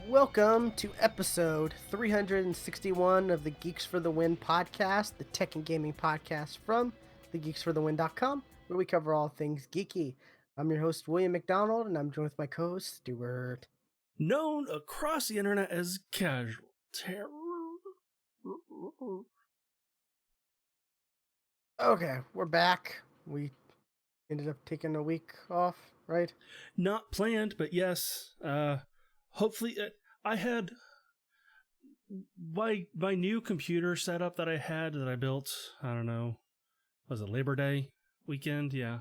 Welcome to episode 361 of the Geeks for the Win podcast, the tech and gaming podcast from thegeeksforthewin.com, where we cover all things geeky. I'm your host, William McDonald, and I'm joined with my co-host, Stuart. Known across the internet as Casual Terror. Okay, we're back. We ended up taking a week off, right? Not planned, but yes. Hopefully, I had my new computer setup that I built. I don't know, was it Labor Day weekend? Yeah.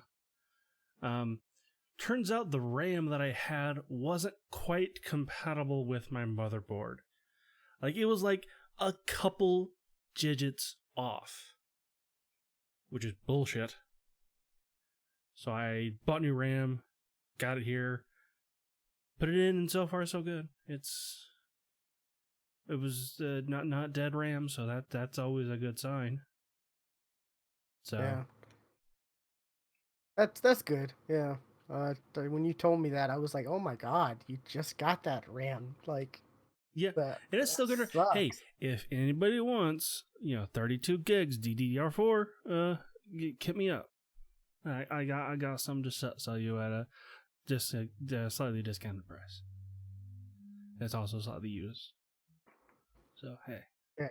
Turns out the RAM that I had wasn't quite compatible with my motherboard. Like, it was like a couple digits off, which is bullshit. So I bought new RAM, got it here, put it in, and so far so good. It was not dead RAM, so that's always a good sign. So yeah, that's good. Yeah. When you told me that, I was like, "Oh my god, you just got that RAM!" Like, yeah, and it's still good. Hey, if anybody wants, 32 gigs DDR4, hit me up. I got some to sell you at a slightly discounted price. It's also slightly used. So hey. Yeah.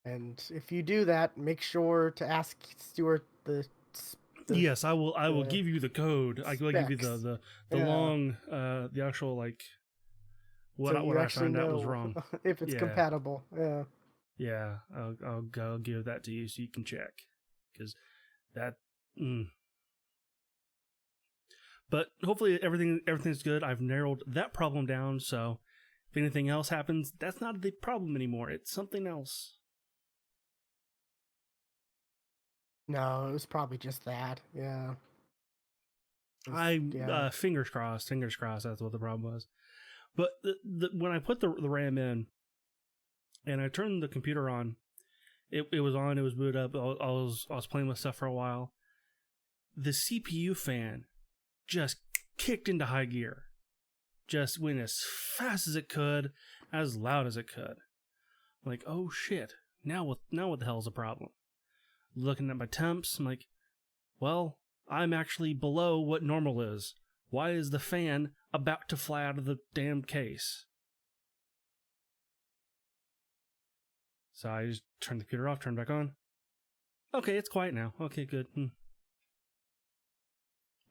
And if you do that, make sure to ask Stuart the yes, I will give you the code. I will give you the long the actual what I found out was wrong. If it's compatible. Yeah. Yeah, I'll give that to you so you can check, because that. But hopefully everything's good. I've narrowed that problem down, so if anything else happens, that's not the problem anymore. It's something else. No, it was probably just that. Yeah. Fingers crossed. That's what the problem was. But when I put the RAM in, and I turned the computer on, it was on. It was booted up. I was playing with stuff for a while. The CPU fan just kicked into high gear. Just went as fast as it could, as loud as it could. I'm like, oh shit! Now what the hell's the problem? Looking at my temps, I'm like, well, I'm actually below what normal is. Why is the fan about to fly out of the damn case? So I just turned the computer off, turned it back on. Okay, it's quiet now. Okay, good.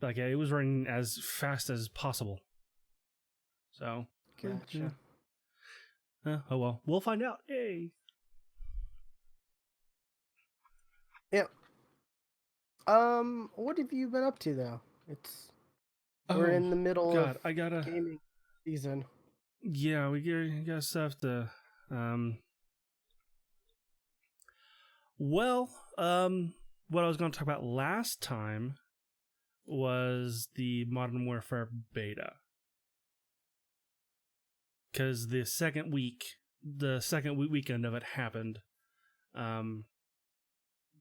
Like, yeah, it was running as fast as possible. So, gotcha. Oh well, we'll find out. Yay! Yep. What have you been up to though? We're in the middle of gaming season. Yeah, we got stuff to. What I was going to talk about last time was the Modern Warfare beta, because the second weekend of it happened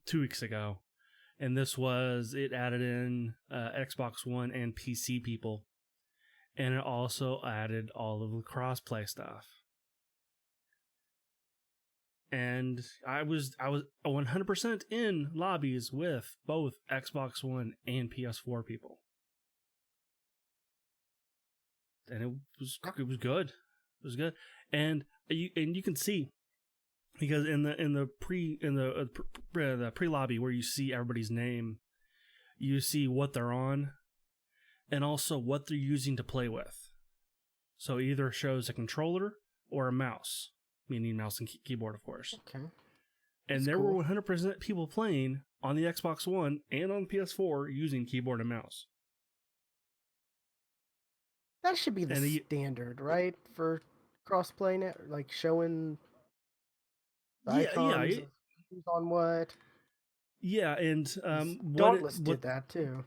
2 weeks ago, and it added in Xbox One and PC people, and it also added all of the crossplay stuff. And I was 100% in lobbies with both Xbox One and PS4 people, and it was good. It was good, and you can see, because in the pre lobby where you see everybody's name, you see what they're on, and also what they're using to play with. So it either shows a controller or a mouse, meaning mouse and keyboard, of course. Okay. And there were 100% people playing on the Xbox One and on PS4 using keyboard and mouse. That should be the standard, right? For cross-play, like showing The Yeah, icons of who's on what. yeah, and 'Cause Dauntless what did that too.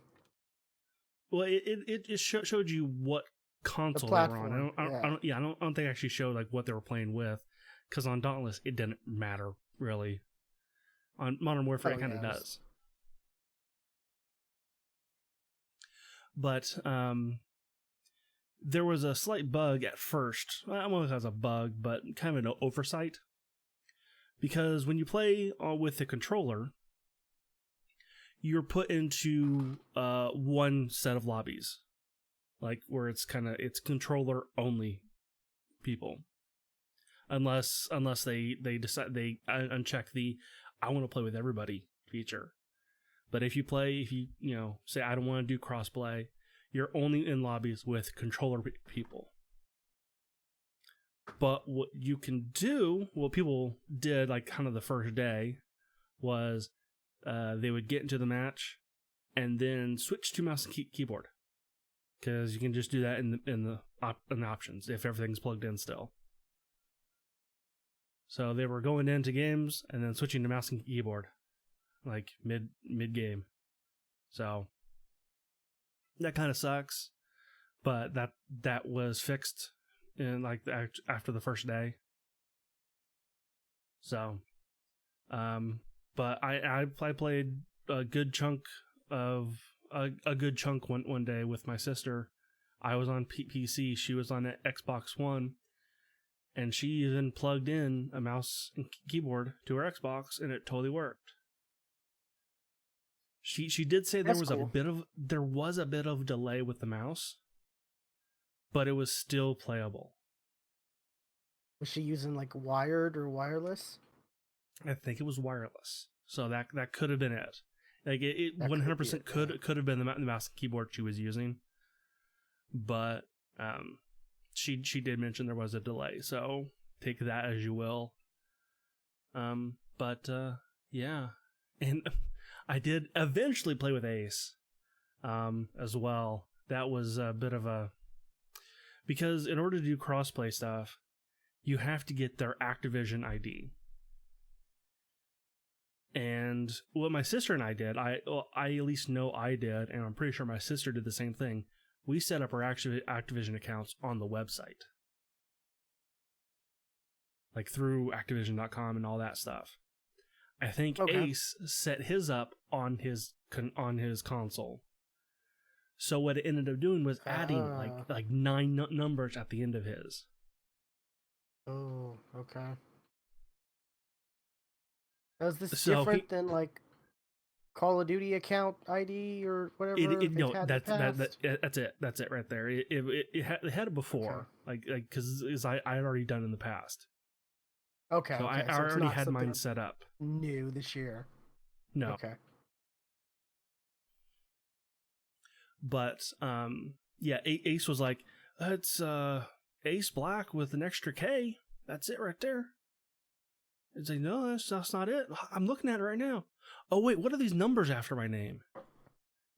well, it showed you what The console they were on. platform, yeah. I don't think it actually showed like what they were playing with, because on Dauntless it didn't matter really. On Modern Warfare Oh it kind of yeah, does, but there was a slight bug at first. Well, I don't know if that's a bug, but kind of an oversight, because when you play with the controller, you're put into one set of lobbies, like where it's controller only people, unless they decide they uncheck the I want to play with everybody feature. But if you say I don't want to do crossplay, you're only in lobbies with controller people. But what you can do, what people did like kind of the first day, was they would get into the match and then switch to mouse and keyboard, because you can just do that in the options if everything's plugged in still. So they were going into games and then switching to mouse and keyboard, like mid game. So that kind of sucks, but that was fixed in like after the first day. So, but I played a good chunk of a good chunk one day with my sister. I was on PC, she was on Xbox One, and she even plugged in a mouse and keyboard to her Xbox, and it totally worked. She did say That's cool. there was a bit of delay with the mouse, but it was still playable. Was she using like wired or wireless? I think it was wireless, so that could have been it. Like it That 100% could be it, could have been the mouse and keyboard she was using, but she did mention there was a delay, so take that as you will. But yeah, and I did eventually play with Ace, as well. That was a bit of a, because in order to do crossplay stuff, you have to get their Activision ID. And what my sister and I did, I at least know I did, and I'm pretty sure my sister did the same thing. We set up our Activision accounts on the website, like through Activision.com and all that stuff. I think Okay. Ace set his up on his console. So what it ended up doing was adding like 9 numbers at the end of his. Oh, okay. Is this So different than like Call of Duty account ID or whatever they've no, had in the past? that's it right there. It had it before, Okay. like because I had already done in the past. Okay, So okay. I So it's already not had mine something set up. new this year. No, Okay. but yeah, Ace was like, it's Ace Black with an extra K. That's it right there. It's like, no, that's not it. I'm looking at it right now. Oh wait, what are these numbers after my name?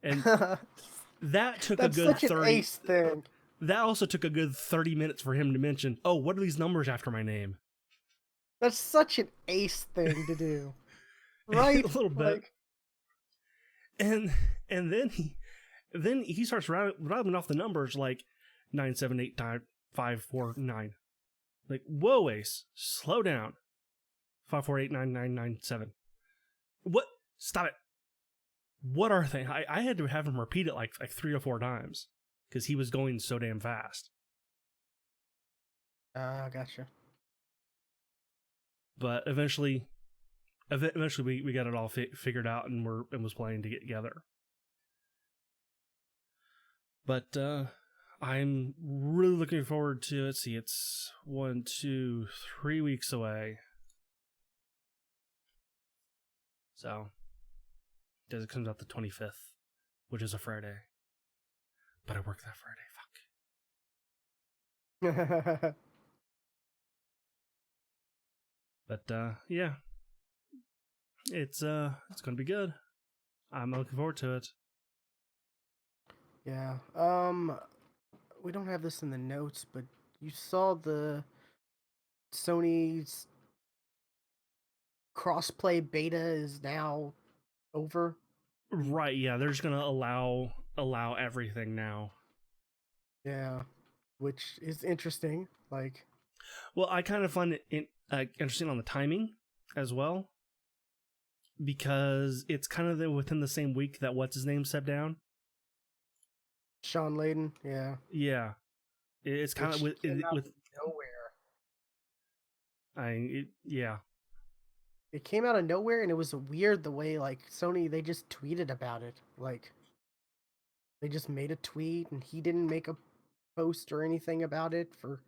And that took a That's good such an 30. Ace thing. That also took a good 30 minutes for him to mention, oh, what are these numbers after my name? That's such an Ace thing to do. Right? A little bit. Like, And then he starts rattling off the numbers like 9785549. Like, whoa, Ace, slow down. 5489997. What? Stop it. What are they? I had to have him repeat it like 3 or 4 times because he was going so damn fast. gotcha. But eventually we got it all figured out and was playing together. But I'm really looking forward to it. See, it's 1, 2, 3 weeks away. So, because it comes out the 25th, which is a Friday. But I work that Friday. Fuck. But yeah, it's gonna be good. I'm looking forward to it. Yeah. We don't have this in the notes, but you saw the Sony's crossplay beta is now over. Right, yeah, they're just gonna allow everything now. Yeah, which is interesting. Like, Well, I kind of find it interesting on the timing as well, because it's kind of within the same week that what's his name stepped down. Sean Layden, yeah, Yeah, it's kind of which came out with of nowhere. yeah. It came out of nowhere, and it was weird the way like Sony they just tweeted about it. Like they just made a tweet, and he didn't make a post or anything about it for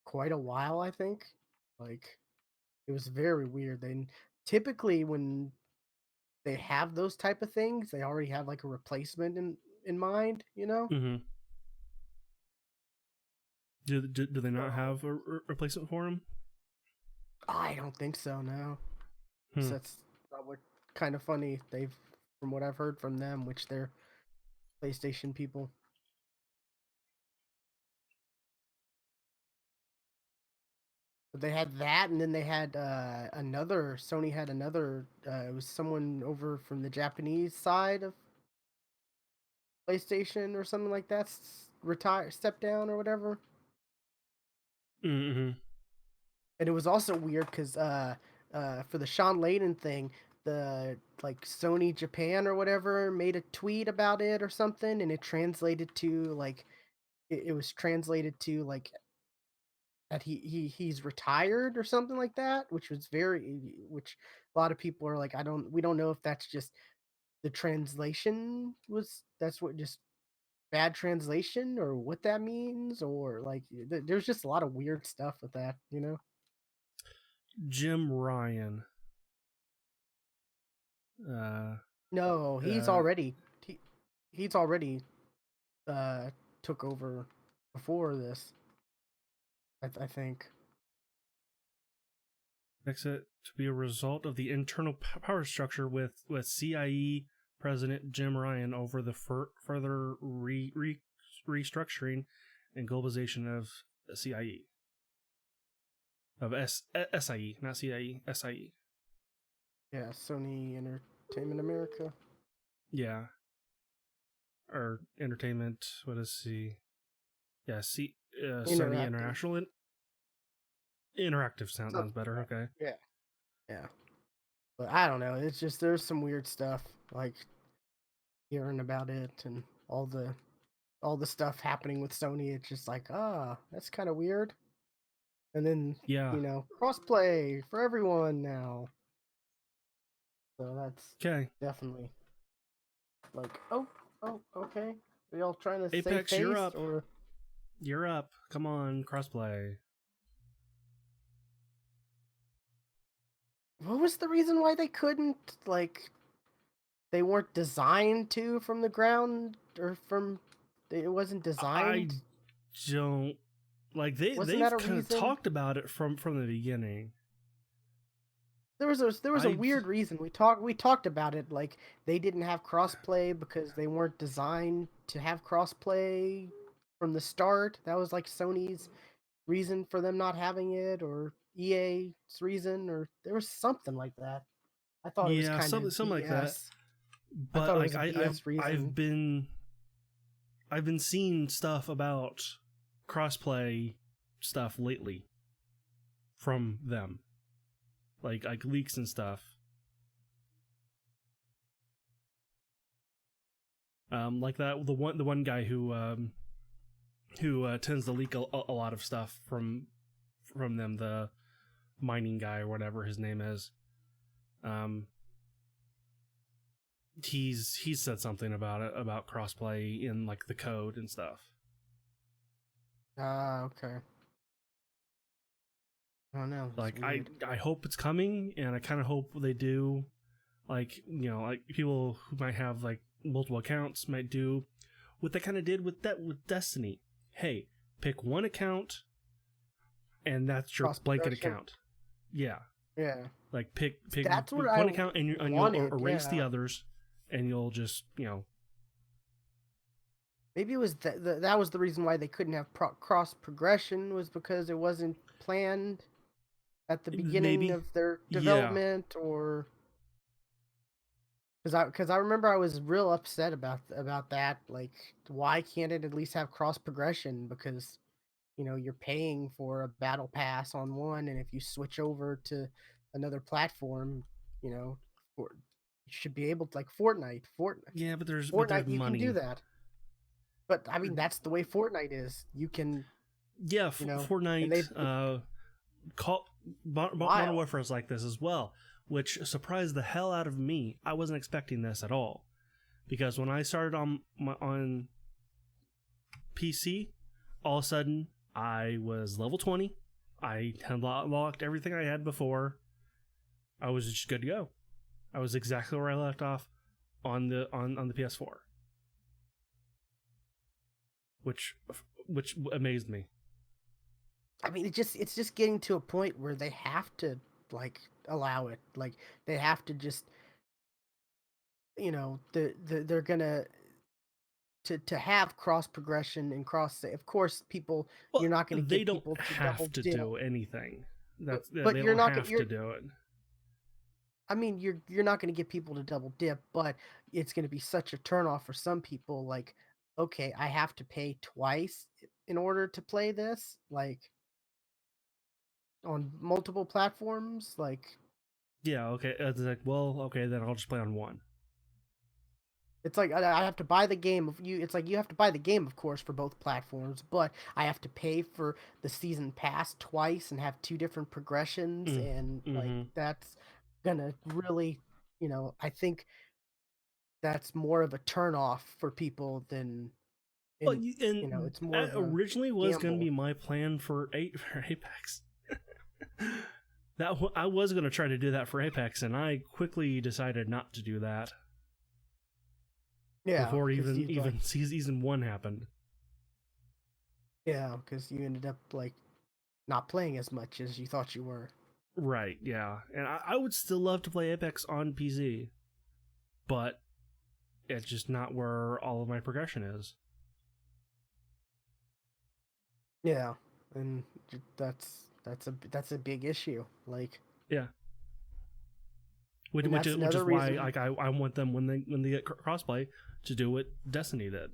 quite a while. I think, like it was very weird. Then typically when they have those type of things, they already have like a replacement in mind. You know. Mm-hmm. Do they not So have a replacement for him? I don't think so. No. Hmm. So that's probably kind of funny. They've, from what I've heard from them, which they're PlayStation people. But they had that, and then they had another. Sony had another. It was someone over from the Japanese side of PlayStation or something like that. Retire, step down, or whatever. Mm-hmm. And it was also weird because for the Sean Layden thing, the like Sony Japan or whatever made a tweet about it or something, and it translated to like it was translated to like that he's retired or something like that, which was which a lot of people are like, we don't know if that's just the translation was that's what just bad translation or what that means or like there's just a lot of weird stuff with that, you know. Jim Ryan. Uh, No, uh, he, he's already uh took over before this. I think. exit to be a result of the internal power structure with CIE President Jim Ryan over the further restructuring and globalization of CIE of SIE, not CIE, SIE. Yeah, Sony Entertainment America. Yeah, or entertainment. What is C? Yeah, Sony Interactive. International. Interactive sounds Something like better. Okay. that. Yeah. Yeah. But I don't know. It's just there's some weird stuff like hearing about it and all the stuff happening with Sony. It's just like, that's kind of weird. And then, Yeah. crossplay for everyone now. So that's Okay. definitely like, okay. Are y'all trying to save Apex, you're face up. or You're up. Come on, crossplay. what was the reason why they couldn't like they weren't designed to from the ground or from it wasn't I designed? don't like Wasn't that they've a kind of reason? talked about it from the beginning. There was a I weird reason we talked about it like they didn't have crossplay because they weren't designed to have crossplay from the start. That was like Sony's reason for them not having it or EA's reason or there was something like that. I thought it was yeah, kind of something like that. BS. I But thought it like was a BS reason. I've been seeing stuff about crossplay stuff lately from them, like leaks and stuff. Like that the one guy who tends to leak a lot of stuff from them, the mining guy or whatever his name is. Um, he's said something about it, about crossplay in like the code and stuff. Ah, okay. I don't know. It's Like I weird. I hope it's coming, and I kind of hope they do. Like, like people who might have like multiple accounts might do what they kind of did with Destiny. Hey, pick one account, and that's your Cross blanket progression. account. Yeah, Yeah. like pick That's what I one account, and you'll wanted. erase the Yeah. others, and you'll just Maybe it was that was the reason why they couldn't have cross progression was because it wasn't planned. at the beginning Maybe. of their Yeah. development, or because I remember I was real upset about that. Like, why can't it at least have cross progression? Because you're paying for a battle pass on one, and if you switch over to another platform, you know, you should be able to, like Yeah, but there's Fortnite, you can do money. that. But I mean, that's the way Fortnite is. You can, Yeah, and Fortnite, call Modern wild. Warfare is like this as well, which surprised the hell out of me. I wasn't expecting this at all because when I started on PC, all of a sudden I was level 20. I had locked everything I had before. I was just good to go. I was exactly where I left off on the PS4, which which amazed me. I mean, it's just getting to a point where they have to, like, allow it. Like, they have to just, they're gonna to have cross progression and cross. Of course, people, Well, you're not gonna they get don't people to have double to dip, do anything. but They you're don't not gonna have to you're. do it. I mean, you're not gonna get people to double dip, but it's gonna be such a turnoff for some people. Like, okay, I have to pay twice in order to play this, like on multiple platforms. Like, Yeah, okay. It's like, well, okay, then I'll just play on one. it's like I have to buy the game of you. It's like you have to buy the game, of course, for both platforms, but I have to pay for the season pass twice and have two different progressions, Mm, and like mm-hmm. that's gonna really, I think that's more of a turn off for people than Well, in, and it's more that of a originally was going to be gamble. my plan for for Apex. I was going to try to do that for Apex, and I quickly decided not to do that Yeah, before because you like, even season one happened. yeah, because you ended up like not playing as much as you thought you were. Right? Yeah, and I would still love to play Apex on PC, but it's just not where all of my progression is. Yeah, and that's a big issue. Like, Yeah, which and that's which another is why reason. I want them when they get crossplay to do what Destiny did.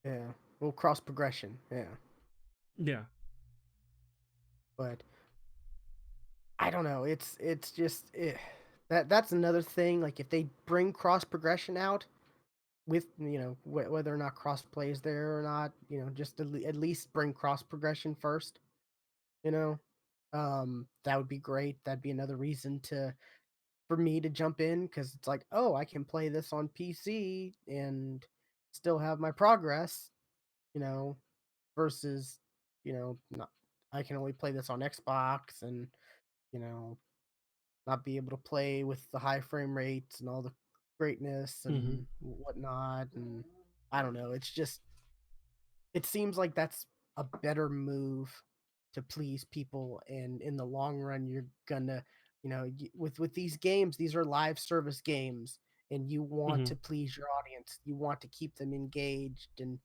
Yeah, well, cross progression. Yeah, Yeah. but I don't know. It's just that's another thing. Like, if they bring cross progression out with, whether or not cross play is there or not, just at least bring cross progression first. You know, that would be great. That'd be another reason to for me to jump in, because it's like, oh, I can play this on PC and still have my progress. You know, versus, not, I can only play this on Xbox, and you know not be able to play with the high frame rates and all the greatness Mm-hmm. and whatnot. And I don't know. It's just, it seems like that's a better move to please people, and in the long run, you're gonna, with these games, these are live service games, and you want Mm-hmm. to please your audience. You want to keep them engaged, and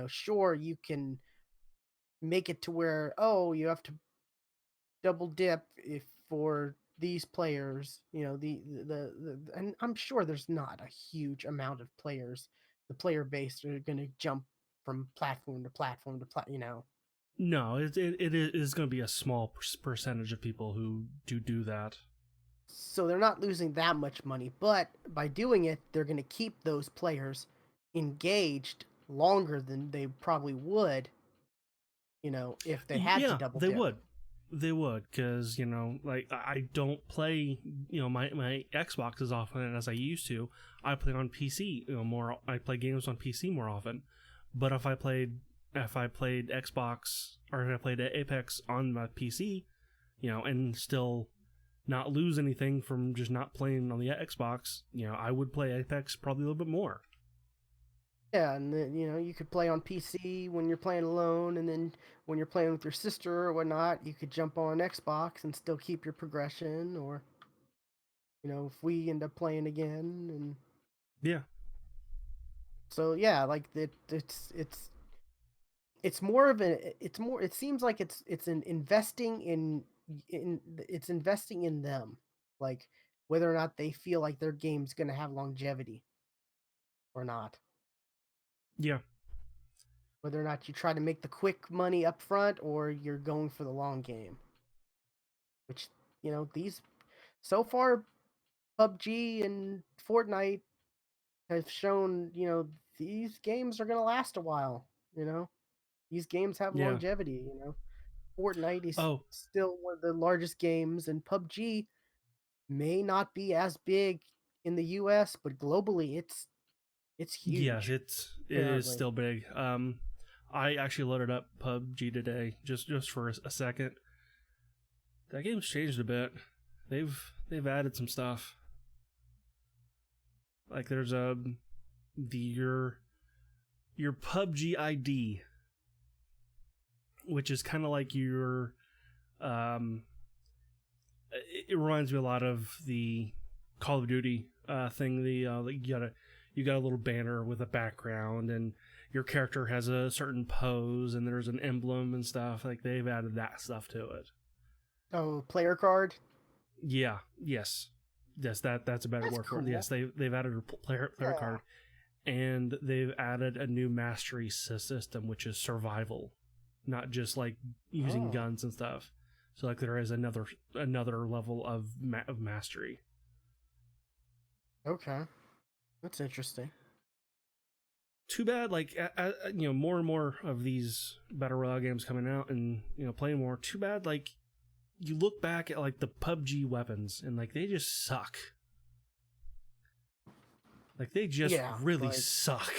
sure, you can make it to where, oh, you have to double dip if for these players, and I'm sure there's not a huge amount of players. The player base are going to jump from platform to platform to No, it is going to be a small percentage of people who do that. so they're not losing that much money, but by doing it, they're going to keep those players engaged longer than they probably would, if they had to Yeah, double dip. they would, because like I don't play my Xbox as often as I used to. I play on PC, more. I play games on PC more often. But if I played Xbox or if I played Apex on my PC, and still not lose anything from just not playing on the Xbox, I would play Apex probably a little bit more. Yeah, and then you could play on PC when you're playing alone, and then when you're playing with your sister or whatnot, you could jump on Xbox and still keep your progression. Or if we end up playing again, and Yeah. so yeah, like it's it's more of a it's more it seems like it's an investing in it's investing in them, like whether or not they feel like their game's going to have longevity or not, Yeah, whether or not you try to make the quick money up front or you're going for the long game, which these so far PUBG and Fortnite have shown, these games are going to last a while, you know. These games have yeah. longevity, Fortnite is Oh, still one of the largest games, and PUBG may not be as big in the US, but globally it's yes, huge it is apparently. still big. I actually loaded up PUBG today just for a second. That game's changed a bit. They've added some stuff. Like there's the your PUBG ID, which is kind of like your um. It reminds me a lot of the Call of Duty thing. The like you got a little banner with a background, and your character has a certain pose, and there's an emblem and stuff. Like they've added that stuff to it. Oh, player card? Yeah. Yes. Yes. That's a better That's word for it. cool. Yes. They've added a player Yeah. card, and they've added a new mastery system, which is survival, not just like using Oh, guns and stuff. So like there is another level of mastery. okay. That's interesting. Too bad, like more and more of these battle royale games coming out, and playing more. Too bad, like you look back at like the PUBG weapons, and like they just suck. Like they just Yeah, really like suck.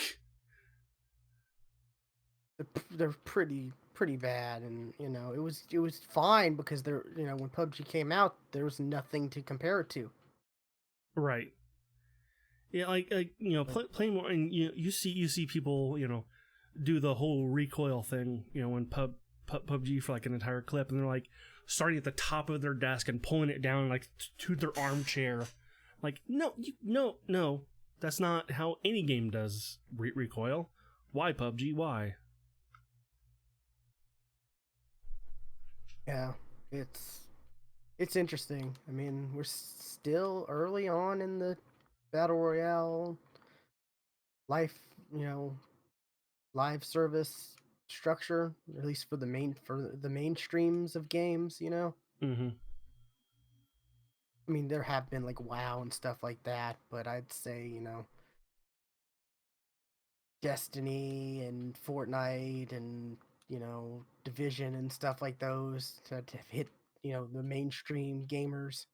they're pretty bad, and it was fine because they're when PUBG came out there was nothing to compare it to. Right. Yeah, like Like, playing more, and you see people do the whole recoil thing. When PUBG for like an entire clip, and they're like starting at the top of their desk and pulling it down like to their armchair. Like no, that's not how any game does recoil. Why PUBG? Why? yeah, it's it's interesting. I mean, we're still early on in the battle royale life, live service structure, at least for the mainstreams of games. Mm-hmm. I mean, there have been like WoW and stuff like that, but I'd say, Destiny and Fortnite and, Division and stuff like those to hit, the mainstream gamers.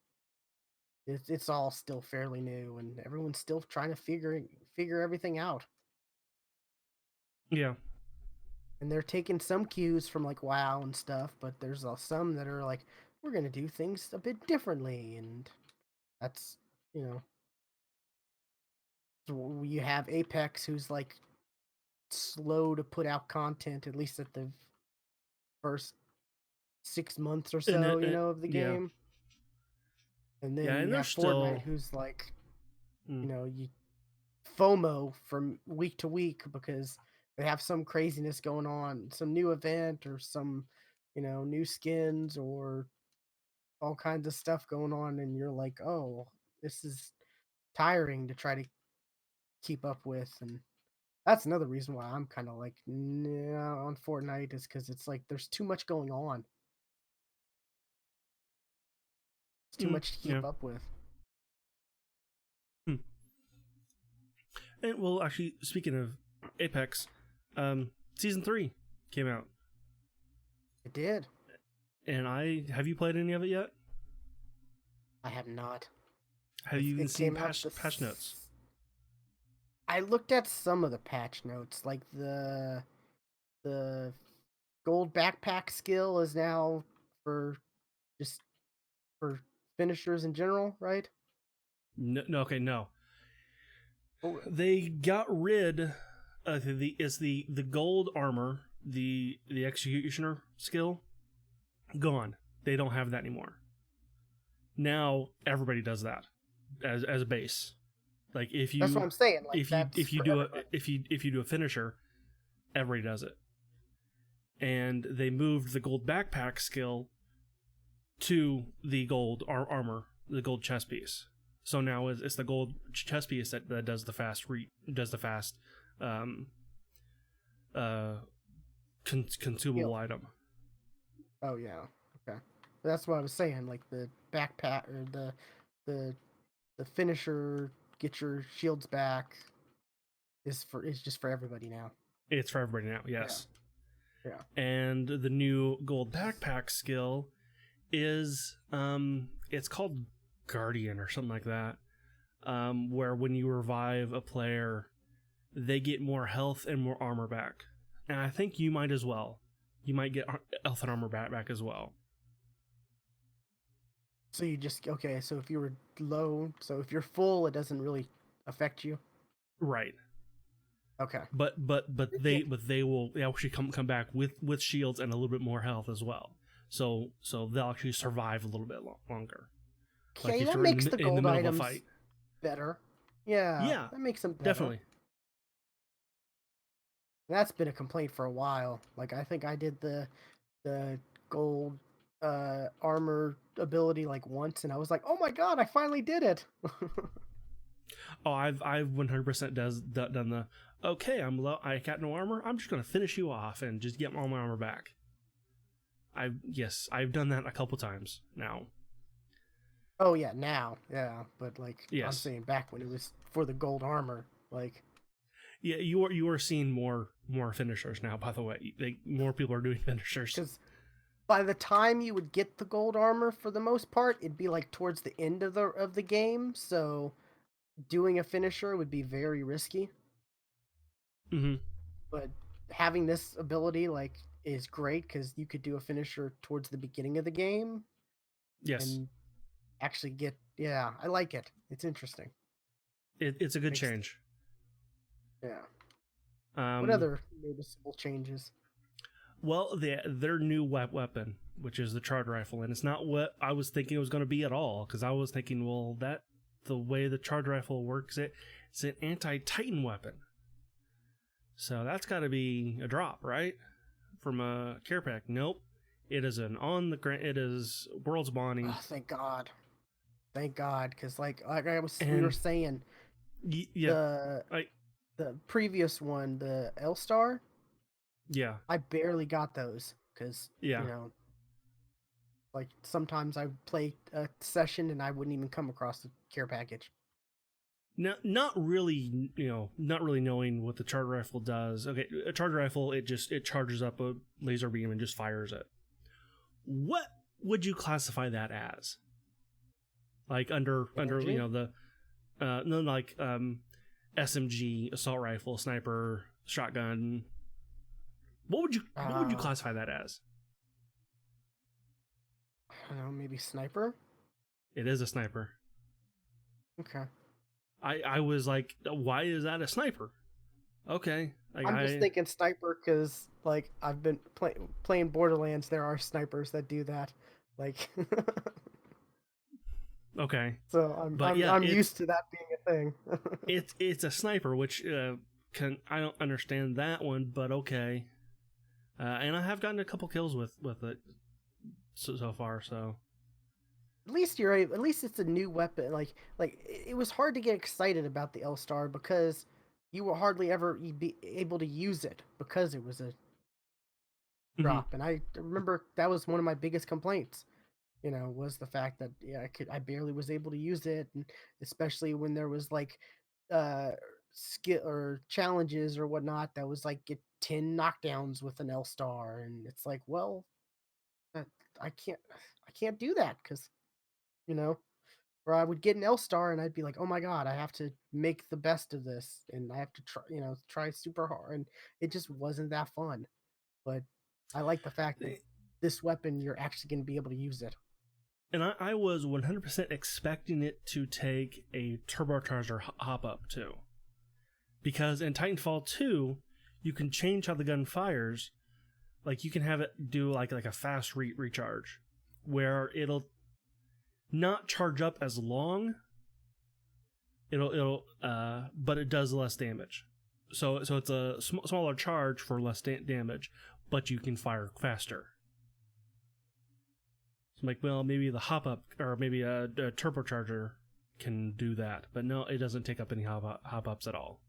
It's all still fairly new and everyone's still trying to figure everything out. Yeah. And they're taking some cues from like WoW and stuff, but there's some that are like, we're gonna do things a bit differently, and that's you know, so you have Apex, who's like slow to put out content, at least at the first 6 months or And so, of the yeah, game, and yeah, then and you there's have Fortnite, still who's like, mm, you FOMO from week to week because they have some craziness going on, some new event or some, new skins or all kinds of stuff going on, and you're like, oh, this is tiring to try to keep up with, and that's another reason why I'm kind of like nah, on Fortnite is because it's like there's too much going on. It's too much to yeah. keep up with. Hmm. And well, actually, speaking of Apex, season 3 came out, It did. and I have you played any of it yet? I have not. Have you even It seen came out patch notes? I looked at some of the patch notes, like the gold backpack skill is now for just for finishers in general, right? No, no, okay, no. Oh, They got rid of the gold armor, the executioner skill, gone. They don't have that anymore. Now everybody does that as a base. Like that's what I'm saying. Like that's if you for do everybody. if you do a finisher, everybody does it. and they moved the gold backpack skill to the gold armor, the gold chest piece. So now it's the gold chest piece that does the fast consumable item. Oh yeah, okay. That's what I was saying. Like the backpack or the finisher, get your shields back is just for everybody now. It's for everybody now, Yeah, yes. yeah. And the new gold backpack skill is it's called Guardian or something like that. Where when you revive a player, they get more health and more armor back. And I think you might as well. You might get health and armor back as well. So you just okay. So if you were low, so if you're full, it doesn't really affect you. Right. Okay. But they will actually come back with shields and a little bit more health as well. So they'll actually survive a little bit longer. Okay, like that makes the gold items fight. better. Yeah, Yeah, that makes them better. definitely. That's been a complaint for a while. Like I think I did the gold armor ability like once, and I was like, oh my god, I finally did it. Oh, I've 100% done the okay. I'm low. I got no armor. I'm just gonna finish you off and just get all my armor back. I've done that a couple times now. Oh yeah, now yeah, but like Yes. I'm saying back when it was for the gold armor, like yeah, you are seeing more finishers now. By the way, more people are doing finishers. Because by the time you would get the gold armor, for the most part, it'd be like towards the end of the game. So doing a finisher would be very risky. Mm-hmm. But having this ability like is great because you could do a finisher towards the beginning of the game. Yes, and actually get I like it. It's interesting. it's a good change. Yeah. What other noticeable changes? Well, their new weapon, which is the charge rifle, and it's not what I was thinking it was going to be at all. Because I was thinking, well, that the way the charge rifle works, it's an anti-Titan weapon, so that's got to be a drop, right? From a care pack. Nope, it is an on the ground. It is world's bonding. Oh, thank God, because like we were saying, yeah, the previous one, the L-Star. Yeah. I barely got those because, yeah. you know, like sometimes I would play a session and I wouldn't even come across the care package. Not really, not really knowing what the charge rifle does. Okay, a charge rifle, it charges up a laser beam and just fires it. What would you classify that as? Like under the no, like SMG, assault rifle, sniper, shotgun. What would you classify that as? I don't know, maybe sniper? It is a sniper. Okay. I was like, why is that a sniper? Okay. Like, I'm just thinking sniper because, like, I've been playing Borderlands. There are snipers that do that. Like, okay. So I'm used to that being a thing. it's a sniper, which I don't understand that one, but okay. And I have gotten a couple kills with it so far. So at least it's a new weapon. Like it was hard to get excited about the L-Star because you will hardly ever be able to use it because it was a drop. And I remember that was one of my biggest complaints, was the fact that I barely was able to use it, and especially when there was like skill or challenges or whatnot that was like get 10 knockdowns with an L-Star, and it's like, well, I can't do that because or I would get an L-Star and I'd be like, oh my god, I have to make the best of this and I have to try super hard, and it just wasn't that fun. But I like the fact that this weapon, you're actually going to be able to use it. And I was 100% expecting it to take a turbocharger hop up too, because in Titanfall 2 you can change how the gun fires. Like you can have it do like a fast recharge where it'll not charge up as long. But it does less damage. So it's a smaller charge for less damage, but you can fire faster. So I'm like, well, maybe the hop up or maybe a turbocharger can do that, but no, it doesn't take up any hop ups at all.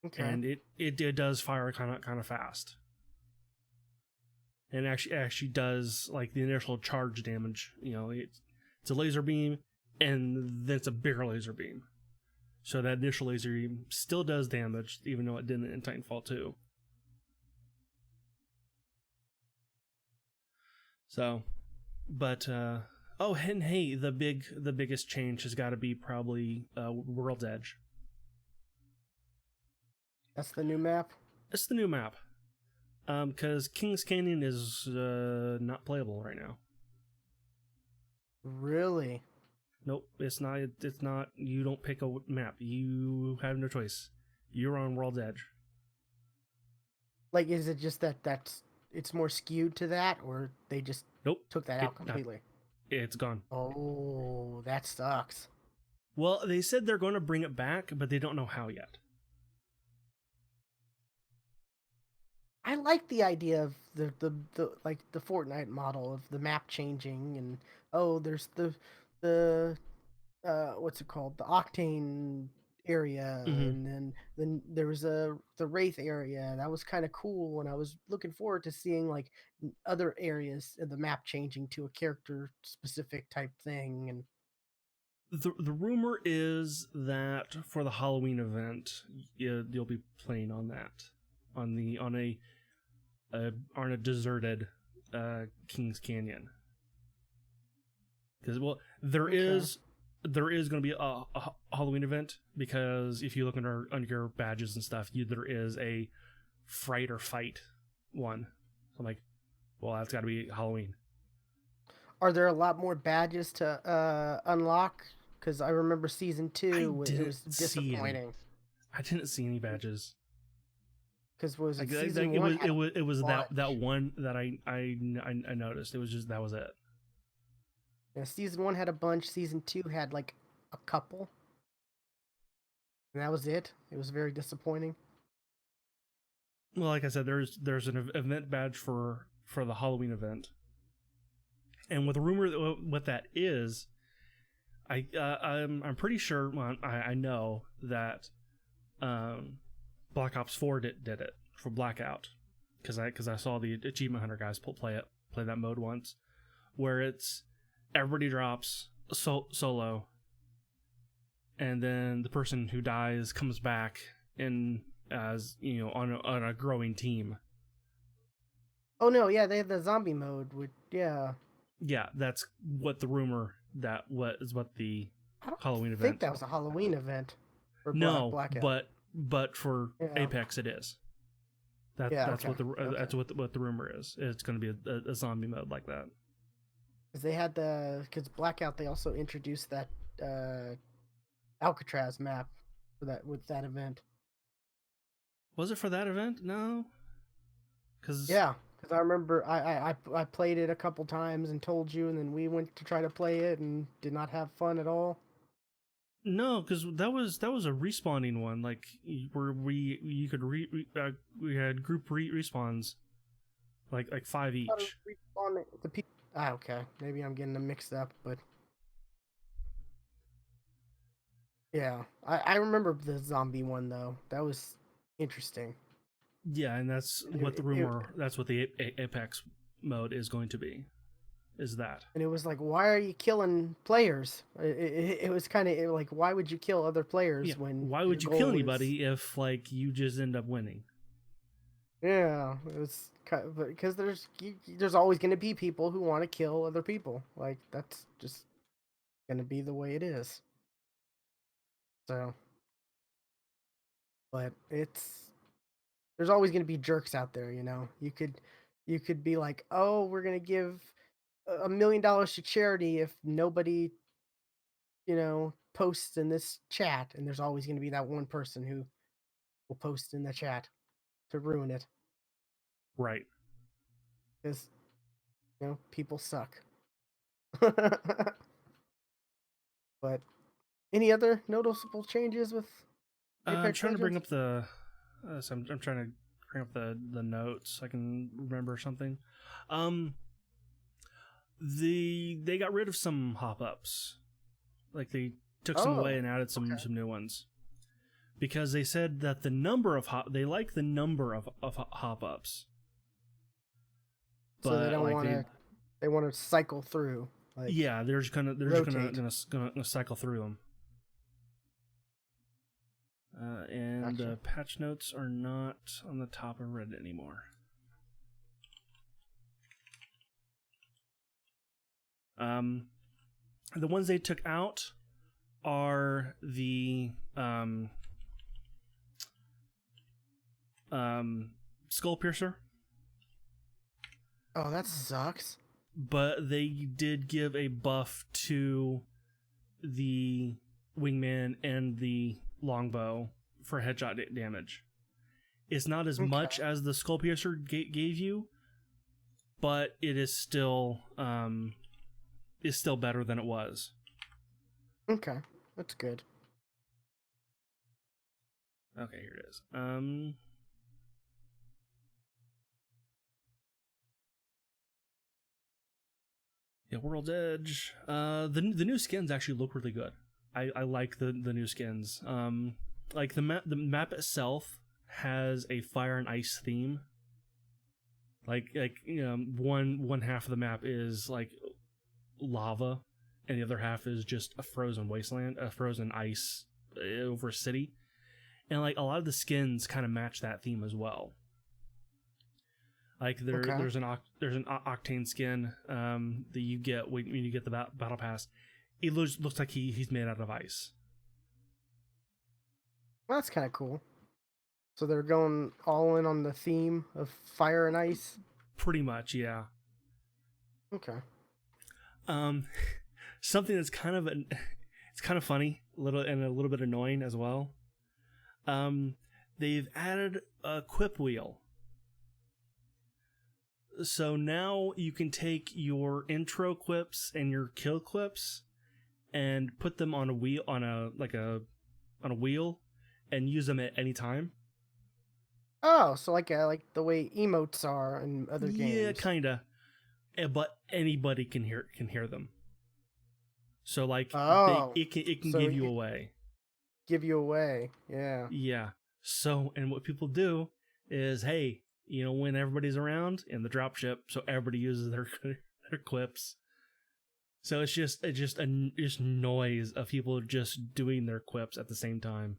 Okay. And it does fire kind of fast, and actually does like the initial charge damage. You know, it's a laser beam, and then it's a bigger laser beam. So that initial laser beam still does damage, even though it didn't in Titanfall 2. So, but oh, and hey, the biggest change has got to be probably World's Edge. That's the new map? It's the new map. Because Kings Canyon is not playable right now. Really? Nope, it's not. It's not. You don't pick a map. You have no choice. You're on World's Edge. Like, is it just that it's more skewed to that, or they just Nope. took that out completely? It's gone. Oh, that sucks. Well, they said they're going to bring it back, but they don't know how yet. I like the idea of the like the Fortnite model of the map changing, and there's the what's it called, the Octane area, Mm-hmm. and then there was the Wraith area. That was kind of cool, and I was looking forward to seeing like other areas of the map changing to a character specific type thing. And The rumor is that for the Halloween event, you'll be playing on that on a deserted Kings Canyon. Because there is going to be a Halloween event, under your badges and stuff, there is a fright or fight one. So I'm like, well, that's got to be Halloween. Are there a lot more badges to unlock? Because I remember season 2, it was disappointing. I didn't see any badges. Because was it like, season it 1? Was that one that I noticed. It was just that was it. Yeah, season 1 had a bunch. Season 2 had like a couple, and that was it. It was very disappointing. Well, like I said, there's an event badge for the Halloween event, and with the rumor that what that is, I'm pretty sure. Well, I know that Black Ops 4 did it for Blackout, because I saw the Achievement Hunter guys play that mode once, where it's everybody drops solo, and then the person who dies comes back in as on a growing team. Oh no, yeah, they have the zombie mode. Yeah, that's what the rumor is what the I don't Halloween think event. that was a Halloween event. For No, Blackout. but for Apex it is. That's what the rumor is. It's going to be a zombie mode like that. Because they had because Blackout, they also introduced that Alcatraz map with that event. Was it for that event? No. Because I remember I played it a couple times and told you, and then we went to try to play it and did not have fun at all. No, because that was a respawning one, like where we had group respawns, like 5 each. Okay, maybe I'm getting them mixed up, but yeah, I remember the zombie one though. That was interesting. Yeah, and that's what that's what the Apex mode is going to be. Is that? And it was like, why are you killing players? It was kind of like, why would you kill other players when? Why would you kill anybody if like you just end up winning? Yeah, it was because there's always going to be people who want to kill other people. Like that's just going to be the way it is. So, but there's always going to be jerks out there. You could be like, oh, we're going to give $1 million to charity if nobody posts in this chat, and there's always going to be that one person who will post in the chat to ruin it. Right. Because people suck. But any other noticeable changes with Apex I'm trying Legends? to bring up So I'm trying to bring up the notes so I can remember something. They got rid of some hop ups, like they took some away and added some new ones, because they said that the number of they like the number of hop ups, so they don't want to. They want to cycle through. Like, yeah, they're just gonna cycle through them. And gotcha. patch notes are not on the top of Reddit anymore. The ones they took out are the Skull Piercer. Oh, that sucks. But they did give a buff to the Wingman and the Longbow for headshot damage. It's not as much as the Skull Piercer gave you, but it is still better than it was. Okay, that's good. Okay, here it is. Yeah, World's Edge. The new skins actually look really good. I like the new skins. Like the map itself has a fire and ice theme. Like one half of the map is like lava, and the other half is just a frozen wasteland, a frozen ice over a city, and like a lot of the skins kind of match that theme as well. Like there's an Octane skin that you get when you get the battle pass. It looks like he's made out of ice. Well, that's kind of cool. So they're going all in on the theme of fire and ice. Pretty much, yeah. Okay. Something that's kind of funny, a little bit annoying as well. They've added a quip wheel. So now you can take your intro quips and your kill quips and put them on a wheel, on a wheel, and use them at any time. Oh, so like the way emotes are in other games. Yeah, kinda. But anybody can hear them. So like, it can give you away. Give you away, yeah. Yeah. So, and what people do is, hey, when everybody's around in the dropship, so everybody uses their quips. So it's just noise of people just doing their quips at the same time.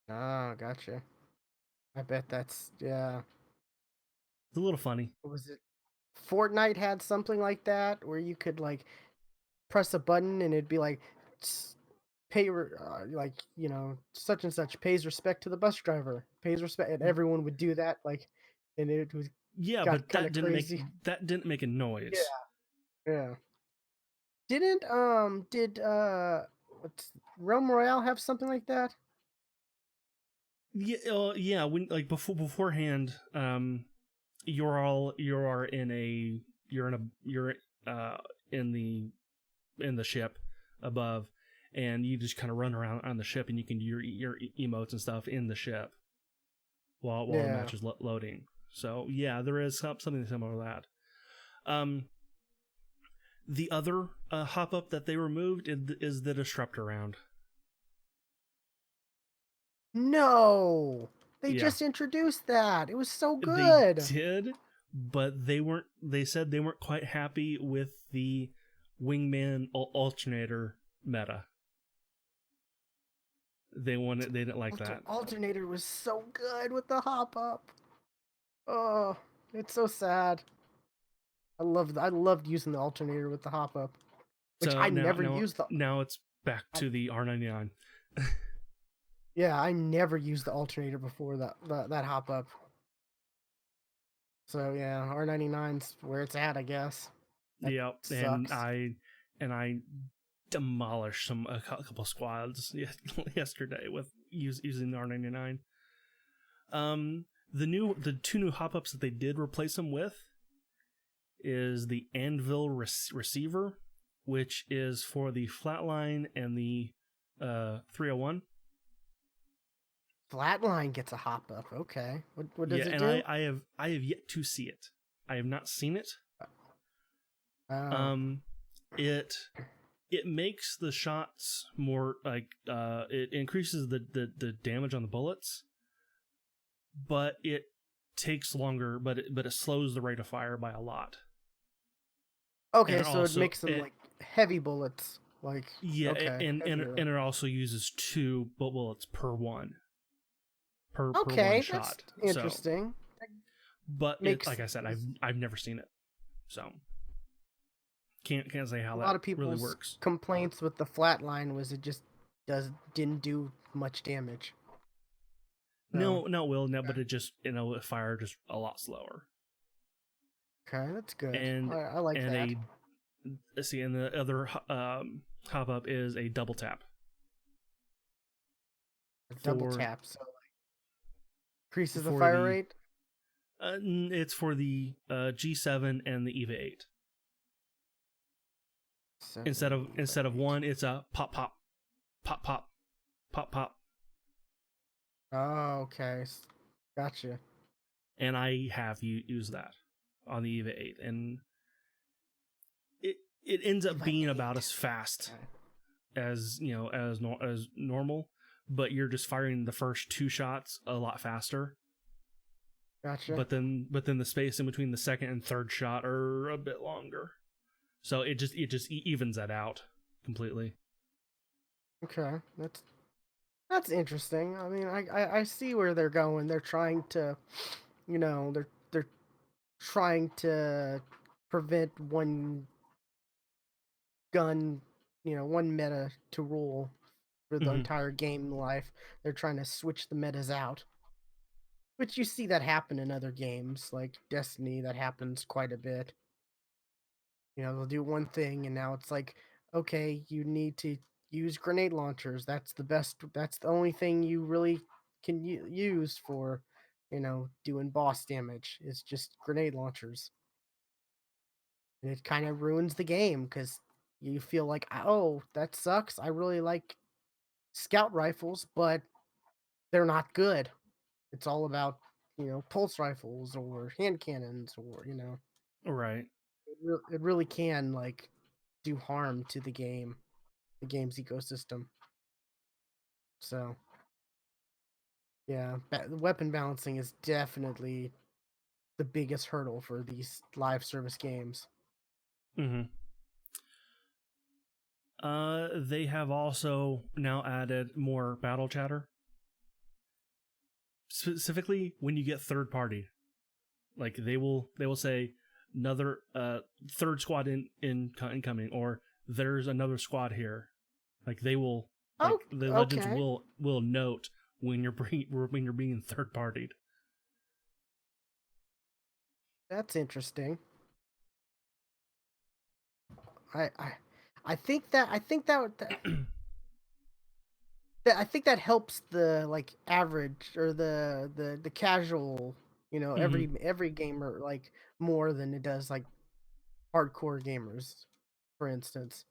Oh, gotcha. I bet that's, yeah. It's a little funny. What was it? Fortnite had something like that where you could like press a button and it'd be like such and such pays respect to the bus driver, pays respect, and everyone would do that, like, and it was but that didn't make a noise. Yeah. Did what's Realm Royale have something like that? Yeah. When like beforehand, you're in the ship above, and you just kind of run around on the ship, and you can do your emotes and stuff in the ship while the match is loading. So yeah, there is something similar to that. The other hop up that they removed is the disruptor round. No, they just introduced that. It was so good. They did, but they said they weren't quite happy with the Wingman alternator meta. They didn't like that. Alternator was so good with the hop up. Oh, it's so sad. I loved using the alternator with the hop up, which I never used. Now it's back to the R99. Yeah, I never used the alternator before that hop up. So yeah, R99's where it's at, I guess. Yep, and I demolished a couple squads yesterday with using the R99. The two new hop ups that they did replace them with is the Anvil receiver, which is for the flatline and the 301. Flatline gets a hop up. Okay. What Yeah, does it and do? I have yet to see it. I have not seen it. Oh. Um, it it makes the shots more like it increases the damage on the bullets, but it takes longer, but it slows the rate of fire by a lot. And Okay, it so it also makes them like heavy bullets. Like yeah, okay, heavier. and it also uses two bullets per one per one Okay, that's shot. So, interesting. but it Makes like I said, I've never seen it, so can't say how a that lot of really people's works. complaints with the flatline was it just didn't do much damage. So No, it will no, but it just it fire just a lot slower. okay, that's good. And I like and that. a let's see, and the other hop up is a double tap A double for tap, so increases the for fire the rate. it's for the G7 and the EVA 8. 7 Instead of eight. one, it's a pop pop pop pop pop pop. Oh, okay. Gotcha. And I have used that on the EVA 8, and it ends up Eva being about 8. as fast Okay. as as normal, but you're just firing the first two shots a lot faster. Gotcha. But then the space in between the second and third shot are a bit longer. So it just evens that out completely. Okay. That's interesting. I mean, I see where they're going. They're trying to, they're trying to prevent one gun, one meta to rule for the Mm-hmm. entire game life. They're trying to switch the metas out. Which you see that happen in other games, like Destiny, that happens quite a bit. They'll do one thing and now it's like, okay, you need to use grenade launchers. That's the only thing you really can use for, doing boss damage. It's just grenade launchers. And it kind of ruins the game because you feel like, oh, that sucks. I really like scout rifles, but they're not good. It's all about, pulse rifles or hand cannons or, Right. it really can like do harm to the game's ecosystem. So yeah, weapon balancing is definitely the biggest hurdle for these live service games. Mm-hmm. They have also now added more battle chatter, specifically when you get third party. Like they will say another third squad incoming, or there's another squad here. Like they will Oh, the legends okay, will note when when you're being third partied. that's interesting. I I, I think that helps the like average or the casual, Mm-hmm. every gamer like more than it does like hardcore gamers, for instance.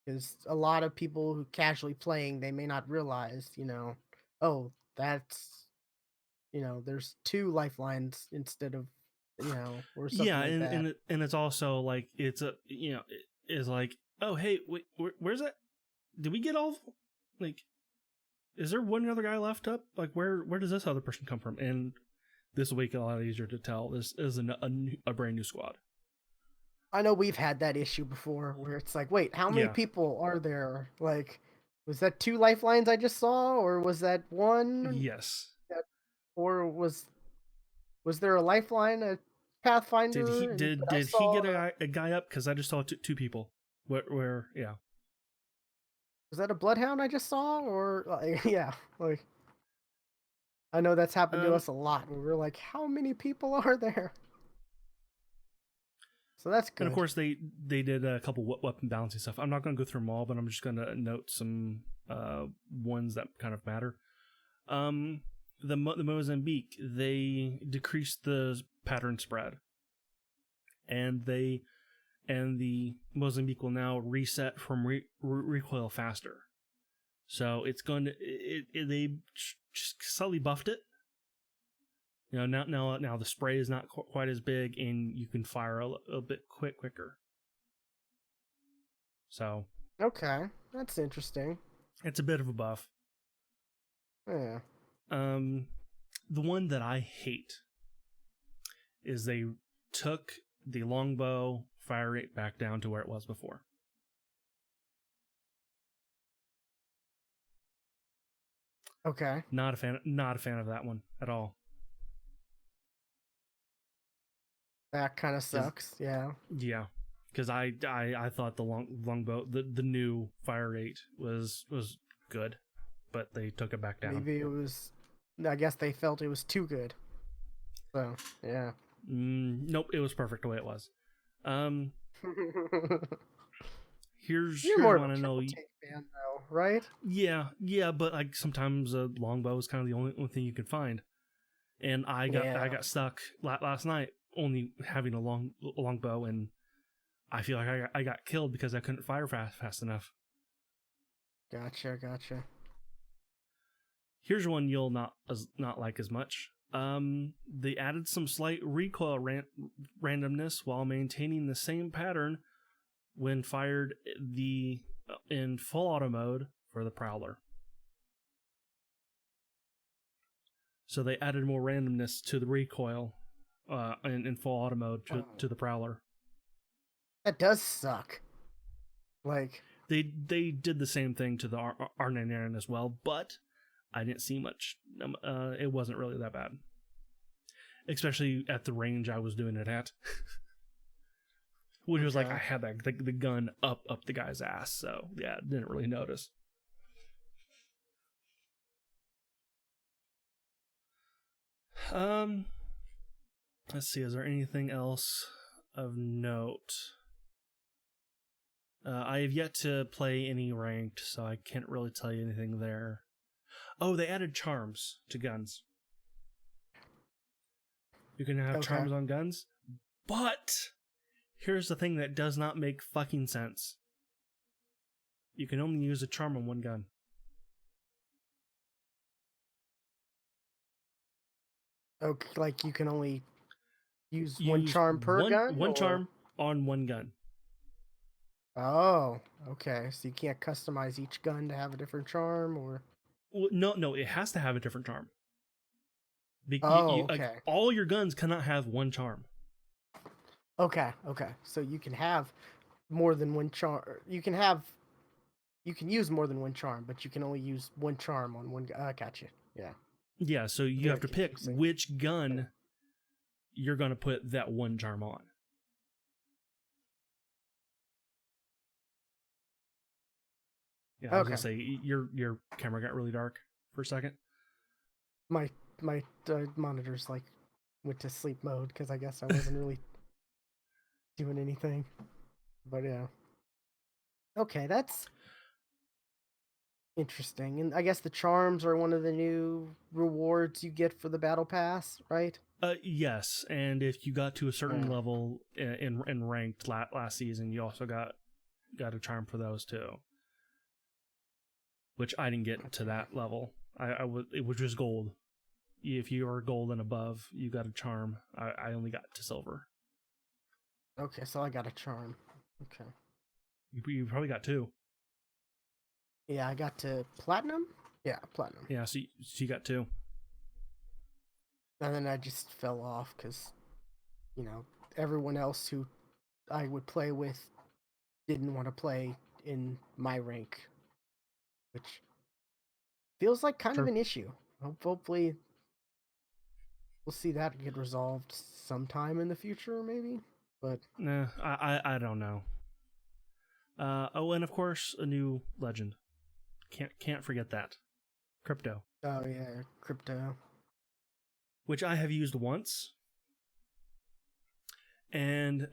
Because a lot of people who casually playing, they may not realize, oh, that's there's two lifelines instead of or something Yeah, like that. and it's also like it's a it's like, oh hey, wait, where's that? Did we get all like? Is there one other guy left up? Like where does this other person come from? And this will make it a lot easier to tell. This is a brand new squad. I know we've had that issue before where it's like, wait, how many Yeah. people are there? Like, was that two lifelines I just saw, or was that one? Yes. Or was there a lifeline, a Pathfinder, and but I Did he saw get a guy up? Because I just saw two people. Where yeah. was that a bloodhound I just saw, or like, yeah, like I know that's happened to Um us a lot. And we're like, how many people are there? So that's and of good. course they did a couple weapon balancing stuff. I'm not going to go through them all, but I'm just going to note some ones that kind of matter. Um, the Mozambique, they decreased the pattern spread, and the Mozambique will now reset from recoil faster. So it's going to they just slightly buffed it. You know, now the spray is not quite as big, and you can fire a bit quicker. So Okay, that's interesting. it's a bit of a buff. Yeah. The one that I hate is they took the longbow fire rate back down to where it was before. Okay. Not a fan of that one at all. That kind of sucks. Yeah. Yeah, because I thought the longbow the new fire rate was good, but they took it back down. Maybe it was. I guess they felt it was too good. So yeah. Nope, it was perfect the way it was. Here's You're more of one a I know. triple take fan, though, right? Yeah, but like sometimes a longbow is kind of the only thing you can find, and I got stuck last night only having a longbow, and I feel like I got killed because I couldn't fire fast enough. Gotcha. Here's one you'll not like as much. They added some slight recoil randomness while maintaining the same pattern when fired in full auto mode for the Prowler. So they added more randomness to the recoil in full auto mode to the Prowler. That does suck. Like they did the same thing to the R99 as well, but I didn't see much. It wasn't really that bad, especially at the range I was doing it at. Which was like I had the gun up the guy's ass, so yeah, didn't really notice. Let's see, is there anything else of note? I have yet to play any ranked, so I can't really tell you anything there. Oh, they added charms to guns. You can have charms on guns, but here's the thing that does not make fucking sense. You can only use a charm on one gun. Okay, like you can only use one charm per gun? One charm on one gun. Oh, okay. So you can't customize each gun to have a different charm, or? Well, no, it has to have a different charm. Okay. Like, all your guns cannot have one charm. Okay. So you can have more than one charm. You can use more than one charm, but you can only use one charm on one gun. I got you. Yeah. Yeah, so you have to pick which gun you're going to put that one charm on. Yeah, I was gonna say your camera got really dark for a second. My monitors like went to sleep mode because I guess I wasn't really doing anything. But yeah. Okay, that's interesting. And I guess the charms are one of the new rewards you get for the battle pass, right? Yes, and if you got to a certain level in ranked last season, you also got a charm for those too. Which I didn't get to that level. It was just gold. If you were gold and above, you got a charm. I only got to silver. Okay, so I got a charm. Okay. You probably got two. Yeah, I got to platinum. Yeah, platinum. Yeah, so you got two. And then I just fell off because, everyone else who I would play with didn't want to play in my rank, which feels like kind of an issue. Hopefully we'll see that get resolved sometime in the future, maybe. But nah, I don't know. And of course a new legend. Can't forget that. Crypto. Oh yeah, crypto. Which I have used once. And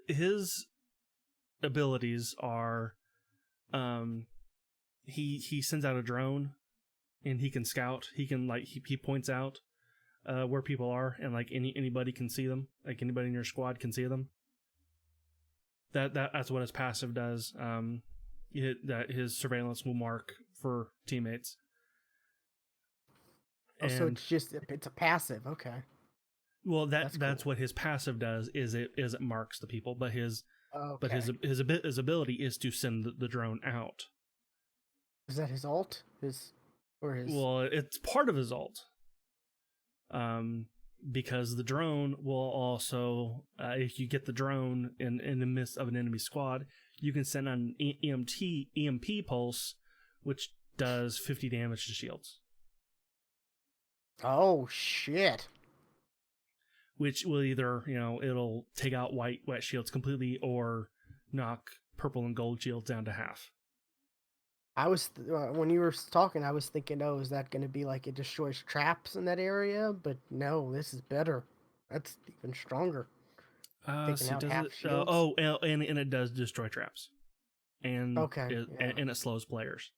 his abilities are he sends out a drone and he can scout. He can he points out where people are, and like anybody can see them. Like anybody in your squad can see them. That's what his passive does. That his surveillance will mark for teammates. Oh, so And it's a passive. Okay. well, That's that's cool. what his passive does is it marks the people, but his Okay. his ability is to send the drone out. Is that his alt? Or his? Well, it's part of his ult. Because the drone will also, if you get the drone in the midst of an enemy squad, you can send an EMP pulse, which does 50 damage to shields. Oh shit! Which will either, it'll take out white shields completely or knock purple and gold shields down to half. When you were talking, I was thinking, oh, is that going to be like it destroys traps in that area? But no, this is better. That's even stronger. Taking See, out does half it? shields. And it does destroy traps, and Okay, yeah, and it slows players.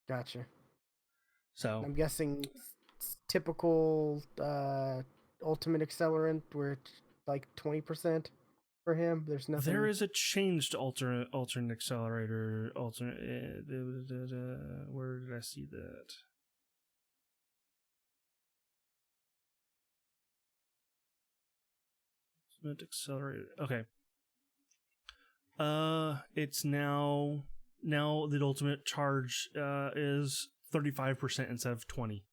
gotcha. So I'm guessing typical ultimate accelerant where it's like 20% for him. There's there nothing. is a change to alternate accelerator. Where did I see that? Ultimate accelerator. Okay. It's now the ultimate charge is 35% instead of 20.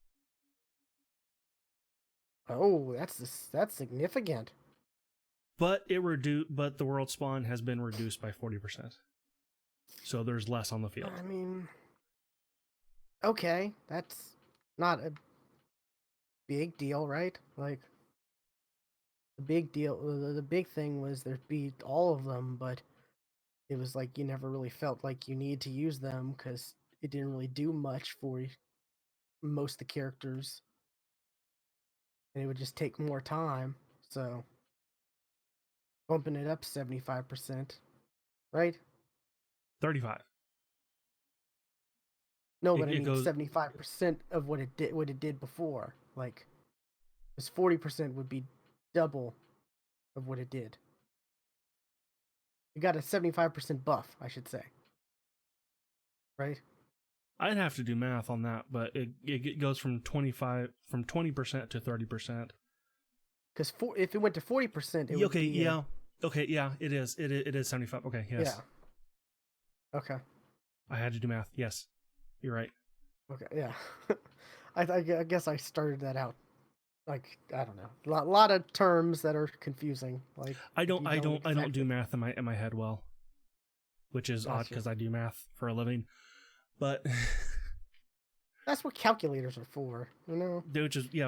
Oh, that's significant. But but the world spawn has been reduced by 40%. So there's less on the field. I mean, okay, that's not a big deal, right? Like the big deal, the big thing was there'd be all of them, but it was like you never really felt like you need to use them because it didn't really do much for most of the characters, and it would just take more time. So bumping it up 75%, right? 35. No, but I It mean goes 75% of what it did before. Like, because 40% would be double of what it did. It got a 75% buff, I should say. Right? I'd have to do math on that, but it goes from 20% to 30%. Because if it went to 40%, it would Okay, be yeah. Okay, yeah, it is. It is 75. Okay, yes. yeah. Okay. I had to do math. Yes. You're right. Okay. Yeah. I guess I started that out. Like, I don't know. Lot of terms that are confusing. Like I if don't you I don't don't I don't do exactly. math in my head well, which is odd Gotcha. because I do math for a living. But That's what calculators are for, you know.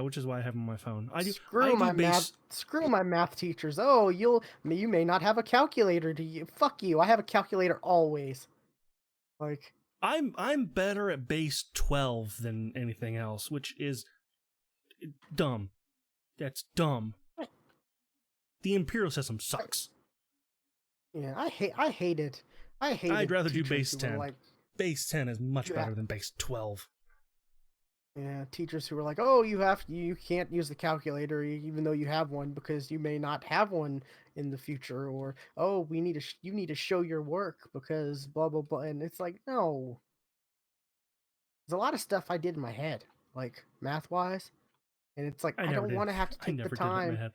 which is why I have them on my phone. I Screw do my math. base. Screw my math teachers. Oh, you may not have a calculator. Do you? Fuck you. I have a calculator always. Like, I'm better at base 12 than anything else, which is dumb. That's dumb. The imperial system sucks. yeah, I hate it. I I'd hated rather do teachers base who were 10. like, Base 10 is much yeah, better than base 12. yeah, teachers who were like, oh, you can't use the calculator even though you have one because you may not have one in the future, or oh, you need to show your work because blah blah blah, and it's like, no, there's a lot of stuff I did in my head, like math wise, and it's like I I never don't did. want to have to I take the never did it in my time. head.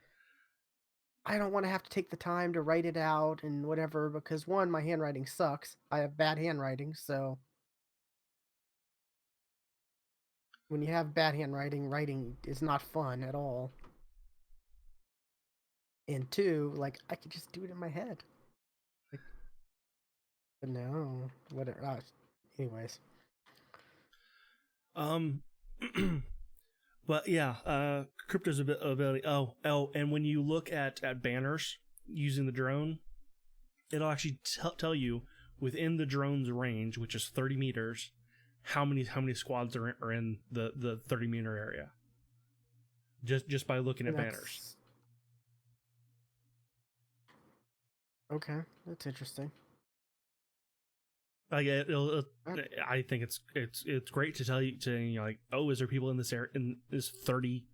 I don't want to have to take the time to write it out and whatever because one, my handwriting sucks. I have bad handwriting, so when you have bad handwriting, writing is not fun at all. And two, like I could just do it in my head. Like, but no, whatever. Anyways, Um, but yeah, crypto's ability. And when you look at banners using the drone, it'll actually tell you within the drone's range, which is 30 meters, how many squads are in the 30-meter area. Just by looking and at banners. that's okay. That's interesting. Like I think it's great to tell you like, oh, is there people in this area, in this 30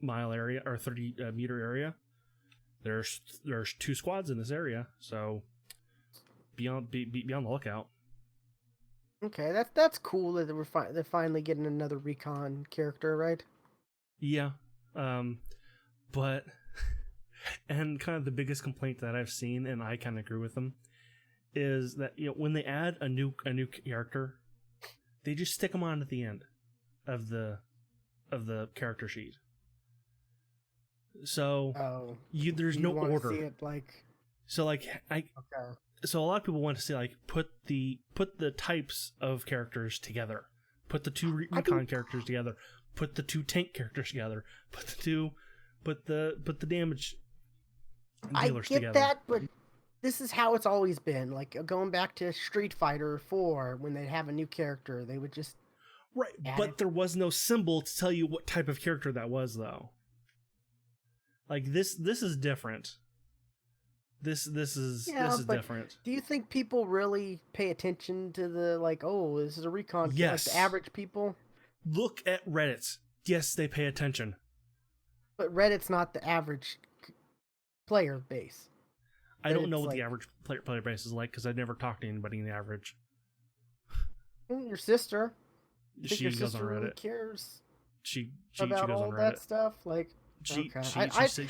mile area or 30 meter area? There's 2 squads in this area, so be on the lookout. Okay, that's cool that they're finally getting another recon character, right? Yeah. But and kind of the biggest complaint that I've seen, and I kind of agree with them, is that when they add a new character, they just stick them on at the end of the character sheet. So Oh, there's you no want to see order. it like So like I okay. so a lot of people want to see like put the types of characters together, put the two I can recon characters together, put the two tank characters together, put the damage I dealers get together. that, but this is how it's always been. Like going back to Street Fighter 4 when they'd have a new character, they would just Right, add it. but there was no symbol to tell you what type of character that was though. Like this is different. This Yeah, is but different. do you think people really pay attention to the like, oh, this is a recon kit like the Yes. average people? Look at Reddit. Yes, they pay attention. But Reddit's not the average player base. I don't know Reddit's what the like average player base is like because I've never talked to anybody in the average. your sister. You think She your goes on sister really Reddit. cares She about goes on all that Reddit. stuff? Like, She okay, she she said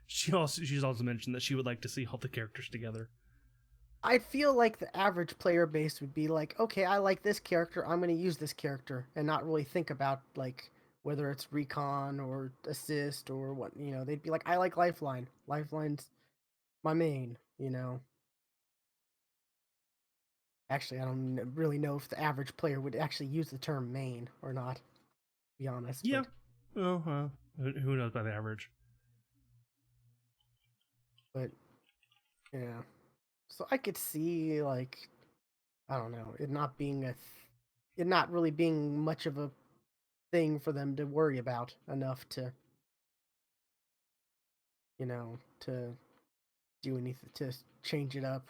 she's also mentioned that she would like to see all the characters together. I feel like the average player base would be like, okay, I like this character, I'm going to use this character, and not really think about like whether it's recon or assist or what. They'd be like, I like Lifeline. Lifeline's my main. Actually, I don't really know if the average player would actually use the term main or not. To be honest, Yeah. but Well, who knows by the average? but yeah. So I could see like I don't know it not really being much of a thing for them to worry about enough to to do anything to change it up.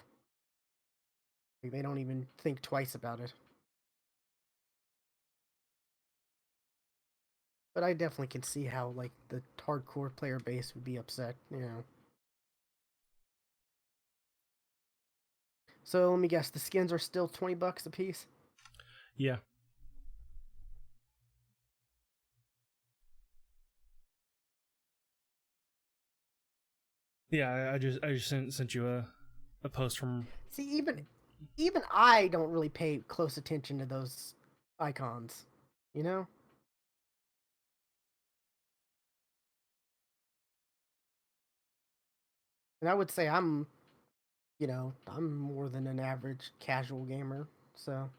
Like they don't even think twice about it. But I definitely can see how like the hardcore player base would be upset. So let me guess, the skins are still $20 a piece. Yeah. Yeah, I just sent you a post from. See, even I don't really pay close attention to those icons. You know, and I would say I'm more than an average casual gamer. So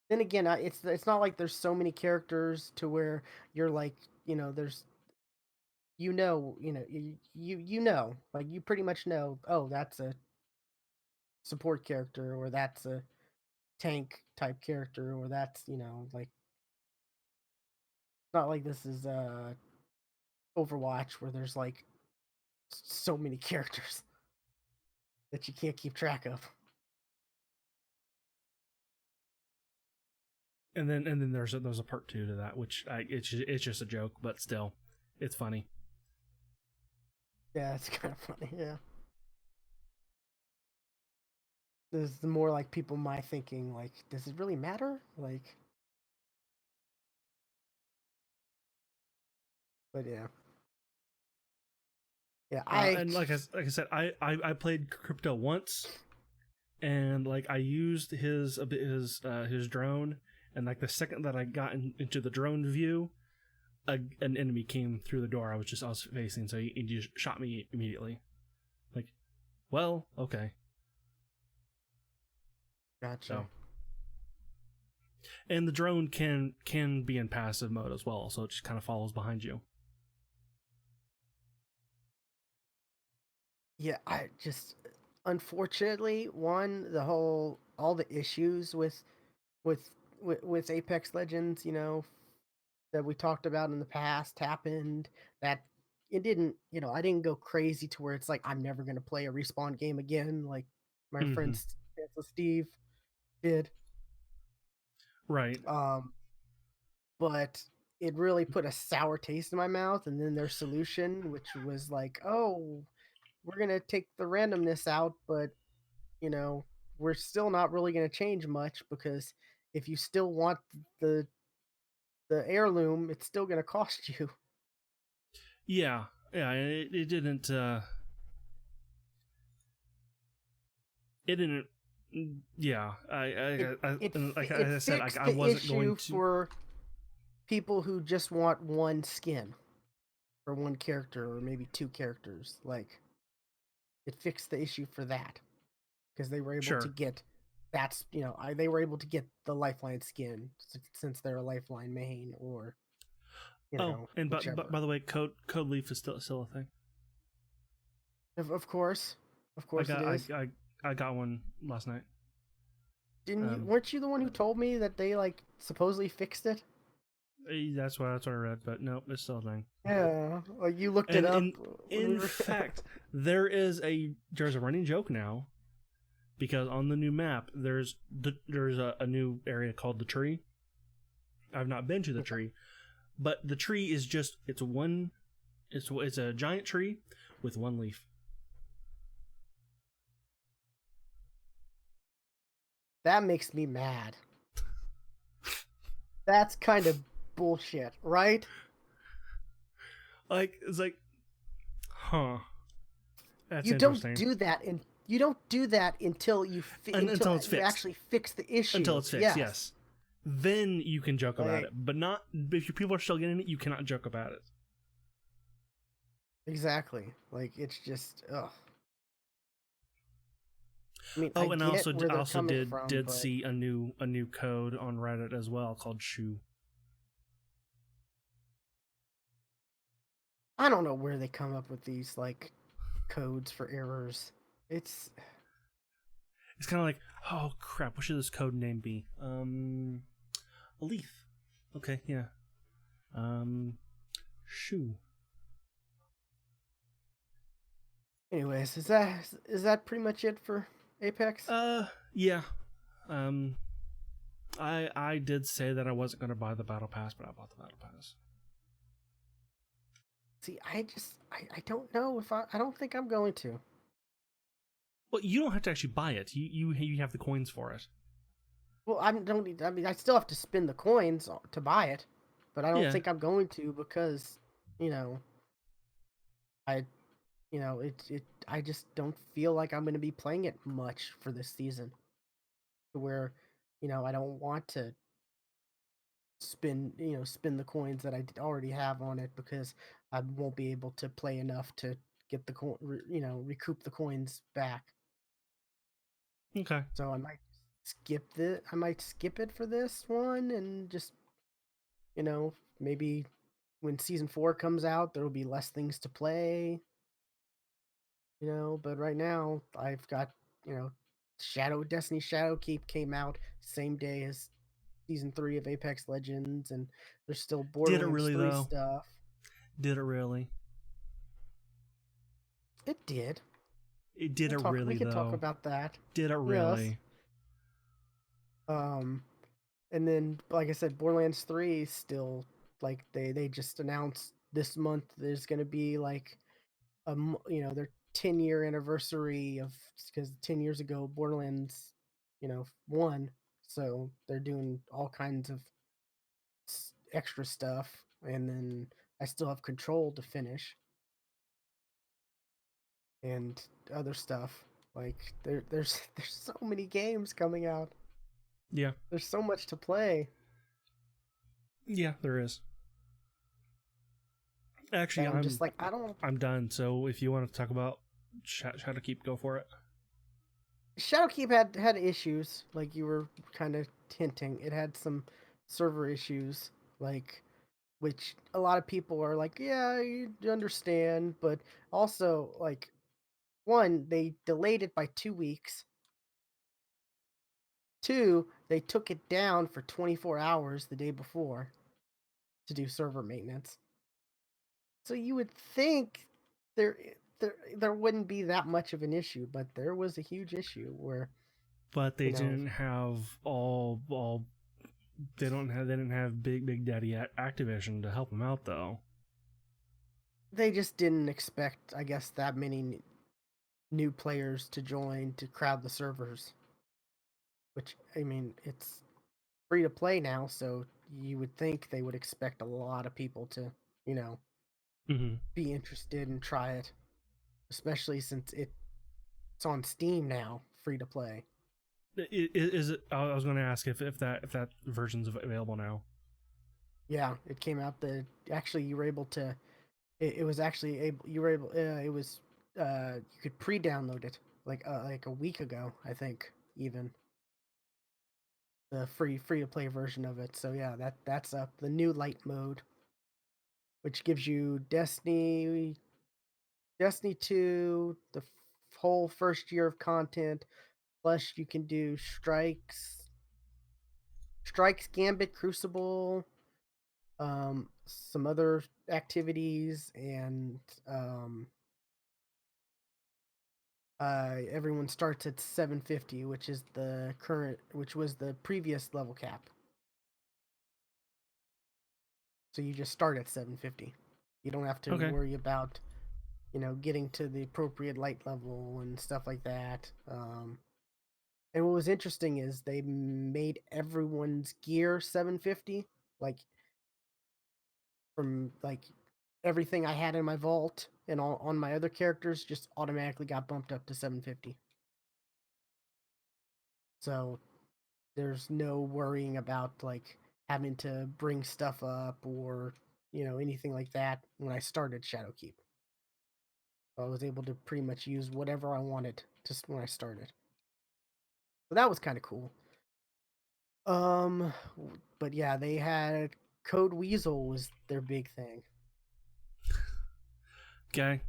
then again, it's not like there's so many characters to where you're like there's like you pretty much know, oh, that's a support character or that's a tank type character or that's like not like this is Overwatch where there's like so many characters that you can't keep track of. And then there's a part two to that, which it's just a joke, but still, it's funny. Yeah, it's kind of funny. Yeah, there's the more like people my thinking like, does it really matter? Like, but yeah, yeah. And like I said, I played crypto once, and like I used his drone, and like the second that I got into the drone view, an enemy came through the door I was facing, so he just shot me immediately. Like, well, okay. Gotcha. So, and the drone can be in passive mode as well, so it just kind of follows behind you. Yeah, I just unfortunately all the issues with with Apex Legends, that we talked about in the past happened. That it didn't, I didn't go crazy to where it's like I'm never gonna play a respawn game again, like my friend Mm-hmm. Steve did. Right. Um, but it really put a sour taste in my mouth. And then their solution, which was like, oh, we're gonna take the randomness out, but you know, we're still not really going to change much because if you still want the the heirloom, it's still going to cost you. Yeah, yeah. It didn't. It didn't. Yeah, like It I said, fixed I the wasn't going issue to. for people who just want one skin for one character or maybe two characters. Like it fixed the issue for that because they were able to Sure. get that's they were able to get the lifeline skin since they're a lifeline main or Oh, and whichever. by the way, code leaf is still a thing. Of course, of I course it got is. I got one last night. Didn't you? Um, Weren't you the one who told me that they like supposedly fixed it? that's what I read, but no, it's still a thing. Yeah, like you looked it And up when we in were. fact, there's a running joke now because on the new map there's a new area called the tree. I've not been to the tree, but the tree is just it's a giant tree with one leaf. That makes me mad. That's kind of bullshit, right? Like it's like, huh? That's You don't interesting. do that, and you don't do that until until Until it's you fixed. actually fix the Until issue. it's fixed, Yes, yes. Then you can joke about like it, but not if your people are still getting it. You cannot joke about it. exactly. Like it's just ugh. I mean, I Oh, and get where I they're also coming from, did but see a new code on Reddit as well called shoe. I don't know where they come up with these like codes for errors. It's It's kind of like, oh crap, what should this code name be? A leaf. Okay, yeah. Um, shoe. anyways, is that pretty much it for Apex? Yeah. Um, I did say that I wasn't going to buy the battle pass, but I bought the battle pass. See, I don't know if I don't think I'm going to. Well, you don't have to actually buy it. You have the coins for it. Well, I don't need. I mean, I still have to spend the coins to buy it, but I don't Yeah. think I'm going to because, you know, I, it. I just don't feel like I'm going to be playing it much for this season. To where, I don't want to spend the coins that I already have on it because I won't be able to play enough to get the recoup the coins back. Okay. So I might skip it for this one and just, maybe when season 4 comes out, there will be less things to play, but right now I've got, Destiny Shadowkeep came out same day as season 3 of Apex Legends, and there's still Did it Borderlands really 3 though? stuff. Did it really? It did. Did it We really can talk though? about that. Did it Yes. really? Um and then like I said, Borderlands 3 still like they just announced this month there's going to be like their 10-year anniversary of because 10 years ago Borderlands won, so they're doing all kinds of extra stuff, and then I still have Control to finish and other stuff. Like there's there's so many games coming out. Yeah. There's so much to play Yeah, there is. that Actually, I'm just like I don't. I'm done. So if you want to talk about how to keep, go for it. Shadowkeep had issues, like you were kind of hinting. It had some server issues, like which a lot of people are like, yeah, you understand, but also like one, they delayed it by 2 weeks. Two, they took it down for 24 hours the day before to do server maintenance. So you would think there there wouldn't be that much of an issue, but there was a huge issue where But they you know didn't have all. They didn't have Big Daddy Activision to help them out though. they just didn't expect, I guess, that many new players to join to crowd the servers. which I mean, it's free to play now, so you would think they would expect a lot of people to, you know, Mm-hmm. be interested and try it, especially since it's on Steam now, free to play. Is it? I was going to ask if that version's available now. Yeah, it came out the actually you were able to it was actually able you were able it was you could pre-download it like a week ago, I think, even the free to play version of it. So yeah, that's up. The new light mode, which gives you Destiny 2, the whole first year of content, plus you can do Strikes, Gambit, Crucible, some other activities, and um, everyone starts at 750, which was the previous level cap. So you just start at 750. You don't have to Okay. worry about getting to the appropriate light level and stuff like that. And what was interesting is they made everyone's gear 750, like from like everything I had in my vault and all on my other characters just automatically got bumped up to 750. So there's no worrying about like having to bring stuff up or anything like that when I started Shadowkeep. I was able to pretty much use whatever I wanted just when I started. So that was kind of cool. But yeah, they had Code Weasel was their big thing, Okay.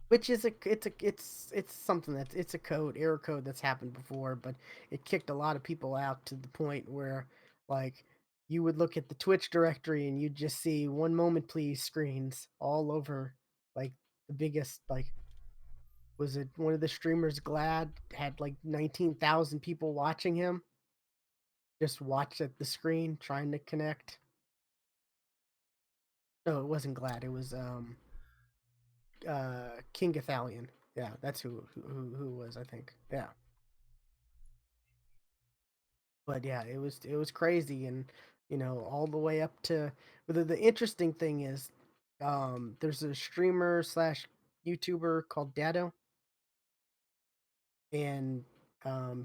which is it's something it's a error code that's happened before, but it kicked a lot of people out to the point where like you would look at the Twitch directory and you'd just see one moment please screens all over, like the biggest like was it one of the streamers Glad had like 19,000 people watching him just watch at the screen trying to connect. No, it wasn't Glad. It was King Ithalian. Yeah, that's who was, I think. Yeah. But yeah, it was crazy, and all the way up to the interesting thing is there's a streamer slash YouTuber called Dado, and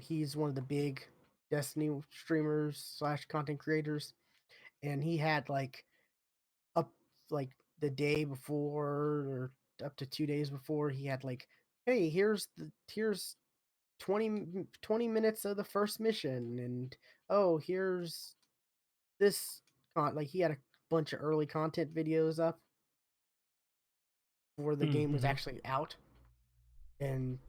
he's one of the big Destiny streamers slash content creators, and he had up like the day before or up to 2 days before he had like, hey, here's 20 minutes of the first mission, and oh, here's this like he had a bunch of early content videos up before the game was Mm-hmm. actually out. And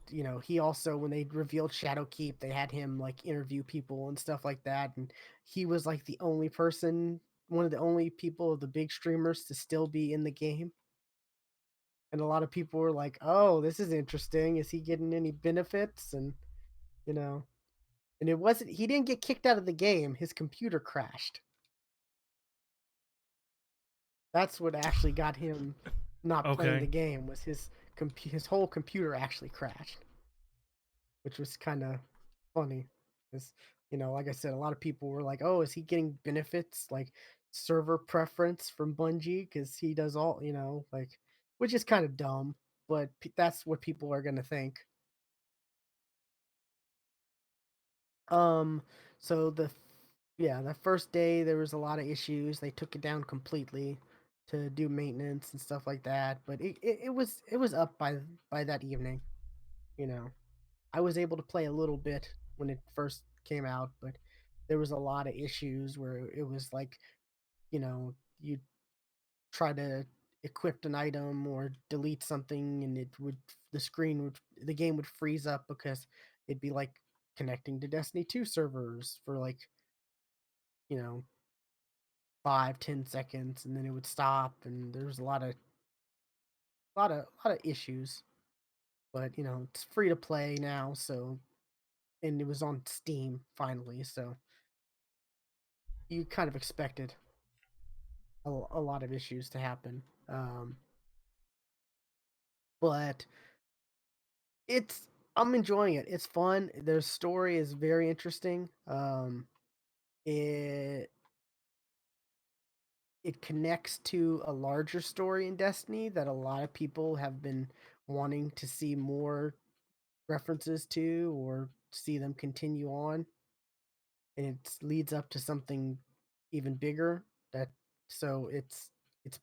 he also, when they revealed Shadowkeep, they had him like interview people and stuff like that, and he was like the only person, one of the only people of the big streamers to still be in the game. And a lot of people were like, oh, this is interesting, is he getting any benefits? And you know and it wasn't he didn't get kicked out of the game, his computer crashed. That's what actually got him not playing the Okay. game, was his whole computer actually crashed, which was kind of funny. Cuz like I said, a lot of people were like, "Oh, is he getting benefits like server preference from Bungie cuz he does all, like," which is kind of dumb, but that's what people are going to think. Um so the first day there was a lot of issues. They took it down completely to do maintenance and stuff like that, but it was up by that evening, you know. I was able to play a little bit when it first came out, but there was a lot of issues where it was like, you try to equip an item or delete something and the game would freeze up because it'd be like connecting to Destiny 2 servers for like, you know, 5-10 seconds, and then it would stop, and there's a lot of issues. But it's free to play now, so, and it was on Steam finally, so you kind of expected a lot of issues to happen. But it's I'm enjoying it. It's fun. Their story is very interesting. It it connects to a larger story in Destiny that a lot of people have been wanting to see more references to or see them continue on, and it leads up to something even bigger. That so it's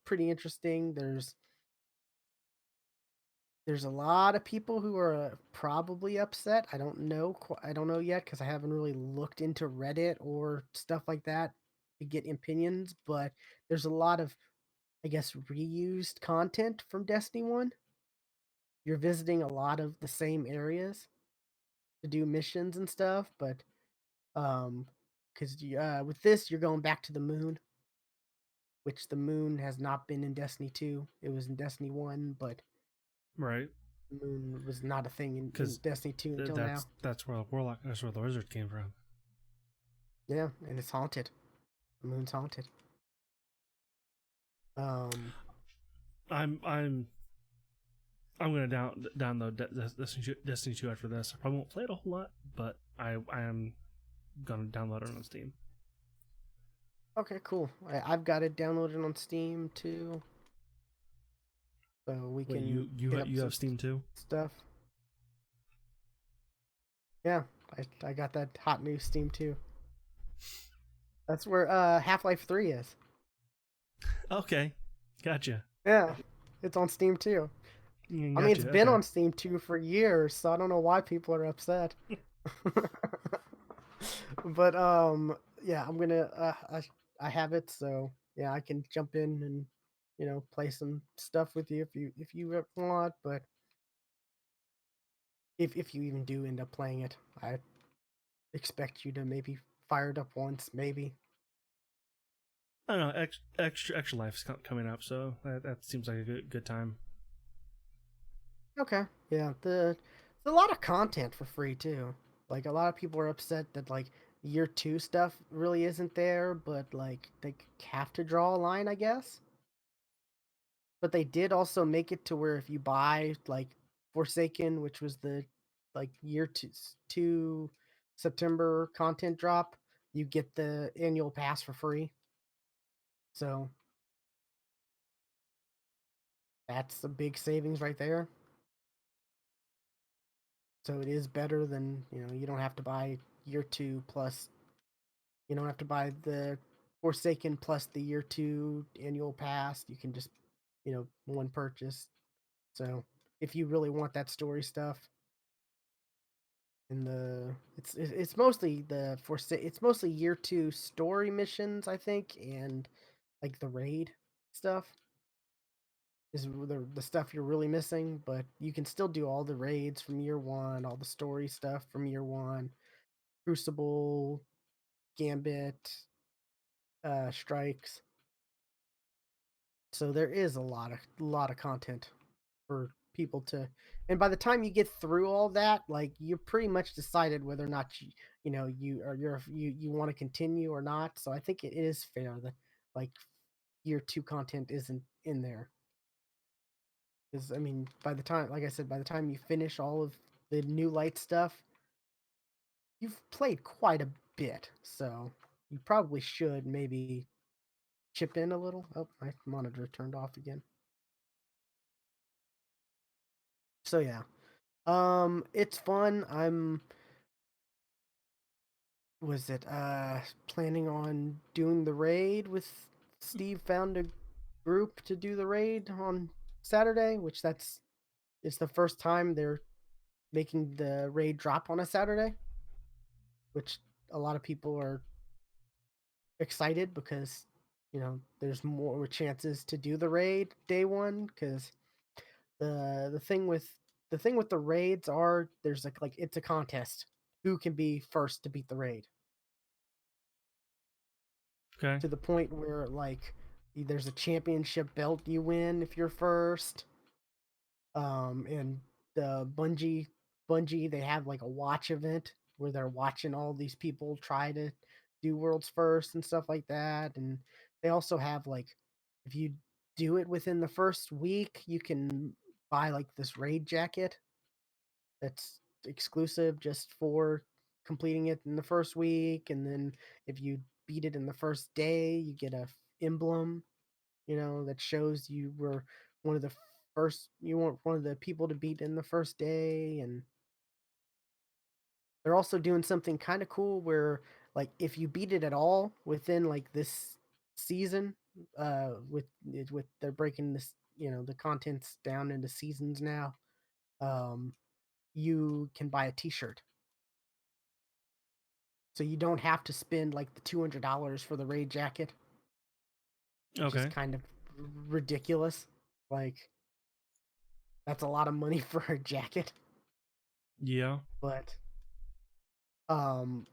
pretty interesting. There's a lot of people who are probably upset. I don't know. I don't know yet because I haven't really looked into Reddit or stuff like that to get opinions. But there's a lot of, I guess, reused content from Destiny One. You're visiting a lot of the same areas to do missions and stuff, but um, because with this you're going back to the moon, which the moon has not been in Destiny Two. It was in Destiny One, but Right? the moon was not a thing in Because Destiny Two until now. that's where the warlock, that's where the wizard came from. Yeah, and it's haunted. The moon's haunted. Um, I'm I'm I'm gonna download Destiny 2 after this. I probably won't play it a whole lot, but I am gonna download it on Steam. okay, cool. I've got it downloaded on Steam too, so we Wait, can get up you some have Steam too? stuff. Yeah, I got that hot new Steam too. That's where Half-Life 3 is. Okay, gotcha. Yeah, it's on Steam too. I mean, it's Gotcha. been Okay. on Steam too for years, so I don't know why people are upset. But yeah, I'm gonna I have it, so yeah, I can jump in and play some stuff with you if you want. But if you even do end up playing it, I expect you to maybe fire it up once, maybe. I don't know. Extra life's coming up, so that seems like a good time. Okay. Yeah, there's a lot of content for free too. Like a lot of people are upset that like year two stuff really isn't there, but like they have to draw a line, I guess. But they did also make it to where if you buy like Forsaken, which was the like two September content drop, you get the annual pass for free. So that's a big savings right there. So it is better than, you don't have to buy year two plus, you don't have to buy the Forsaken plus the year two annual pass. You can just, one purchase. So if you really want that story stuff, and it's mostly it's mostly year two story missions, I think, and like the raid stuff is the stuff you're really missing. But you can still do all the raids from year one, all the story stuff from year one, Crucible, Gambit, Strikes. So there is a lot of content for people to, and by the time you get through all that, like you're pretty much decided whether or not you want to continue or not. So I think it is fair that like year two content isn't in there, because I mean, by the time, like I said, by the time you finish all of the new light stuff, you've played quite a bit. So you probably should maybe chip in a little. Oh, my monitor turned off again. So yeah, it's fun. I'm was it planning on doing the raid with Steve. Found a group to do the raid on Saturday, which it's the first time they're making the raid drop on a Saturday, which a lot of people are excited because there's more chances to do the raid day one. Because the thing with the raids are, there's like it's a contest, who can be first to beat the raid, Okay. to the point where like there's a championship belt you win if you're first. And the Bungie, they have like a watch event where they're watching all these people try to do worlds first and stuff like that. And they also have like, if you do it within the first week, you can buy like this raid jacket that's exclusive just for completing it in the first week, and then if you beat it in the first day, you get a emblem, that shows you were one of the you weren't one of the people to beat in the first day. And they're also doing something kind of cool where, like, if you beat it at all within like this season, with they're breaking this, the contents down into seasons now. um you can buy a t-shirt, so you don't have to spend like the $200 for the raid jacket, which is Okay. kind of ridiculous. Like, that's a lot of money for a jacket. Yeah. But um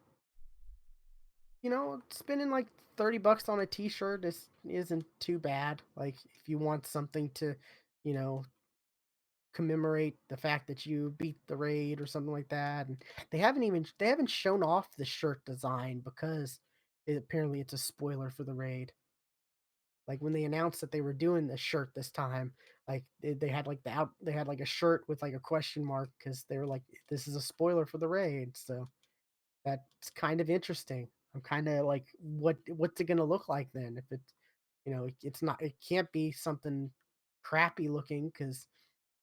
spending like $30 on a t-shirt isn't too bad. Like, if you want something to, you know, commemorate the fact that you beat the raid or something like that. And they haven't shown off the shirt design because apparently it's a spoiler for the raid. Like, when they announced that they were doing the shirt this time, like they had like they had like a shirt with like a question mark because they were like, this is a spoiler for the raid. So that's kind of interesting. I'm kind of like, what's it gonna look like then? If it's not, it can't be something crappy looking because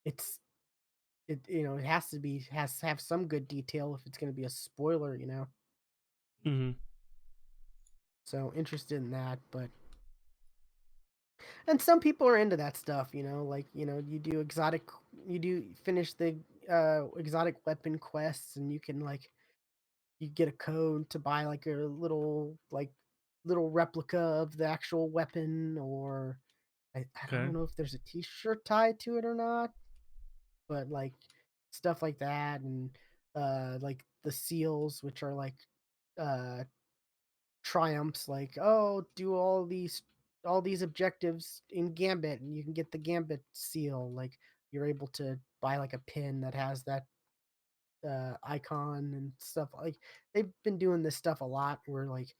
it's it has to have some good detail if it's gonna be a spoiler. Mm-hmm. So interested in that, but and some people are into that stuff. Like, you do finish the exotic weapon quests, and you can, like, you get a code to buy like a little replica of the actual weapon. Or I don't Okay. know if there's a t-shirt tied to it or not, but like stuff like that. And like the seals, which are like uh triumphs, like, oh, do all these objectives in Gambit and you can get the Gambit seal. Like, you're able to buy like a pin that has that icon and stuff. Like, they've been doing this stuff a lot where, like,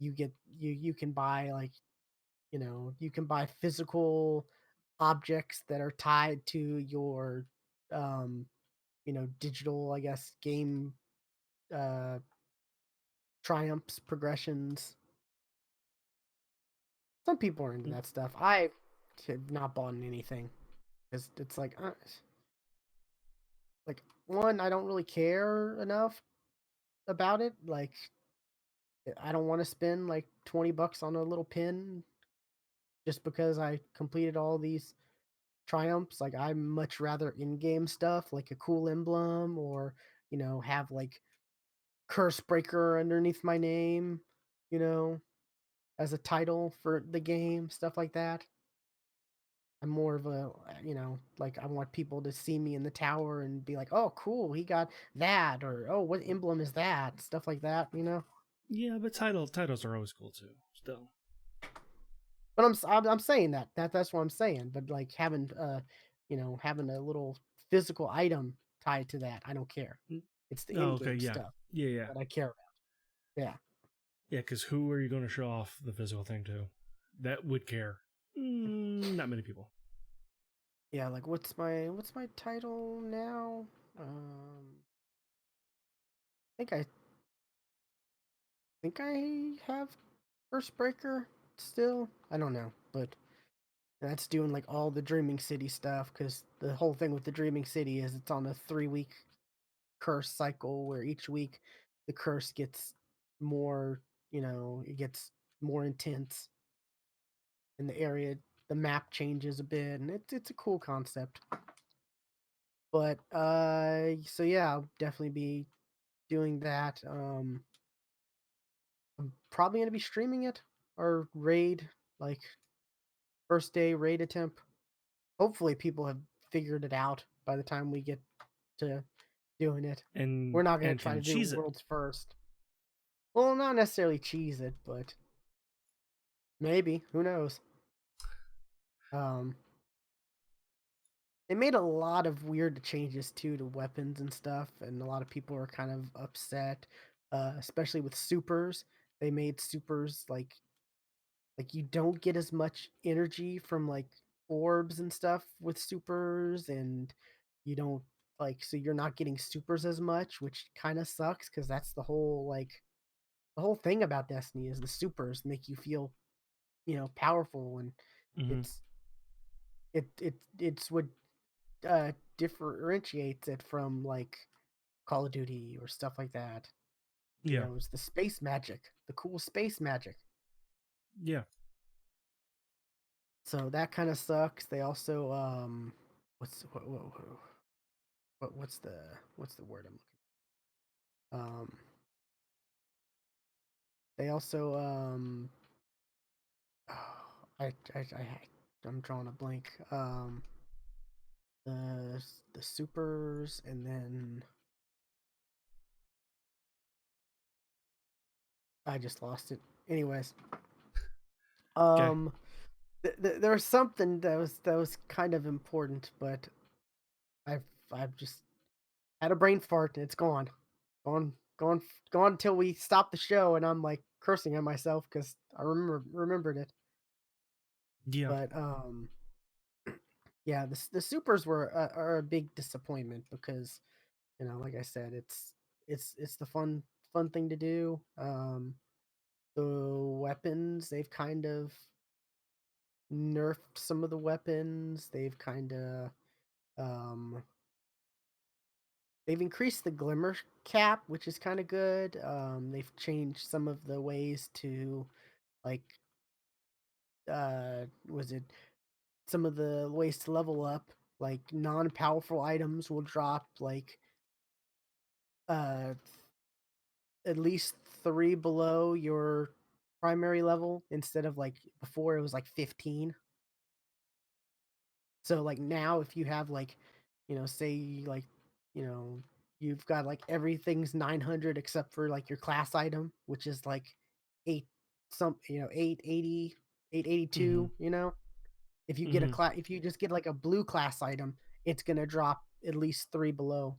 you can buy, like, you can buy physical objects that are tied to your um digital, I guess, game uh triumphs, progressions. Some people are into Mm. that stuff. I have not bought anything because it's like, one, I don't really care enough about it. Like, I don't want to spend like $20 on a little pin just because I completed all these triumphs. Like, I'm much rather in-game stuff, like a cool emblem, or have like curse breaker underneath my name, you know, as a title for the game, stuff like that. I'm more of a, like, I want people to see me in the tower and be like, oh, cool, he got that, or oh, what emblem is that? Stuff like that. Yeah, but titles are always cool too. Still. But I'm saying that's what I'm saying. But like, having a little physical item tied to that, I don't care. Mm. It's the Oh, okay. in-game Yeah. stuff Yeah. Yeah. that I care about. Yeah. Yeah. Because who are you going to show off the physical thing to? That would care. Not many people. Yeah, like, what's my title now? I think I have First Breaker still. I don't know, but that's doing like all the Dreaming City stuff, because the whole thing with the Dreaming City is it's on a 3-week curse cycle where each week the curse gets more, it gets more intense in the area. The map changes a bit, and it's a cool concept. But so yeah, I'll definitely be doing that. I'm probably gonna be streaming it, or raid, like, first day raid attempt. Hopefully people have figured it out by the time we get to doing it. And We're not gonna and try can to do cheese it. world's first. Well, not necessarily cheese it, but maybe. Who knows? Um, they made a lot of weird changes too to weapons and stuff, and a lot of people are kind of upset, especially with supers. They made supers like you don't get as much energy from like orbs and stuff with supers, and you don't. like so you're not getting supers as much, which kind of sucks because that's the whole thing about Destiny is the supers make you feel, powerful, and Mm-hmm. it's it's what differentiates it from like Call of Duty or stuff like that. Yeah. It's the space magic, the cool space magic. Yeah. So that kind of sucks. They also what's what's the word I'm looking? They also I'm drawing a blank. The supers, and then I just lost it. Anyways, Okay. um, there was something that was kind of important, but I've I've just had a brain fart and it's gone, gone, gone, gone until we stop the show, and I'm like cursing at myself because I remembered it. Yeah. But yeah, the supers are a big disappointment because like I said, it's the fun thing to do. The weapons, they've kind of nerfed some of the weapons. Um they've increased the glimmer cap, which is kind of good. They've changed some of the ways to like was it some of the ways to level up. Like non-powerful items will drop like uh at least 3 below your primary level instead of like before it was like 15. So like now if you have like, say like, you know, you've got like everything's 900 except for like your class item, which is like 8 some, 880, Mm-hmm. 882, If you get a Mm-hmm. class if you just get like a blue class item, it's going to drop at least 3 below,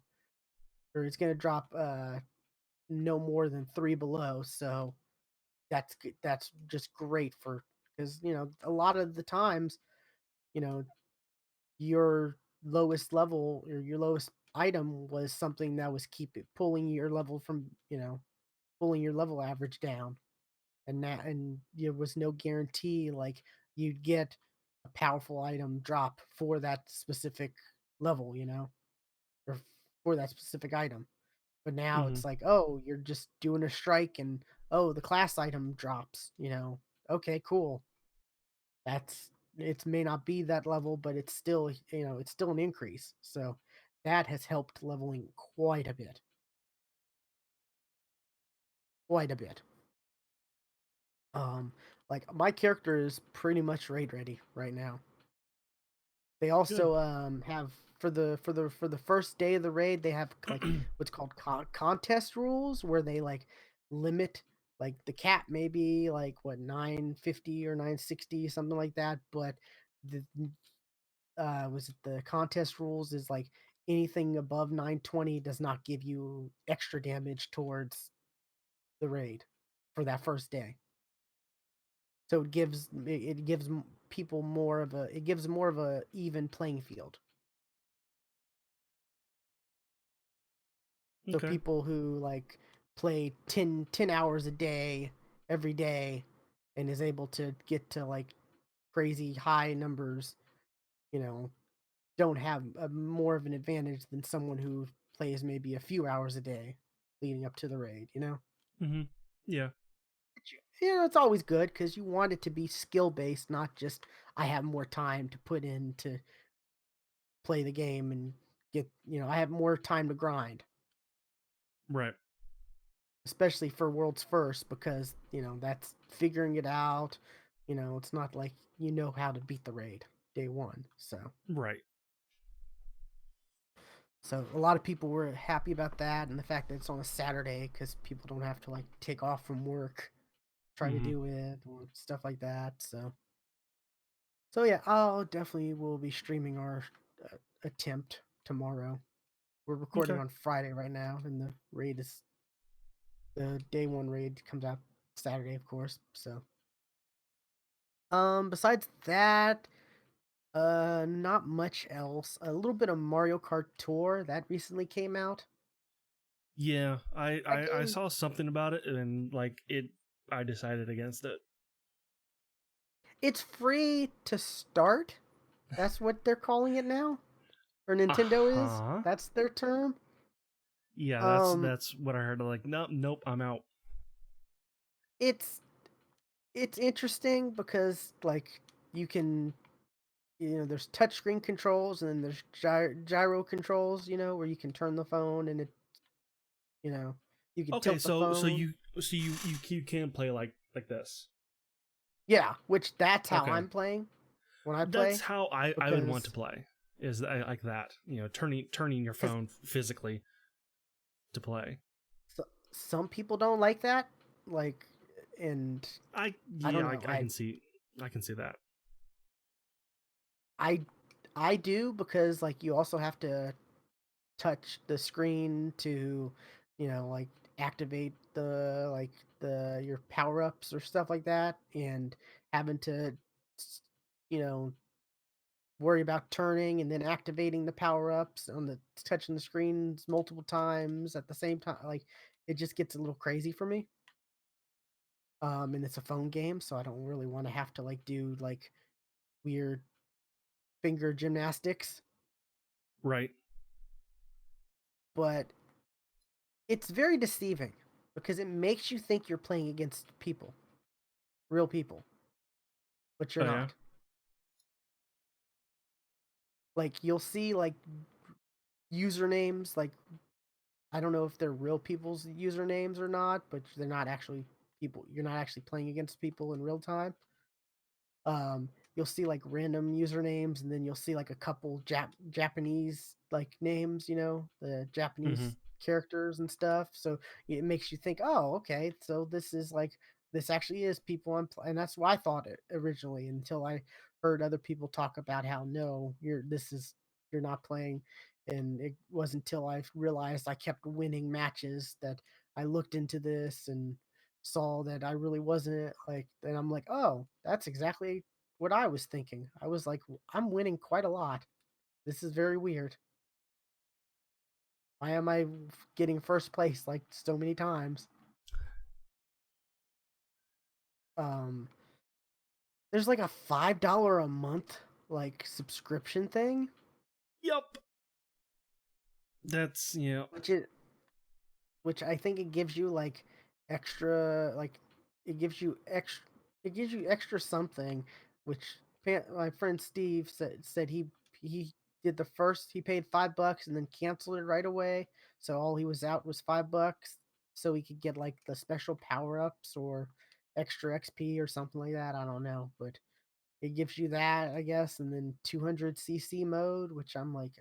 or it's going to drop no more than 3 below. So that's just great for, because a lot of the times, you know your lowest level or your lowest item was something that was keep it pulling your level from, pulling your level average down, and there was no guarantee like you'd get a powerful item drop for that specific level, or for that specific item. But now Mm-hmm. it's like, oh, you're just doing a strike, and oh, the class item drops, Okay, cool. That's it may not be that level, but it's still, it's still an increase. So that has helped leveling quite a bit. Quite a bit. Um like my character is pretty much raid ready right now. They Good. also have for the first day of the raid, they have like what's called contest rules where they like limit like the cap maybe like what 950 or 960 something like that, but the was it the contest rules is like anything above 920 does not give you extra damage towards the raid for that first day. So it gives people more of a it gives more of a even playing field. So Okay. people who like play 10 hours a day every day and is able to get to like crazy high numbers, you know, don't have a more of an advantage than someone who plays maybe a few hours a day leading up to the raid, Mm-hmm. Yeah. It's always good because you want it to be skill based, not just I have more time to put in to play the game and get, I have more time to grind, Right. especially for world's first, because, that's figuring it out. It's not like you know how to beat the raid day one. Right. So a lot of people were happy about that, and the fact that it's on a Saturday because people don't have to like take off from work, try to Mm-hmm. do it or stuff like that. So yeah, I'll definitely will be streaming our attempt tomorrow. We're recording Okay. on Friday right now, and the day one raid comes out Saturday, of course. So besides that, Not much else. A little bit of Mario Kart Tour that recently came out. Yeah, That I game, saw something about it and like it. I decided against it. it's free to start. That's what they're calling it now, or Uh Nintendo is. huh. That's their term. Yeah, Um, that's what I heard. Like, nope, nope, I'm out. it's it's interesting because like you can, there's touchscreen controls and then there's gyro controls, where you can turn the phone and it, you know, you can Okay, tilt the phone. you can play like this. Yeah, which that's how Okay, I'm playing when I that's play how I would want to because play. Is like that? You know, turning your because phone physically to play. some people don't like that, like, and I I don't yeah, know. I can see that. I I do because like you also have to touch the screen to, like activate the your power ups or stuff like that, and having to, you know, worry about turning and then activating the power ups on the touching the screens multiple times at the same time. Like it just gets a little crazy for me. And it's a phone game, so I don't really want to have to like do like weird finger gymnastics. Right. But it's very deceiving because it makes you think you're playing against people, real people, but you're Oh yeah. not. Like you'll see like usernames, like I don't know if they're real people's usernames or not, but they're not actually people. You're not actually playing against people in real time. You'll see like random usernames, and then you'll see like a couple Japanese like names, the Mm-hmm. Japanese characters and stuff. So it makes you think, oh, okay, so this actually is people and that's why I thought it originally until I heard other people talk about how no, you're not playing, and it wasn't until I realized I kept winning matches that I looked into this and saw that I really wasn't like, then I'm like, oh, that's exactly what I was thinking. I was like, I'm winning quite a lot. This is very weird. Why am I getting first place like so many times? Um, there's like a $5 a month like subscription thing, Yup. That's which it which I think it gives you like extra like it gives you extra something, which my friend Steve said he did he paid $5 and then canceled it right away, so all he was out was $5, so he could get like the special power ups or extra XP or something like that. I don't know, but it gives you that, I guess, and then 200cc mode, which I'm like,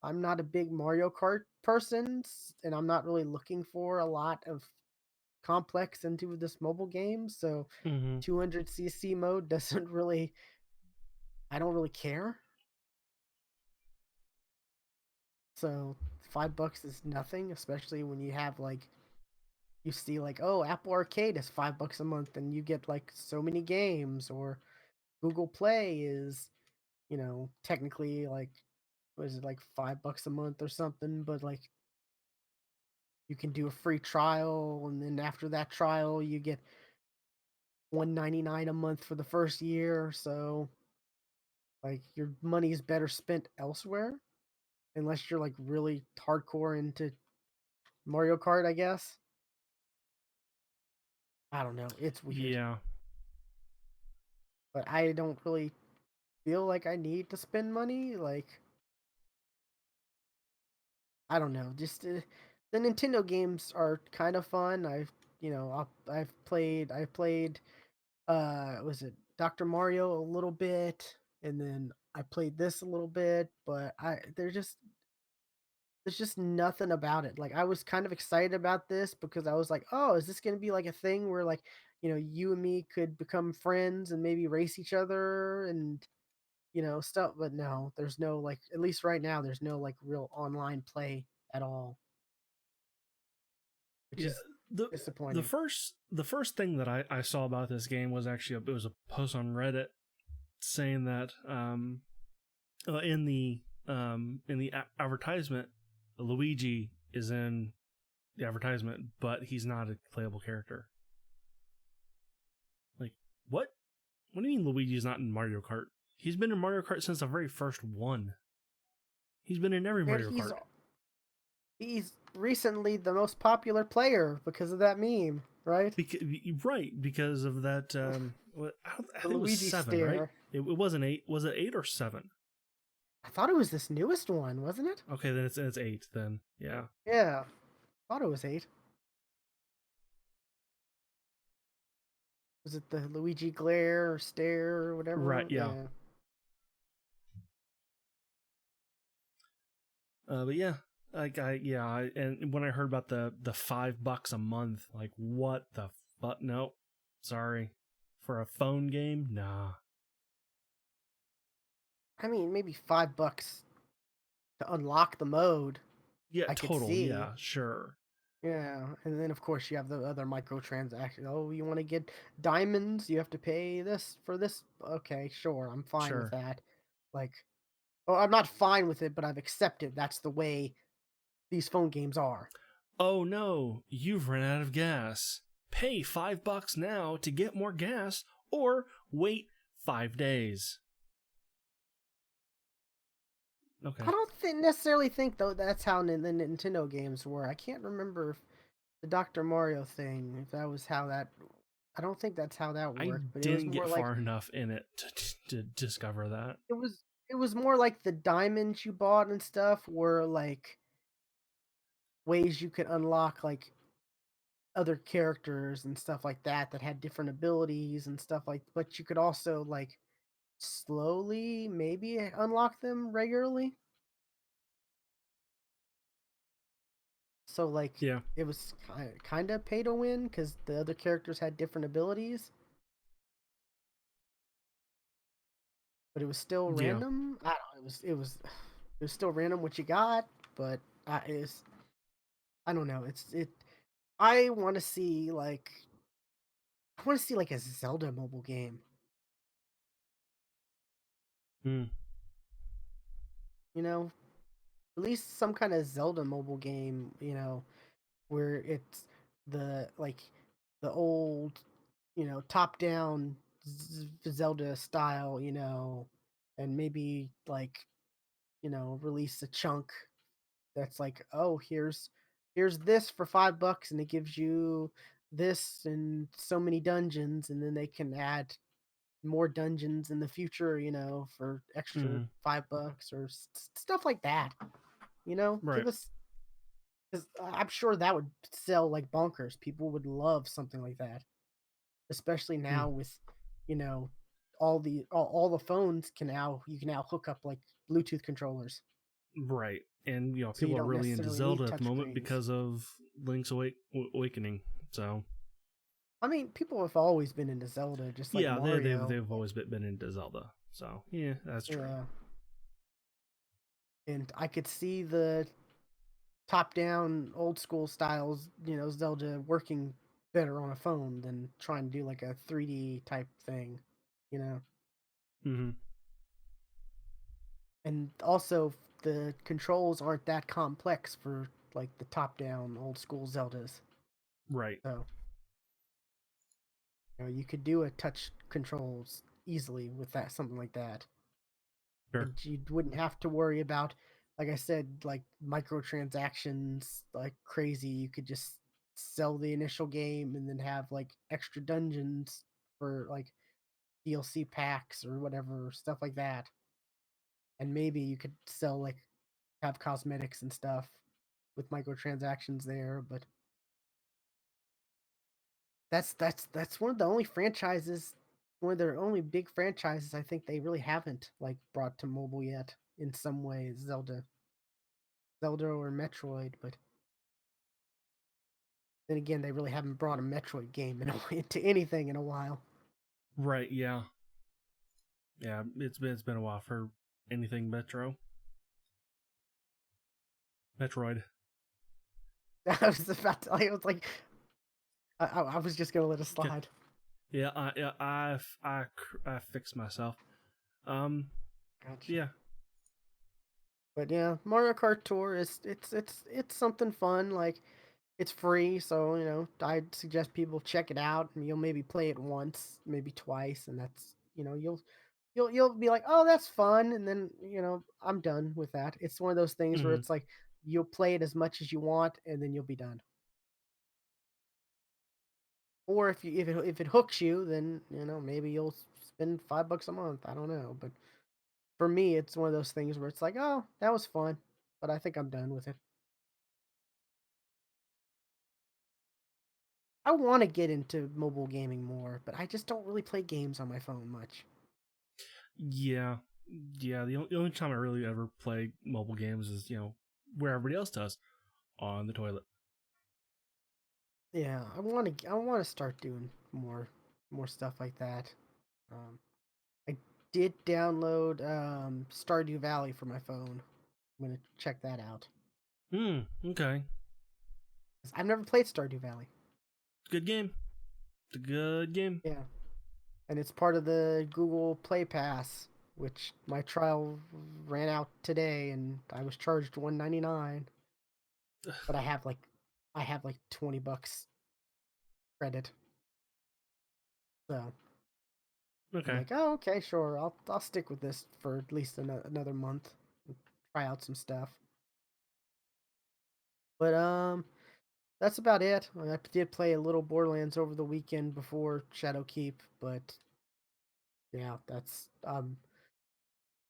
I'm not a big Mario Kart person, and I'm not really looking for a lot of complex into this mobile game. So mm-hmm. 200cc mode doesn't really, I don't really care. So $5 is nothing, especially when you have like, you see like, oh, Apple Arcade is $5 a month and you get like so many games, or Google Play is, technically like, was it like $5 a month or something, but like you can do a free trial, and then after that trial you get 199 a month for the first year. So like your money is better spent elsewhere, unless you're like really hardcore into Mario Kart, I guess. I don't know, it's weird, Yeah. but I don't really feel like I need to spend money. Like I don't know, just the Nintendo games are kind of fun. I've played was it Dr. Mario a little bit, and then I played this a little bit, but there's just nothing about it. Like I was kind of excited about this because I was like, "Oh, is this going to be like a thing where like, you and me could become friends and maybe race each other and, stuff." But no, there's no like, at least right now there's no like real online play at all, which Yeah. is The disappointing. the first thing that I saw about this game was actually it was a post on Reddit saying that in the advertisement, Luigi is in the advertisement, but he's not a playable character. Like, what? What do you mean Luigi's not in Mario Kart? He's been in Mario Kart since the very first one. He's been in every And Mario Kart. he's recently the most popular player because of that meme, right? Because of that. I think it was Luigi 7, right? stare. It wasn't 8. Was it 8 or 7? I thought it was this newest one, wasn't it? Okay, then it's 8. Then yeah. Yeah, I thought it was 8. Was it the Luigi glare or stare or whatever? Right. Yeah. Yeah. But yeah, and when I heard about the $5 a month, like what the fuck? No, sorry, for a phone game, nah. I mean, maybe $5 to unlock the mode. Yeah, I could total. see. Yeah, sure. Yeah, and then of course you have the other microtransactions. Oh, you want to get diamonds? You have to pay this for this. Okay, sure, I'm fine with Sure. that. Like, oh, I'm not fine with it, but I've accepted that's the way these phone games are. Oh no, you've run out of gas. Pay $5 now to get more gas, or wait 5 days. Okay. I don't necessarily think though that's how the Nintendo games were. I can't remember if the Dr. Mario thing, if that was how that. I don't think that's how that I worked, but it was didn't more get like far enough in it to discover that. it was. It was more like the diamonds you bought and stuff were like ways you could unlock like other characters and stuff like that that had different abilities and stuff like. But you could also like slowly maybe unlock them regularly. So like Yeah. it was kind of pay to win because the other characters had different abilities, but it was still Yeah. random. I don't know. It was still random what you got, but it's I don't know. It. I want to see like a Zelda mobile game. Mm. You know, at least some kind of Zelda mobile game. You know, where it's the like the old top down Zelda style, and maybe like release a chunk that's like, oh, here's this for $5 and it gives you this and so many dungeons, and then they can add more dungeons in the future, for extra Mm. $5 or stuff like that. Right. Give us, because I'm sure that would sell like bonkers. People would love something like that, especially Mm. now with you know all the phones can now you can now hook up like Bluetooth controllers, Right. And so you people are don't really into necessarily need Zelda at the moment touchscreens. because of Awakening. So I mean, people have always been into Zelda, just like yeah, Mario. they've always been into Zelda. So yeah, that's true. Yeah, and I could see the top-down, old school styles, Zelda working better on a phone than trying to do like a 3D type thing, you know. Mm-hmm. And also, the controls aren't that complex for like the top-down, old school Zeldas. Right. So you could do a touch controls easily with that something like that, Sure. and you wouldn't have to worry about, like I said, like microtransactions like crazy. You could just sell the initial game and then have like extra dungeons for like DLC packs or whatever stuff like that, and maybe you could sell like have cosmetics and stuff with microtransactions there. But that's one of the only franchises, one of their only big franchises I think they really haven't like brought to mobile yet in some ways. Zelda or Metroid, but then again, they really haven't brought a Metroid game into anything in a while. Right. Yeah. Yeah. It's been a while for anything Metroid. I was about to, I was like, I was just gonna let it Okay. slide. Yeah. I fixed myself. Um, Gotcha. yeah. But yeah, Mario Kart Tour is it's something fun. Like it's free, so I'd suggest people check it out, and you'll maybe play it once, maybe twice, and that's you'll be like, oh, that's fun, and then I'm done with that. It's one of those things where Hmm. it's like you'll play it as much as you want, and then you'll be done. Or if it hooks you, then maybe you'll spend $5 a month. I don't know, but for me, it's one of those things where it's like, oh, that was fun, but I think I'm done with it. I want to get into mobile gaming more, but I just don't really play games on my phone much. Yeah. Yeah. The only time I really ever play mobile games is, where everybody else does, on the toilet. Yeah, I want to start doing more stuff like that. Um, I did download Stardew Valley for my phone. I'm gonna check that out. Okay. 'Cause I've never played Stardew Valley. Good game. It's a good game. Yeah, and it's part of the Google Play Pass, which my trial ran out today, and I was charged $1.99. But I have like $20 credit, so I'm Okay. like, oh, okay, sure, I'll stick with this for at least another month, and try out some stuff. But that's about it. I did play a little Borderlands over the weekend before Shadowkeep, but yeah, that's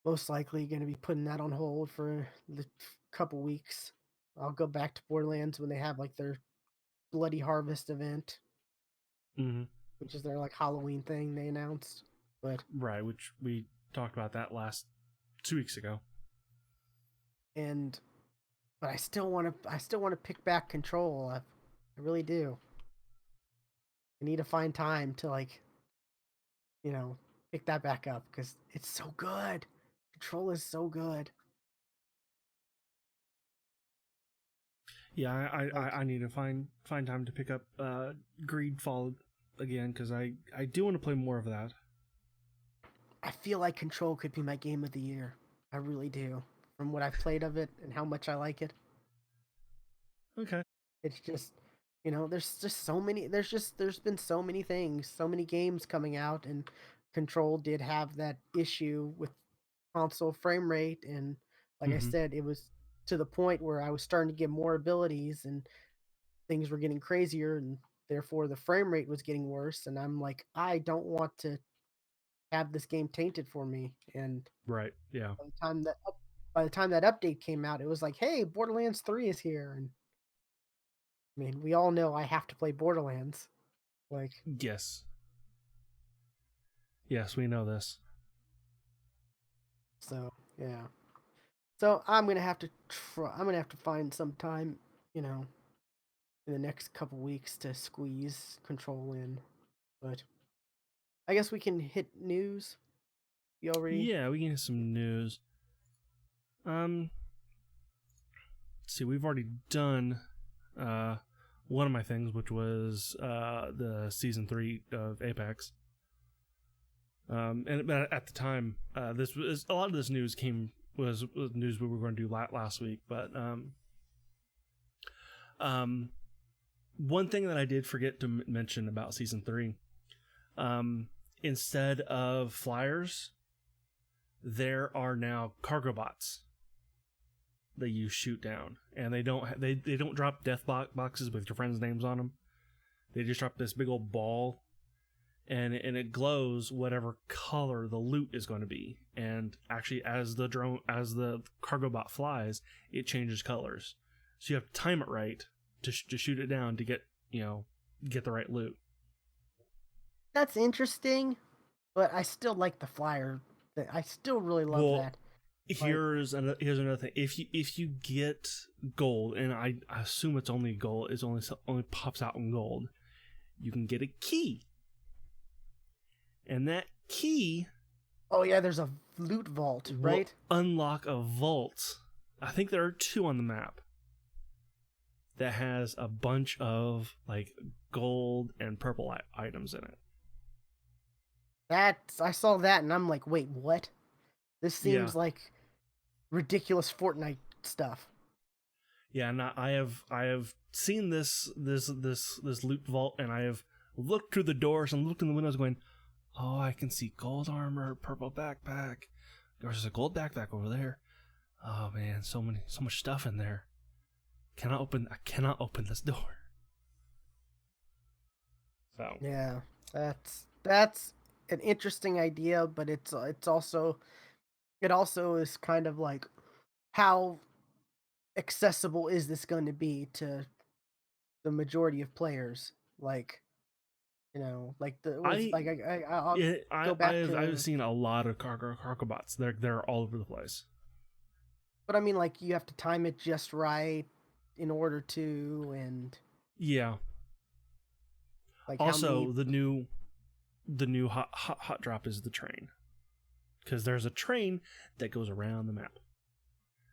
most likely going to be putting that on hold for the couple weeks. I'll go back to Borderlands when they have like their Bloody Harvest event, Hmm. which is their like Halloween thing they announced. But Right, which we talked about that last 2 weeks ago. and but I still want to pick back Control. I really do. I need to find time to like pick that back up because it's so good. Control is so good. Yeah, Like I need to find time to pick up Greedfall again because I do want to play more of that. I feel like Control could be my game of the year. I really do. From what I've played of it and how much I like it. Okay. It's just there's just so many there's been so many things, so many games coming out, and Control did have that issue with console frame rate, and like I Hmm. said, it was to the point where I was starting to get more abilities and things were getting crazier, and therefore the frame rate was getting worse, and I'm like, I don't want to have this game tainted for me. And Right. Yeah. by the time that by the time that update came out, it was like, hey, Borderlands 3 is here. And I mean, we all know I have to play Borderlands. Like, Yes. Yes, we know this. so yeah. So I'm gonna have to find some time, you know, in the next couple weeks to squeeze Control in. But I guess we can hit news. You already Yeah, we can get some news. Um, let's see, we've already done uh one of my things, which was the season 3 of Apex. And but at the time, this was a lot of this news was news we were going to do last week. But um, one thing that I did forget to mention about season 3, instead of flyers, there are now cargo bots that you shoot down, and they don't drop death boxes with your friends' names on them. They just drop this big old ball, and it glows whatever color the loot is going to be. And actually, as the cargo bot flies, it changes colors. So you have to time it right to shoot it down to get the right loot. That's interesting, but I still like the flyer. I still really love Well, that. Like, here's another thing. If you get gold, and I assume it's only gold, it's only pops out in gold. You can get a key, and that key oh yeah, there's a loot vault, will right? unlock a vault. I think there are 2 on the map that has a bunch of like gold and purple items in it. I saw that and I'm like, wait, what? This Yeah. seems like ridiculous Fortnite stuff. Yeah, and I have seen this loot vault, and I have looked through the doors and looked in the windows, going, "Oh, I can see gold armor, purple backpack. There's a gold backpack over there. Oh man, so much stuff in there. I cannot open this door." So Yeah, that's an interesting idea, but it's also it also is kind of like how accessible is this going to be to the majority of players? Like, like the was I like I'll go back I've to, seen a lot of cargo bots. They're all over the place. but I mean, like you have to time it just right in order to, and Yeah. like how many. Also, the new hot drop is the train, because there's a train that goes around the map,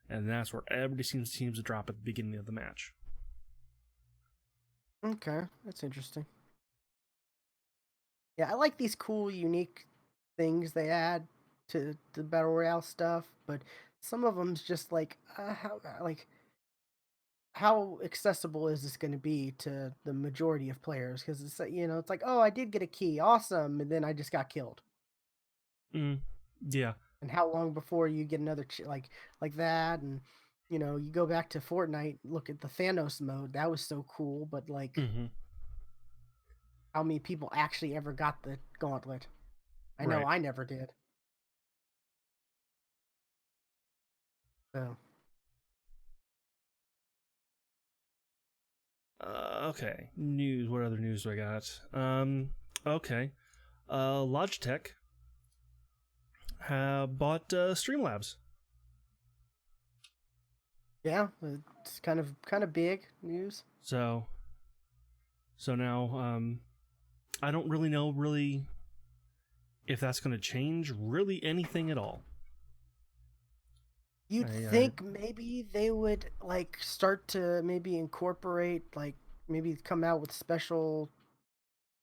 and that's where everybody seems to drop at the beginning of the match. Okay, that's interesting. Yeah, I like these cool, unique things they add to the battle royale stuff, but some of them's just like how accessible is this going to be to the majority of players? Because it's like, oh, I did get a key, awesome, and then I just got killed. Mm, yeah. And how long before you get another like that? And you go back to Fortnite, look at the Thanos mode. That was so cool, but like, Mm-hmm. how many people actually ever got the gauntlet? I know Right. I never did. So Okay. News. What other news do I got? Okay. Logitech have bought Streamlabs. yeah, it's kind of big news. So now I don't really know if that's going to change really anything at all. You'd think maybe they would like start to maybe incorporate, like maybe come out with special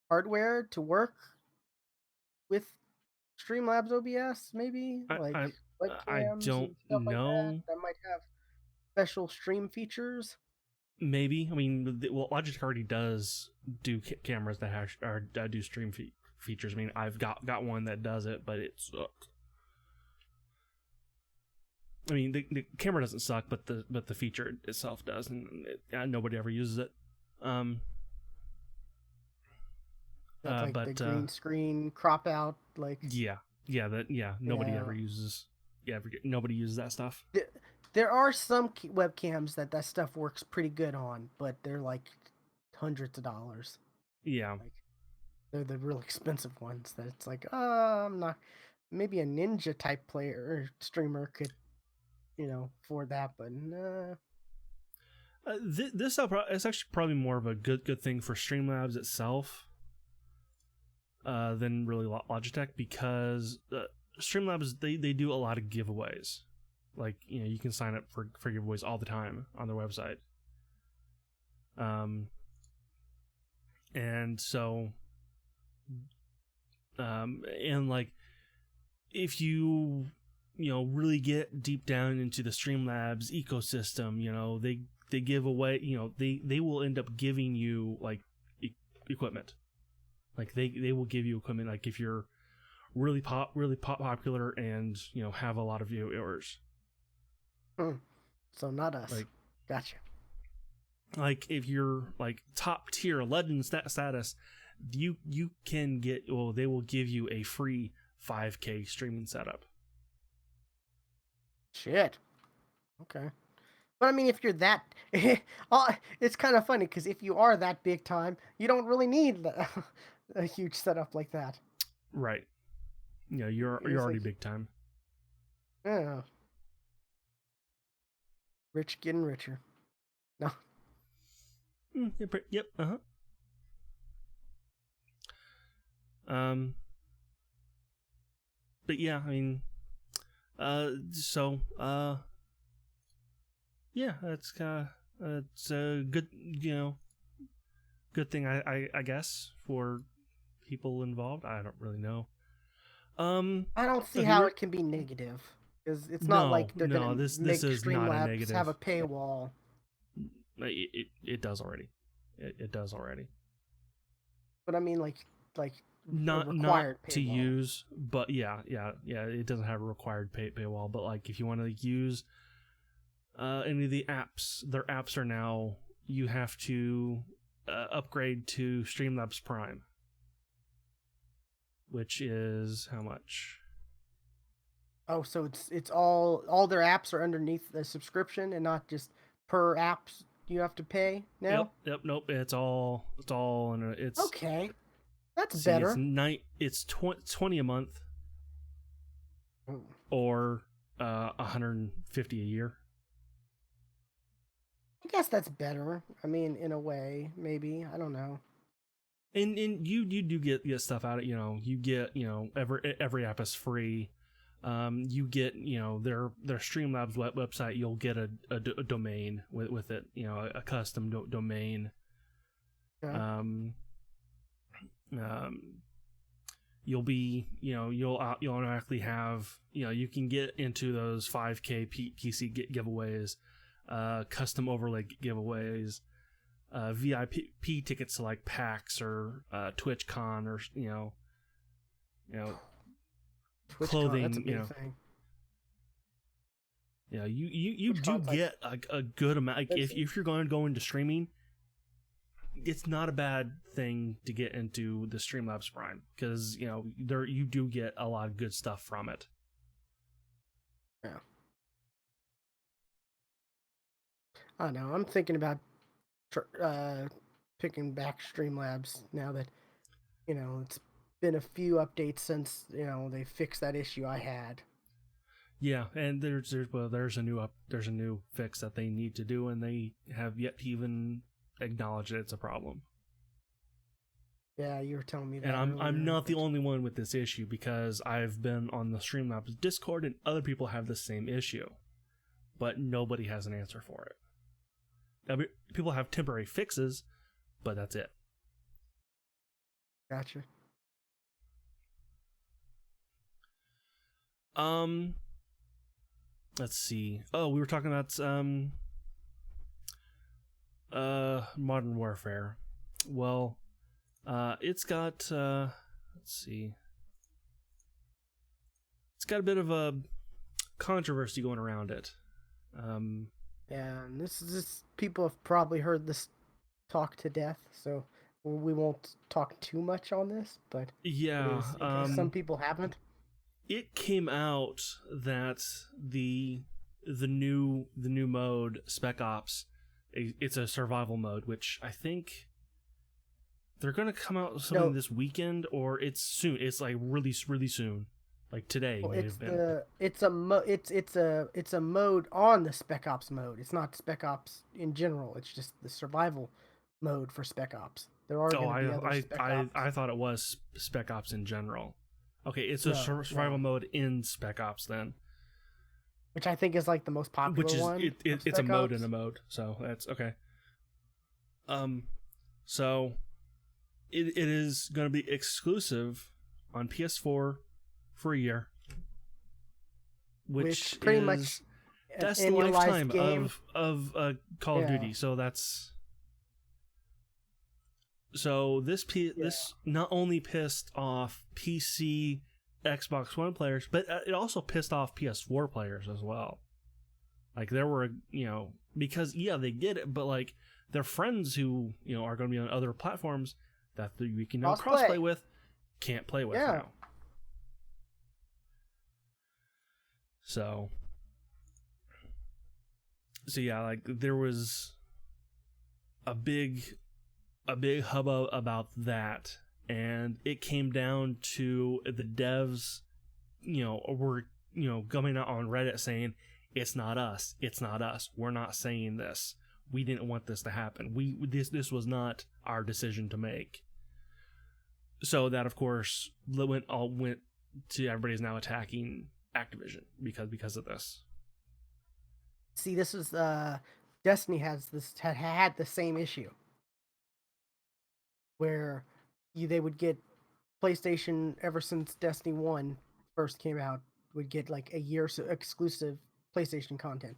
hardware to work with Streamlabs OBS, maybe I like I I webcams don't and stuff like that know. that might have special stream features. Maybe. I mean, well, Logitech already does do cameras that do stream features. I mean, I've got one that does it, but it sucks. I mean, the camera doesn't suck, but the feature itself does, and nobody ever uses it. Um, That's like the but green screen crop out, like yeah, nobody yeah. ever uses. Yeah, nobody uses that stuff. There are some webcams that stuff works pretty good on, but they're like hundreds of dollars. Yeah, Like they're the real expensive ones that it's like, I'm not. Maybe a ninja type player or streamer could, afford that, but nah. this is actually probably more of a good thing for Streamlabs itself than really Logitech, because Streamlabs they do a lot of giveaways. Like, you can sign up for giveaways all the time on their website. And so and like, if you really get deep down into the Streamlabs ecosystem, they give away, they will end up giving you like equipment. Like they will give you equipment, like if you're really popular and have a lot of viewers. So not us. Like Gotcha. if you're like top tier legend status, you can get, well, they will give you a free 5K streaming setup. Shit. Okay. But I mean, if you're that, it's kind of funny because if you are that big time, you don't really need a huge setup like that. Right. You're It's already like, big time. yeah, rich getting richer. No. Yep. Uh-huh. Um but yeah, I mean, so yeah, that's it's a good, good thing, I guess, for people involved. I don't really know. I don't see Okay, how we're it can be negative because it's not no, like they're no. gonna This make is not a Streamlabs have a negative. paywall. It does already. It does already. But I mean, like a Not required to paywall. use, but yeah. It doesn't have a required paywall, but like if you want to use any of the apps, their apps are now you have to upgrade to Streamlabs Prime, which is how much? Oh, so it's all their apps are underneath the subscription and not just per apps you have to pay Yep, now. yep, nope. It's all, and it's Okay, that's see, better. it's 20 a month Mm. or 150 a year. I guess that's better. I mean, in a way, maybe I don't know. And you do get stuff out of you get every app is free. You get their Streamlabs website. You'll get a domain with it, a custom domain. Yeah. Um, um, you'll automatically have you can get into those 5K PC giveaways, custom overlay giveaways, VIP tickets to like PAX or TwitchCon, or you know TwitchCon, that's a clothing. big thing. You do TwitchCon's like get a good amount. Like expensive. if you're going to go into streaming, it's not a bad thing to get into the Streamlabs Prime, because there you do get a lot of good stuff from it. Yeah. I don't know. I'm thinking about picking back Streamlabs now that it's been a few updates since they fixed that issue I had. Yeah, and there's a new fix that they need to do, and they have yet to even acknowledge that it's a problem. Yeah, you were telling me And that I'm earlier. not the only one with this issue, because I've been on the Streamlabs Discord and other people have the same issue, but nobody has an answer for it. I mean, people have temporary fixes, but that's it. Gotcha. Um, let's see. Oh, we were talking about Modern Warfare. Well, it's got let's see. It's got a bit of a controversy going around it. Yeah, and this people have probably heard this talk to death, so we won't talk too much on this, but it Yeah, is in case some people haven't. it came out that the new mode Spec Ops, it's a survival mode, which I think they're gonna come out with something No, this weekend, or it's soon. It's like really soon, like today well, may have been. it's a mode on the Spec Ops mode. It's not Spec Ops in general. It's just the survival mode for Spec Ops. There are Oh, going to be other Spec Ops. I thought it was Spec Ops in general. Okay, it's a No, survival no, mode in Spec Ops then, which I think is like the most which popular is one of it's a Spec mode in a Ops. mode, so that's okay. Um, so it is going to be exclusive on PS4 for a year, which Which pretty is much an that's the annualized lifetime game. of Call of Yeah, Duty. So this yeah. this not only pissed off PC, Xbox One players, but it also pissed off PS4 players as well. Like there were, because yeah, they get it, but like their friends who are going to be on other platforms that we can now crossplay Crossplay. with can't play with Yeah. now. So yeah, like there was a big hubbub about that, and it came down to the devs, were coming out on Reddit saying it's not us, we're not saying this, we didn't want this to happen, this was not our decision to make. So that of course went to everybody's now attacking Activision because of this. See, this is Destiny has this had the same issue where they would get PlayStation, ever since Destiny 1 first came out, would get like a year exclusive PlayStation content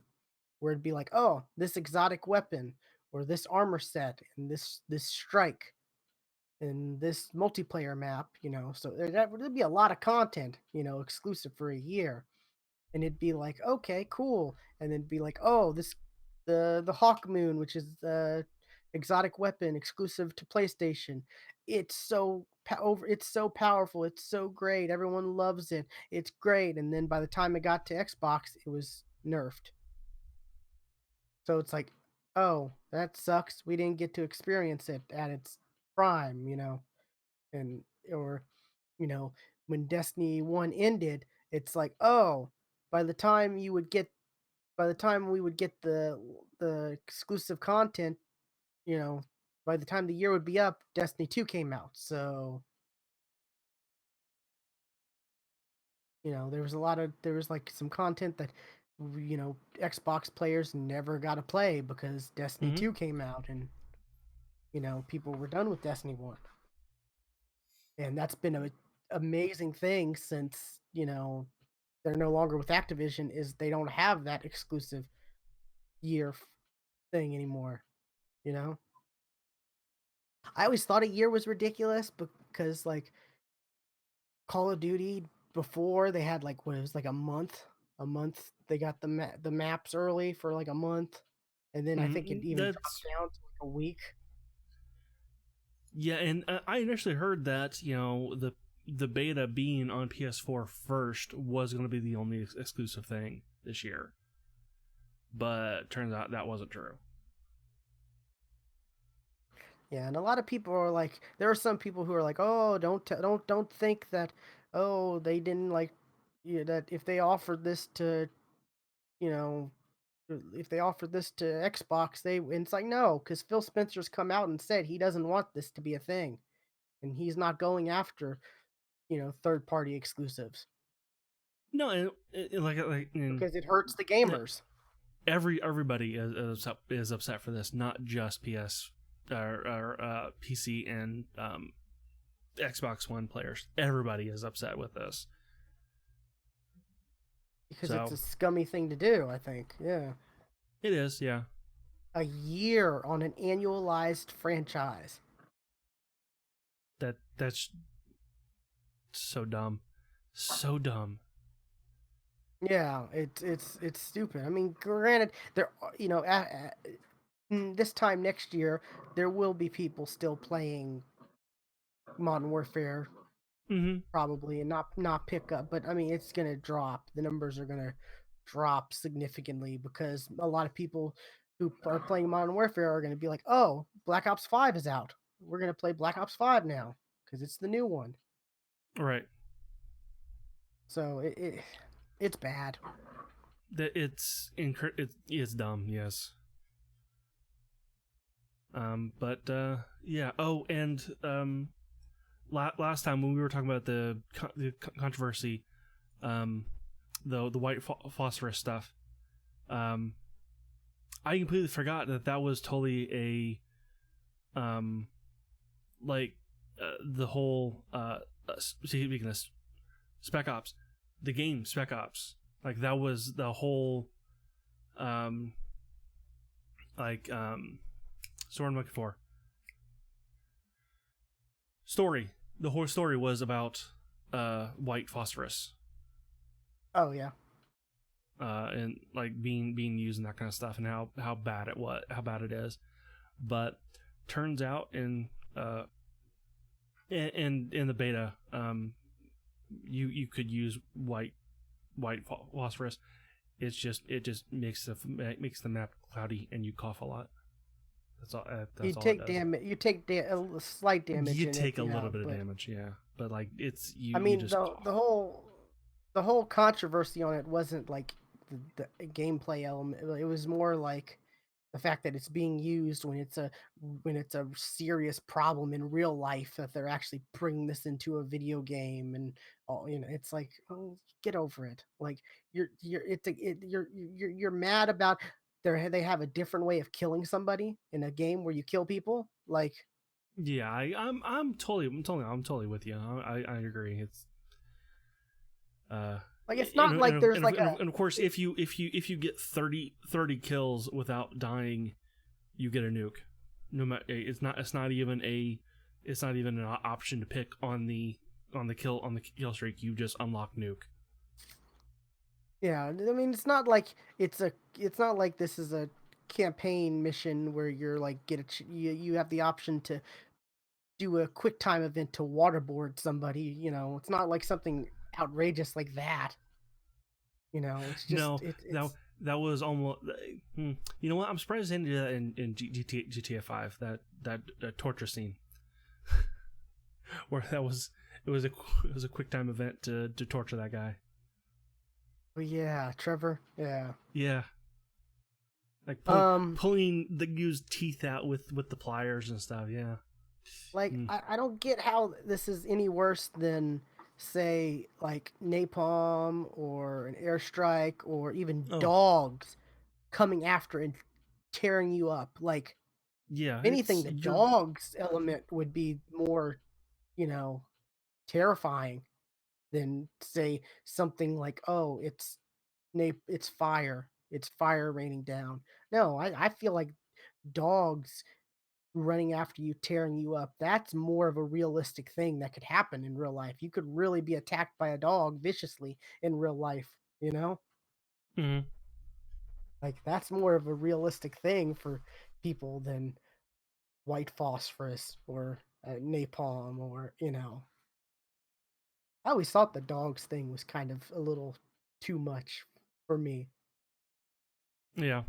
where it'd be like, oh, this exotic weapon or this armor set and this strike and this multiplayer map, so that would be a lot of content, exclusive for a year. And it'd be like, okay, cool. And then be like, oh, this the Hawk Moon, which is the exotic weapon exclusive to PlayStation. It's so powerful. It's so great. Everyone loves it. It's great. And then by the time it got to Xbox, it was nerfed. So it's like, oh, that sucks. We didn't get to experience it at its prime, and or you know, when Destiny 1 ended, it's like, oh, by the time you would get by the time we would get the exclusive content, you know, by the time the year would be up, Destiny 2 came out. So, there was like some content that Xbox players never got to play because Destiny Mm-hmm. 2 came out and people were done with Destiny 1. And that's been a amazing thing since, they're no longer with Activision is they don't have that exclusive year thing anymore, you know? I always thought a year was ridiculous because like Call of Duty before they had like what it was like a month they got the maps early for like a month, and then I think it even dropped That's down to like a week. yeah, and I initially heard that the beta being on PS4 first was going to be the only exclusive thing this year, but turns out that wasn't true. Yeah, and a lot of people are like, there are some people who are like, oh, don't think that, oh, they didn't like, that if they offered this to, you know, if they offered this to Xbox, and it's like no, because Phil Spencer's come out and said he doesn't want this to be a thing, and he's not going after third party exclusives No, and because it hurts the like gamers. everybody is upset for this, not just or PC and Xbox One players. Everybody is upset with this. Because it's So a scummy thing to do, I think. Yeah. it is, yeah. A year on an annualized franchise. That's so dumb, so dumb. Yeah, it's stupid. I mean, granted, there this time next year there will be people still playing Modern Warfare Mm-hmm. probably and not pick up, but I mean it's gonna drop. The numbers are gonna drop significantly because a lot of people who are playing Modern Warfare are gonna be like, oh, Black Ops 5 is out. We're gonna play Black Ops 5 now because it's the new one. Right. So it's bad. That it's dumb. Yes. But yeah. Oh, and last time when we were talking about the controversy, um, the white phosphorus stuff, um, I completely forgot that was totally like the whole speaking of Spec Ops, the game Spec Ops, like that was the whole um like so what I'm looking for story. The whole story was about white phosphorus, Oh yeah. and like being used and that kind of stuff, and how bad how bad it is. But turns out in the beta, you could use white phosphorus. It just makes the map cloudy and you cough a lot. That's all. You That's all it take does. damage. You take a slight damage You in it, take a little bit of but damage, yeah, but like it's I you mean just the whole controversy on it wasn't like the gameplay element. It was more like the fact that it's being used when it's a serious problem in real life that they're actually bringing this into a video game and all it's like, oh, get over it. Like you're it's a, it, you're mad about they have a different way of killing somebody in a game where you kill people, like Yeah, I'm totally with you. I agree. It's Like it's not like there's like a and of course, if you get 30 kills without dying, you get a nuke. No matter, it's not even an option to pick on the kill streak. You just unlock nuke. yeah. I mean, it's not like this is a campaign mission where you're like you have the option to do a quick time event to waterboard somebody. You know, it's not like something outrageous like that. You know, it's just No, that it's that was almost. You know what? I'm surprised they didn't do that in GTA 5. That torture scene where it was a quick time event to torture that guy. But yeah, Trevor. Yeah. Yeah, like Um, pulling the used teeth out with the pliers and stuff. Yeah. like Mm. I don't get how this is any worse than say like napalm or an airstrike or even Oh, dogs coming after and tearing you up. Like yeah. if anything, It's the you're. dogs element would be more, you know, terrifying than say something like, oh, it's fire. It's fire raining down. No, I feel like dogs running after you, tearing you up, that's more of a realistic thing that could happen in real life. You could really be attacked by a dog viciously in real life, you know? Mhm. Like that's more of a realistic thing for people than white phosphorus or napalm or, you know. I always thought the dogs thing was kind of a little too much for me. Yeah.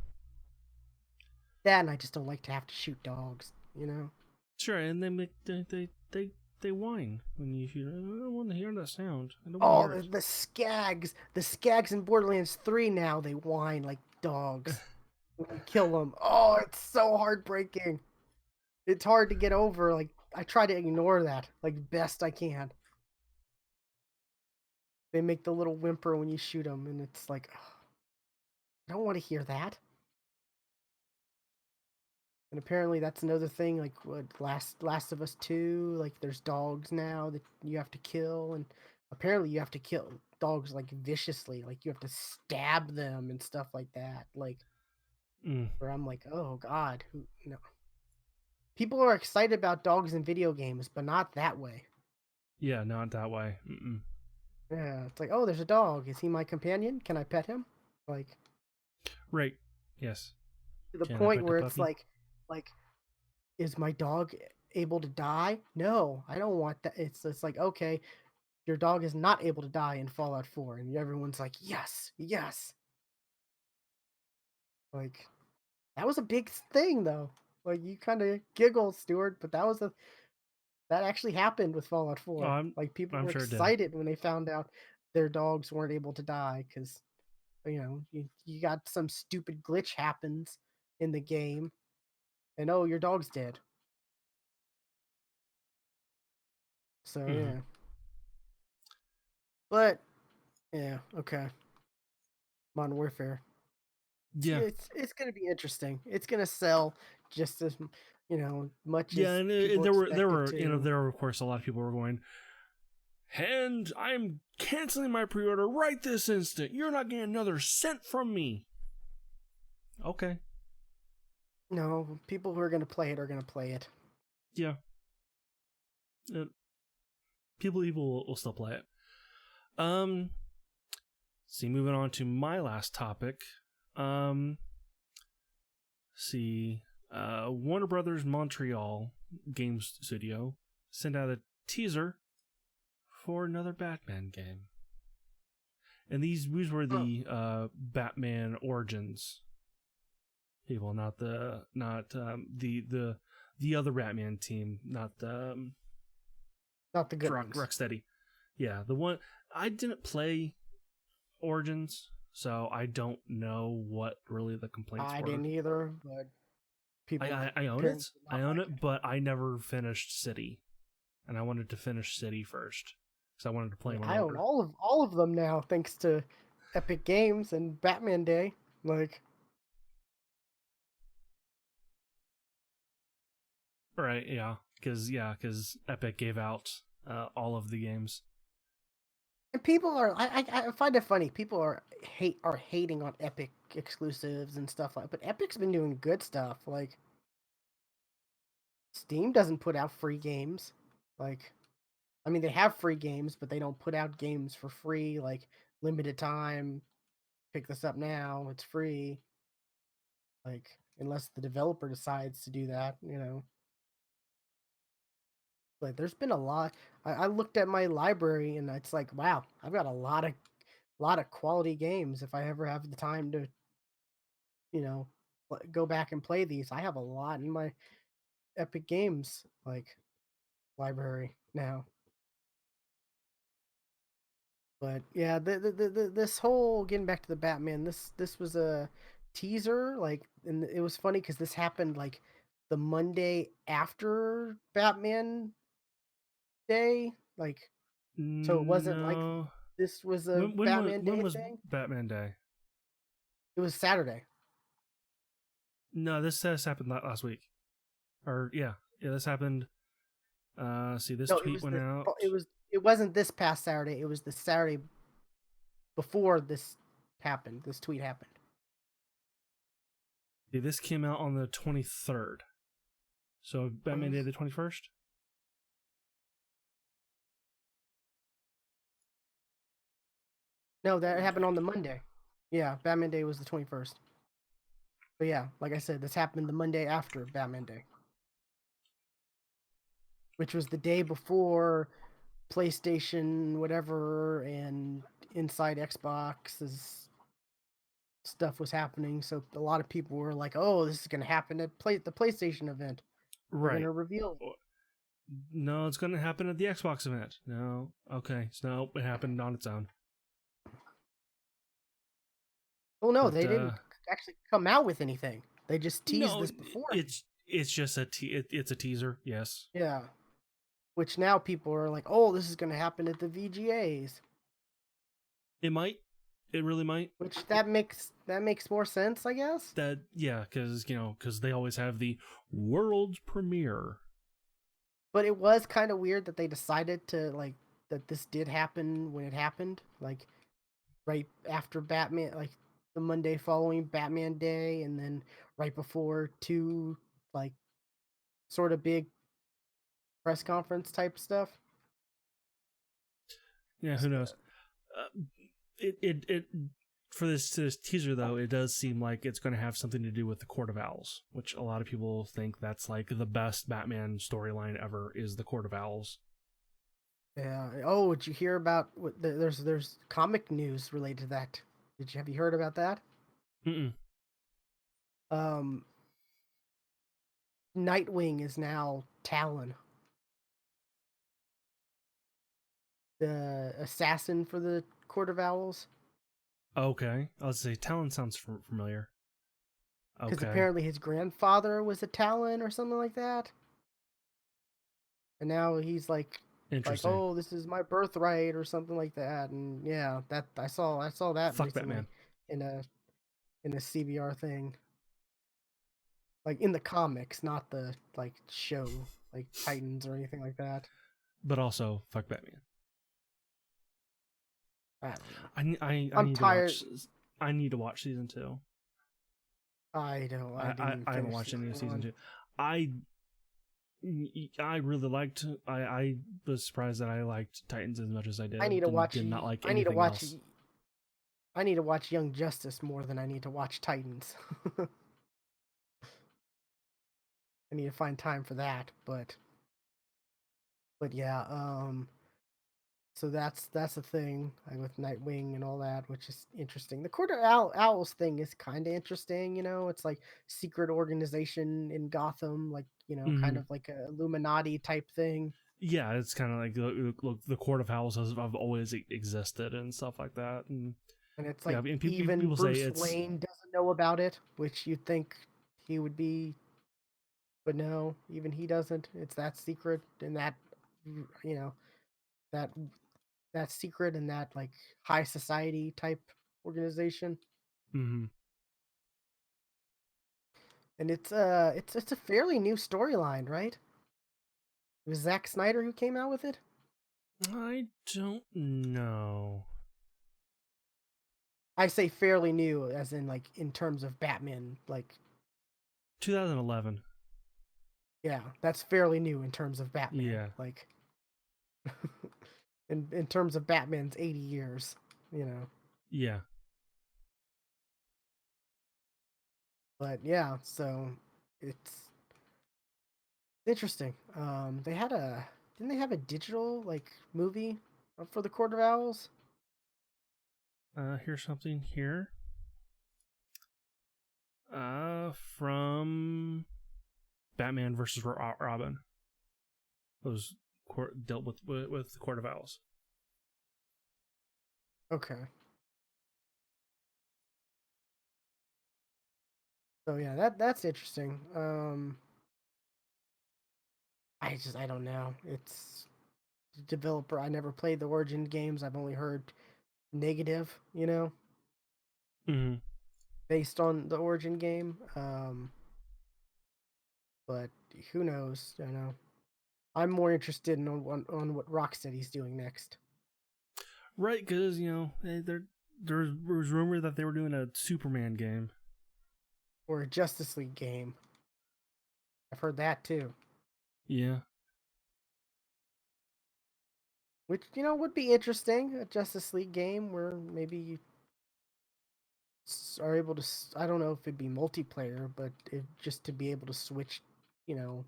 That and I just don't like to have to shoot dogs, you know? Sure, and they whine when you shoot. I don't want to hear that sound. I don't want to Oh, hear it. the skags in Borderlands 3 now, they whine like dogs when you kill them. Oh, it's so heartbreaking. It's hard to get over. Like, I try to ignore that, like, best I can. They make the little whimper when you shoot them, and it's like, ugh, I don't want to hear that. And apparently that's another thing, like, what, Last of Us 2, like, there's dogs now that you have to kill, and apparently you have to kill dogs, like, viciously. Like, you have to stab them and stuff like that. Like, Mm. where I'm like, oh god, who, you know, people are excited about dogs in video games, but not that way. Yeah, not that way. Mm-mm. Yeah, it's like, oh, there's a dog. Is he my companion? Can I pet him? Like Right. Yes. to the Can I point pet the where it's puppy? like, is my dog able to die? No, I don't want that. It's like, okay, your dog is not able to die in Fallout 4, and everyone's like, yes, yes. Like that was a big thing though. Like you kind of giggle, Stuart, but that actually happened with Fallout Oh, 4. Like people I'm were sure it did. excited when they found out their dogs weren't able to die because you got some stupid glitch happens in the game, and oh, your dog's dead. So Hmm. yeah, but yeah, okay. Modern Warfare. Yeah. It's gonna be interesting. It's gonna sell just as much Yeah, as and people there expect it were to. there were of course a lot of people were going, and I'm canceling my pre-order right this instant. You're not getting another cent from me. Okay. No, people who are gonna play it are gonna play it. Yeah. Uh, people will still play it. Um. See, moving on to my last topic. Um. See, Warner Brothers Montreal Games Studio sent out a teaser for another Batman game, and these were Huh. the Batman Origins people, not the other Batman team, not the Not the good ones. Rocksteady. Yeah, the one I didn't play Origins, so I don't know what really the complaints I were. didn't either, but people I own apparently it. did I not own like it, but I never finished City, and I wanted to finish City first because I wanted to play it. them in I own order. all of them now, thanks to Epic Games and Batman Day. Like, Right? Yeah. because Epic gave out all of the games. And people are, I find it funny. People are hating on Epic exclusives and stuff like. But Epic's been doing good stuff. Like Steam doesn't put out free games. Like, I mean, they have free games, but they don't put out games for free. Like limited time. Pick this up now. It's free. Like unless the developer decides to do that, you know. But there's been a lot. I looked at my library and it's like, wow, I've got a lot of quality games. If I ever have the time to, you know, go back and play these, I have a lot in my Epic Games like library now. But yeah, this whole getting back to the Batman, this was a teaser, like, and it was funny because this happened like the Monday after Batman Day, like, so it wasn't like No, this was a Batman when Day was thing. Batman Day? It was Saturday. No, this happened last week. Or yeah, this happened. See, this No, it tweet was went out. it wasn't this past Saturday. It was the Saturday before this happened. This tweet happened. See, this came out on the 23rd. So Batman Day the 21st. No, that happened on the Monday. Yeah, Batman Day was the 21st. But yeah, like I said, this happened the Monday after Batman Day, which was the day before PlayStation, whatever, and Inside Xbox's stuff was happening. So a lot of people were like, "Oh, this is gonna happen at the PlayStation event. They're Right. gonna reveal." No, it's going to happen at the Xbox event. No. Okay. So no, it happened on its own. Well, no, But they didn't actually come out with anything. They just teased no, this before. it's just it's a teaser. Yes. Yeah, which now people are like, "Oh, this is gonna happen at the VGAs." It might. It really might. Which that makes more sense, I guess. That yeah, because they always have the world premiere. But it was kind of weird that they decided to like that this did happen when it happened, like right after Batman, like the Monday following Batman Day, and then right before two like sort of big press conference type stuff. Yeah, who Just, knows? Uh, it for this teaser though, it does seem like it's going to have something to do with the Court of Owls, which a lot of people think that's like the best Batman storyline ever is the Court of Owls. yeah. Oh, did you hear about what? There's comic news related to that. Have you heard about that? Mm-mm. Um, Nightwing is now Talon, the assassin for the Court of Owls. Okay, I was say Talon sounds familiar. Because Okay, apparently his grandfather was a Talon or something like that, and now he's like, interesting. oh, this is my birthright or something like that. And yeah, that I saw that Fuck recently Batman. in a CBR thing, like in the comics, not the like show like Titans or anything like that. But also fuck Batman. I don't know. I I'm need to tired. watch. I need to watch season two. I don't. I didn't I haven't finish watched any of season season one. two. I I really liked. I was surprised that I liked Titans as much as I I need did, to and watch. did not like I need to anything watch. else. I need to watch Young Justice more than I need to watch Titans. I need to find time for that, but yeah, so that's the thing with Nightwing and all that, which is interesting. The Court of Owls thing is kind of interesting, you know. It's like secret organization in Gotham, like kind Hmm. of like a Illuminati type thing, Yeah, it's kind of like the Court of Owls have always existed and stuff like that, and and it's yeah, like and even people say Bruce it's Wayne doesn't know about it, which you'd think he would be, but no, even he doesn't. It's that secret and that you know that that secret and that like high society type organization. mm-hmm. And it's a fairly new storyline, right? It was Zack Snyder who came out with it. I don't know. I say fairly new, as in like in terms of Batman. Like, 2011. yeah, that's fairly new in terms of Batman. Yeah. Like, in terms of Batman's 80 years, you know. Yeah. But yeah, so it's interesting. They had a didn't they have a digital like movie for the Court of Owls? Here's something here. From Batman versus Robin. It was dealt with the Court of Owls. Okay. So yeah, that's interesting. I don't know. It's developer. I never played the Origin games. I've only heard negative, Mm-hmm. based on the Origin game. But who knows? I'm more interested in on what Rocksteady's doing next, Right, because there was rumor that they were doing a Superman game. or a Justice League game. I've heard that too, Yeah. which would be interesting. A Justice League game where maybe you are able to. I don't know if it'd be multiplayer, but just to be able to switch, you know,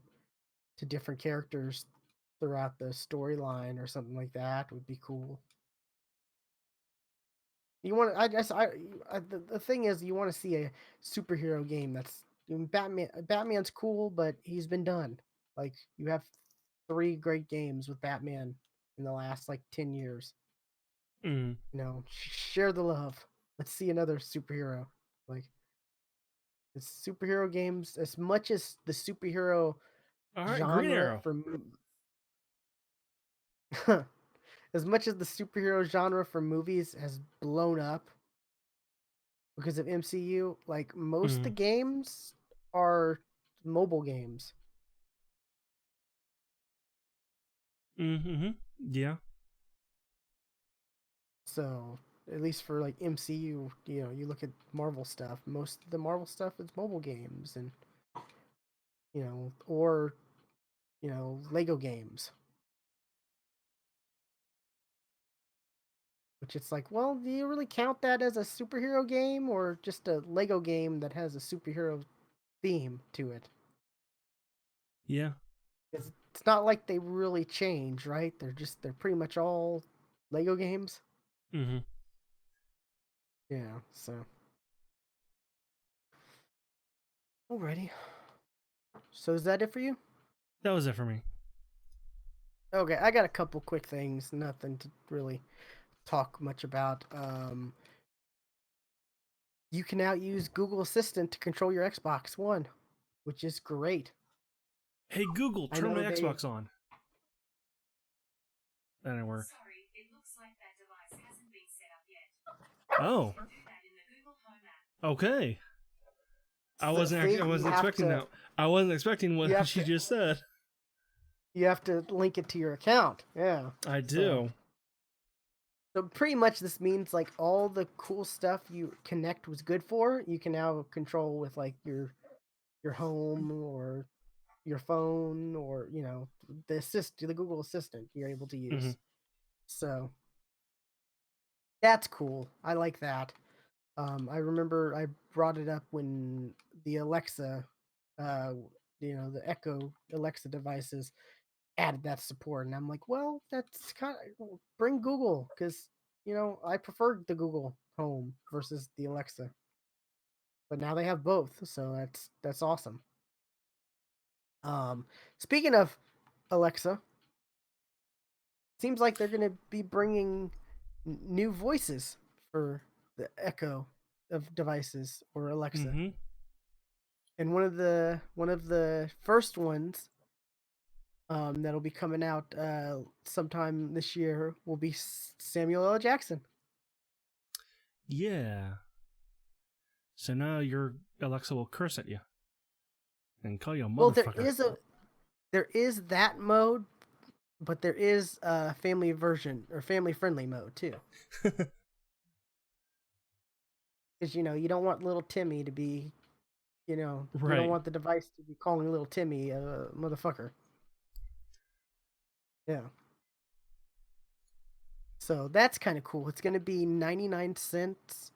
to different characters throughout the storyline or something like that would be cool. You want? I guess the thing is, you want to see a superhero game that's Batman. Batman's cool, but he's been done. Like you have three great games with Batman in the last like 10 years. Mm-hmm. Share the love. Let's see another superhero. Like the superhero games, as much as the superhero All right, Green genre Arrow. as much as the superhero genre for movies has blown up because of MCU, like most of Mm-hmm. the games are mobile games. Mm-hmm. Yeah. So at least for like MCU, you look at Marvel stuff. Most of the Marvel stuff is mobile games, and or Lego games. Which it's like, well, do you really count that as a superhero game or just a Lego game that has a superhero theme to it? Yeah. It's not like they really change, right? They're pretty much all Lego games. Mm-hmm. Yeah, so alrighty. So is that it for you? That was it for me. Okay, I got a couple quick things, nothing to really talk much about. You can now use Google Assistant to control your Xbox One, which is great. Hey Google, I turn my know they Xbox on. That didn't work. Sorry, it looks like that device hasn't been set up yet. Oh. You can do that in the Google Home app. Okay. see I you wasn't have expecting to that. I wasn't expecting you what have she to just said. you have to link it to your account. Yeah. I So do. so pretty much this means like all the cool stuff you Connect was good for, you can now control with like your home or your phone or the Google Assistant you're able to Mm-hmm. use. So that's cool. I like that. I remember I brought it up when the Alexa, uh, the Echo Alexa devices added that support, and I'm like, well, that's kind of bring Google because I prefer the Google Home versus the Alexa, but now they have both, so that's awesome. Um, Speaking of Alexa, seems like they're gonna be bringing new voices for the Echo of devices or Alexa. Mm-hmm. And one of the first ones that'll be coming out sometime this year will be Samuel L. Jackson. Yeah. So now your Alexa will curse at you and call you a Well, motherfucker. there is that mode, but there is a family version or family friendly mode too. Because you don't want little Timmy to be, you don't Right. want the device to be calling little Timmy a motherfucker. Yeah. So that's kind of cool. It's gonna be 99 cents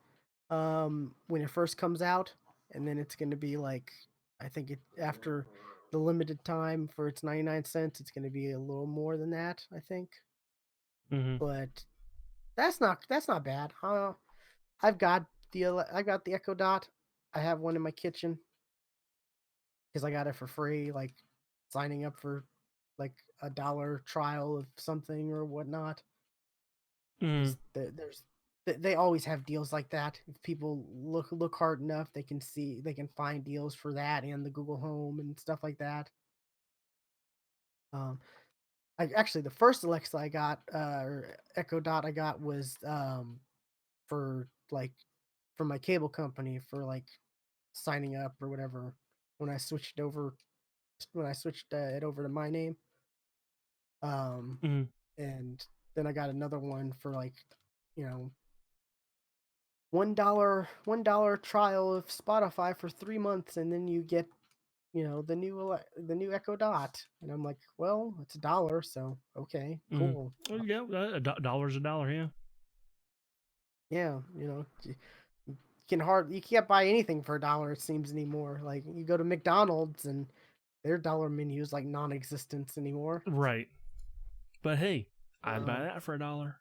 when it first comes out, and then it's gonna be like, I think it after the limited time for its 99 cents, it's gonna be a little more than that, I think. Mm-hmm. But that's not bad. I've got the Echo Dot. I have one in my kitchen because I got it for free, like signing up for like $1 trial of something or whatnot. Mm-hmm. Because they always have deals like that. If people look hard enough, they can find deals for that and the Google Home and stuff like that. Um, actually the first Alexa I got, or Echo Dot I got was for like for my cable company for like signing up or whatever when I switched over it over to my name. Um, Mm-hmm. and then I got another one for like, you know, $1 trial of Spotify for 3 months, and then you get the new Echo Dot, and I'm like, well, it's $1, so okay, Mm-hmm. cool. Well, yeah, dollar's a dollar. Yeah. Yeah, you can't buy anything for $1 it seems anymore. Like you go to McDonald's and their dollar menu is like non-existent anymore. Right. But hey, I'd buy Um, that for $1.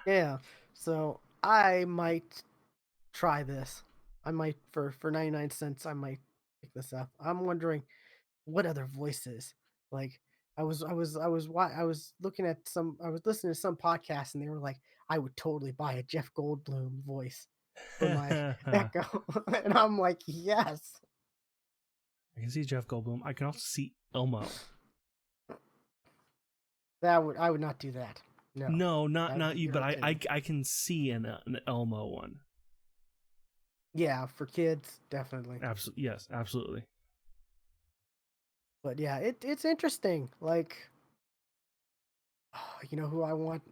yeah, so I might try this. I might for 99 cents. I might pick this up. I'm wondering what other voices like. I was looking at I was listening to some podcasts and they were like, I would totally buy a Jeff Goldblum voice for my I Echo, and I'm like, yes, can see Jeff Goldblum. I can also see Elmo. I would not do that. No, No, not that would not be you, but irritating. I can see an Elmo one. Yeah, for kids, definitely. Absolutely, yes, absolutely. But yeah, it's interesting. Like, you know who I want?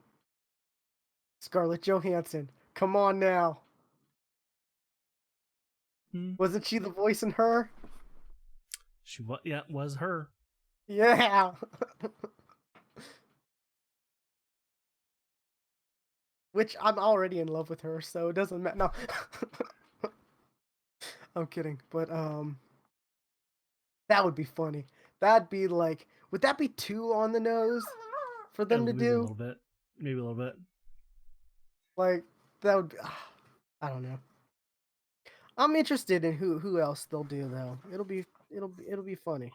Scarlett Johansson. Come on now. Hmm. Wasn't she the voice in her? Yeah, was her. Yeah. Which I'm already in love with her, so it doesn't matter. No. I'm kidding. But that would be funny. That'd be like, would that be too on the nose for them Oh, to maybe a do? little bit. Maybe a little bit. Like that would be, I don't know. I'm interested in who else they'll do though. It'll be funny.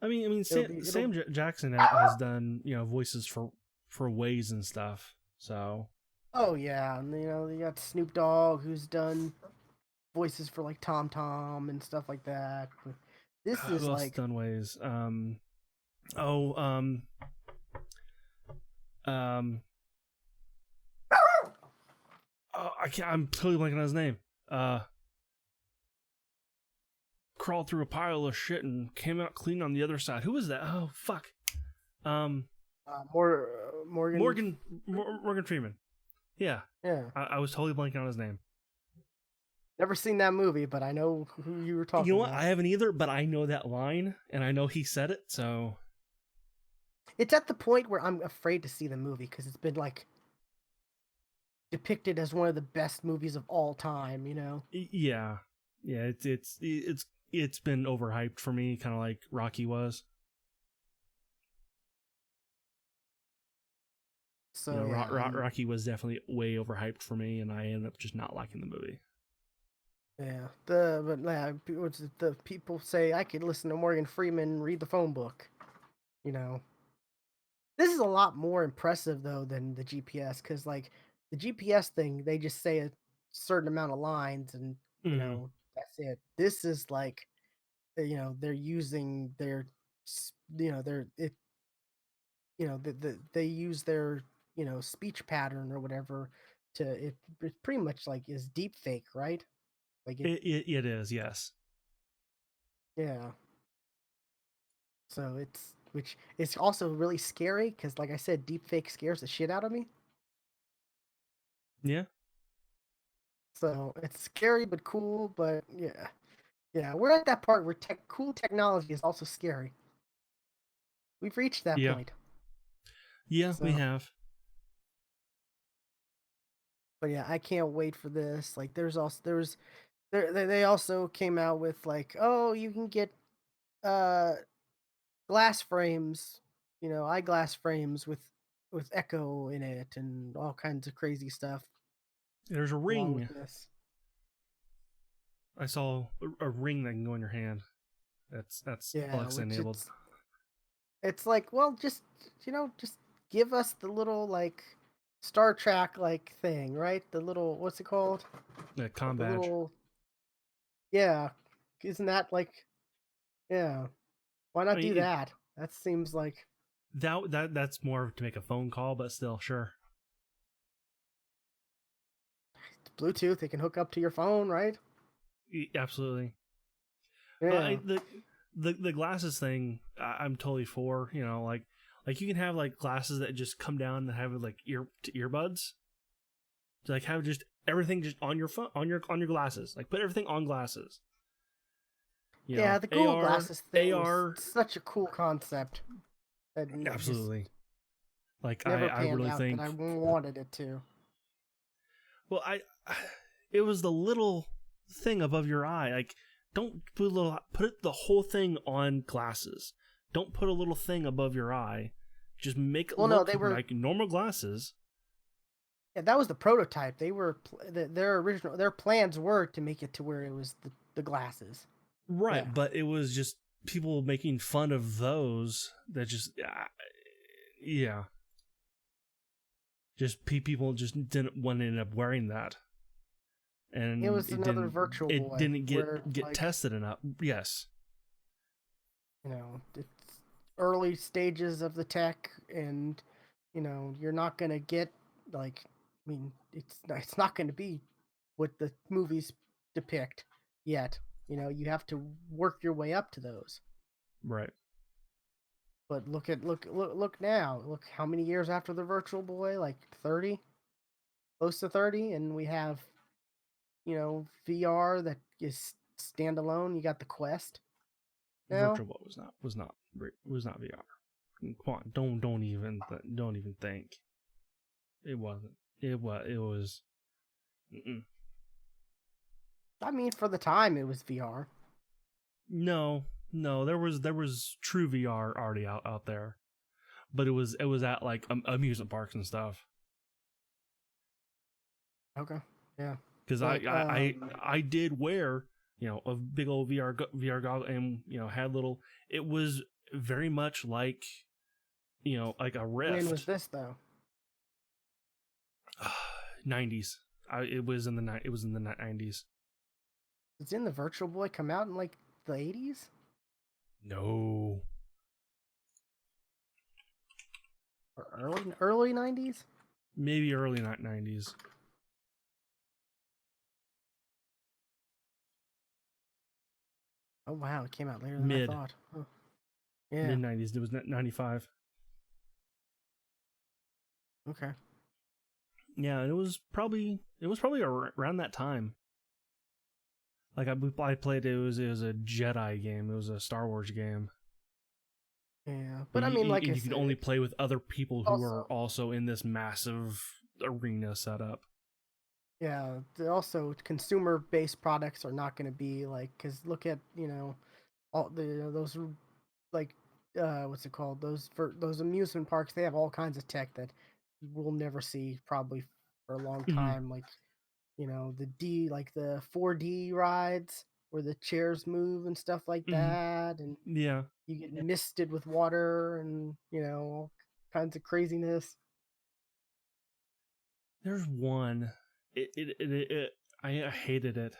Sam, It'll Jackson has done voices for Waze and stuff. So Oh yeah, and you got Snoop Dogg who's done voices for like Tom Tom and stuff like that. This who is else has like, done Waze? Oh, um, oh, I can't. I'm totally blanking on his name. Uh, Crawled through a pile of shit and came out clean on the other side. Who was that? Oh fuck. Um, Morgan. Morgan Freeman. Yeah, Yeah, I was totally blanking on his name. never seen that movie, but I know who you were You know talking what? about. I haven't either, but I know that line and I know he said it. So It's at the point where I'm afraid to see the movie because it's been like depicted as one of the best movies of all time. yeah, yeah. It's been overhyped for me, kind of like Rocky was. So yeah, Rocky was definitely way overhyped for me, and I ended up just not liking the movie. yeah. The people say I could listen to Morgan Freeman read the phone book. You know, this is a lot more impressive though than the GPS because like the GPS thing, they just say a certain amount of lines and Mm-hmm. that's it. This is like they're using their their it they use their speech pattern or whatever to it pretty much like is deep fake, right? Like it It is, yes. Yeah. So it's also really scary because, like I said, deepfake scares the shit out of me. Yeah. So it's scary but cool. But yeah, we're at that part where cool technology is also scary. We've reached that Yeah. point. Yeah, we So, have. but yeah, I can't wait for this. Like, they also came out with like, oh, you can get uh glass frames, eyeglass frames with echo in it and all kinds of crazy stuff There's a along with ring. this. I saw a ring that can go in your hand. That's Yeah, Alexa which enabled. it's like, well, just give us the little like Star Trek like thing, right? The little, what's it called? A comm The badge. little, yeah, isn't that like, yeah? Why I not do mean, that? That seems like that's more to make a phone call, but still, sure. Bluetooth. It can hook up to your phone, right? Absolutely. Yeah. The glasses thing, I'm totally for. Like you can have like glasses that just come down and have like earbuds. To, like have just everything just on your phone, on your glasses. Like put everything on glasses. Yeah, the Google AR, Glasses thing was AR, such a cool concept that just absolutely. Like never I panned really out that I think. wanted it to. Well, it was the little thing above your eye. Like, don't put the whole thing on glasses. Don't put a little thing above your eye. Just make it Well, no, look they were. like normal glasses. Yeah, that was the prototype. Their plans were to make it to where it was the glasses. Right, Yeah. but it was just people making fun of those that just, yeah. Just people just didn't want to end up wearing that. It And was another Virtual it Boy didn't where, get like, tested enough. Yes. it's early stages of the tech, and you're not gonna get like, I mean, it's not gonna be what the movies depict yet. You have to work your way up to those. Right. But look now. Look how many years after the Virtual Boy, like 30, close to 30, and we have VR that is standalone. You got the Quest now. Virtual Boy was not VR. Come on, don't even think. It wasn't. It was. Mm-mm. I mean, for the time, it was VR. No, no. There was true VR already out there, but it was at like amusement parks and stuff. Okay, yeah, Because I, but I I I did wear a big old VR goggle and had little. It was very much like a when was Rift. this though? 90s. It was in the 90s. Didn't the Virtual Boy come out in like the 80s No. or early 90s? Maybe early 90s. Oh wow, it came out later than I Mid thought. Oh, yeah. mid 90s. It was 95. Okay. Yeah, and it was probably around that time. Like I played it was a Jedi game. It was a Star Wars game. Yeah, But but I mean, like I you could said, only play with other people who were also, also in this massive arena setup. yeah, also consumer-based products are not going to be like, because look at all those like what's it called, those amusement parks. They have all kinds of tech that we'll never see probably for a long Hmm. time. Like like the 4D rides where the chairs move and stuff like Hmm. that, and Yeah. you get misted with water and all kinds of craziness. There's one. I hated it.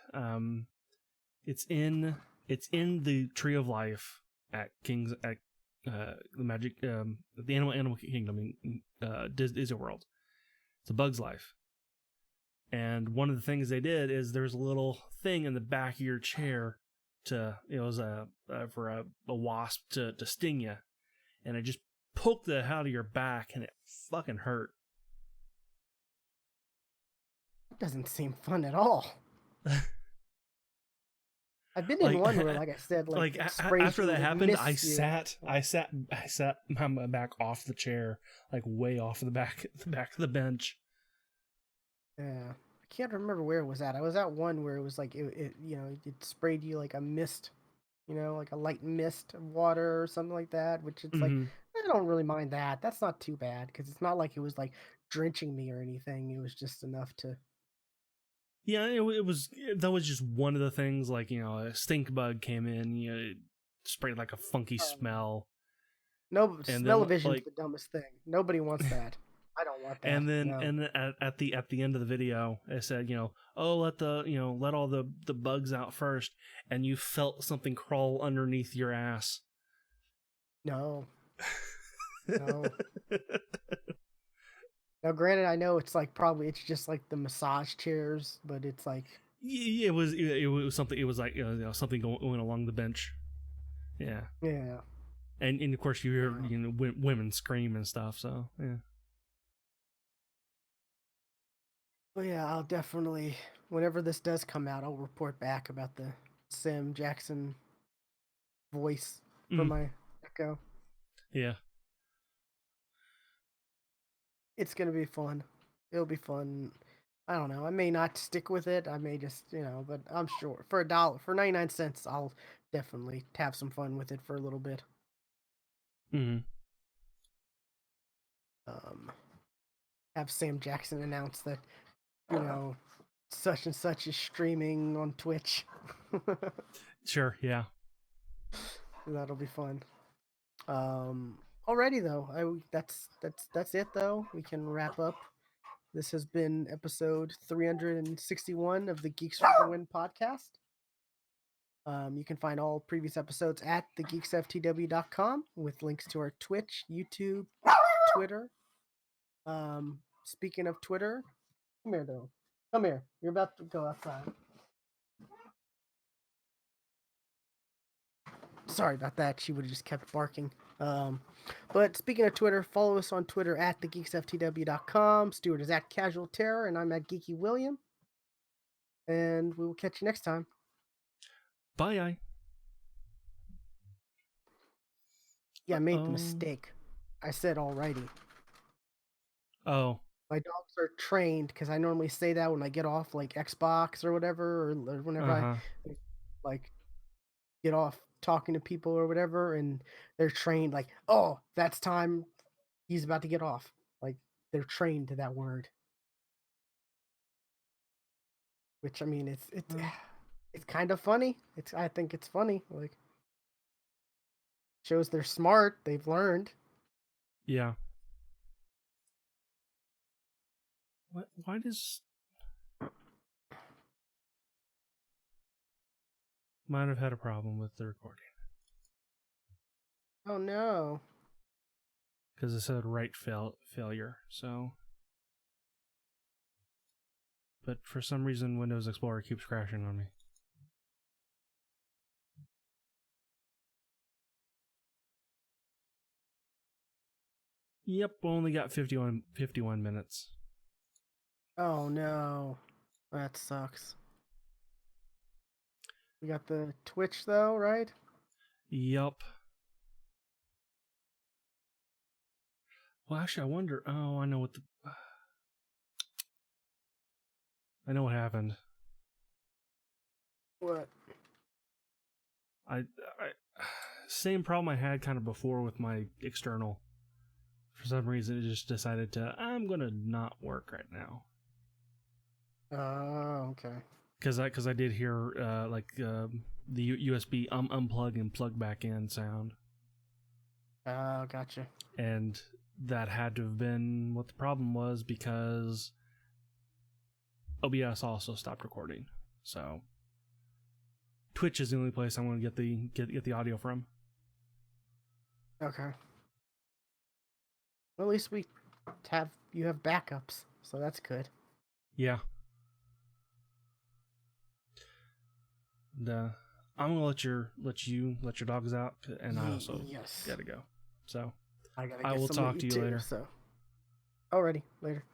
It's in the Tree of Life at King's at the Magic the Animal Kingdom in Disney World. It's a Bug's Life, and one of the things they did is there's a little thing in the back of your chair for a wasp to sting you, and it just poked the hell out of your back, and it fucking hurt. Doesn't seem fun at all. I've been in Like, one where, like I said, like it sprays after you, that it happened, I mists you. sat my back off the chair, like way off the back of the bench. Yeah, I can't remember where it was at. I was at one where it was like it it sprayed you like a mist, like a light mist of water or something like that. Which it's like Mm-hmm. I don't really mind that. That's not too bad because it's not like it was like drenching me or anything. It was just enough to. Yeah, it was. That was just one of the things. Like, a stink bug came in. It sprayed like a funky smell, No, and then smell-o-vision's the dumbest thing. Nobody wants that. I don't want that. and then No. at the end of the video, it said, oh, let all the bugs out first, and you felt something crawl underneath your ass. No. No. Now, granted, I know it's like probably it's just like the massage chairs, but it's like Yeah, it was something. It was like something going along the bench. Yeah, yeah. and of course you hear women scream and stuff. So yeah. Well, yeah, I'll definitely whenever this does come out, I'll report back about the Sam Jackson voice for my Echo. Yeah. It's gonna be fun. It'll be fun. I don't know. I may not stick with it. I may just, but I'm sure for for 99 cents, I'll definitely have some fun with it for a little bit. Mm-hmm. Have Sam Jackson announce that, such and such is streaming on Twitch. Sure. Yeah. That'll be fun. Alrighty though. That's it though. We can wrap up. This has been episode 361 of the Geeks for the Win podcast. You can find all previous episodes at thegeeksftw.com with links to our Twitch, YouTube, Twitter. Speaking of Twitter, come here though. Come here. You're about to go outside. Sorry about that. She would have just kept barking. But speaking of Twitter, follow us on Twitter at thegeeksftw.com. Stuart is at Casual Terror, and I'm at Geeky William. And we will catch you next time. Bye. Yeah, I made the mistake. I said alrighty. Oh. My dogs are trained because I normally say that when I get off like Xbox or whatever, or whenever I like get off talking to people or whatever, and they're trained like, oh, that's time. He's about to get off. Like they're trained to that word. Which I mean, it's kind of funny. I think it's funny. Like shows they're smart. They've learned. Yeah. Why does... Might have had a problem with the recording. Oh no. Because it said write failure, so... But for some reason, Windows Explorer keeps crashing on me. Yep, only got 51 minutes. Oh no. That sucks. We got the Twitch though, right? Yup. Well, actually, I wonder... Oh, I know what the... I know what happened. What? I same problem I had kind of before with my external. For some reason, it just decided I'm gonna not work right now. Oh, okay. Because I did hear the USB unplug and plug back in sound. Oh, gotcha. And that had to have been what the problem was, because OBS also stopped recording. So Twitch is the only place I'm going to get the audio from. Okay. Well, at least you have backups, so that's good. Yeah. And, I'm gonna let you let your dogs out, and I also yes. gotta go. So I gotta I get will some talk to you too, later. So, alrighty, later.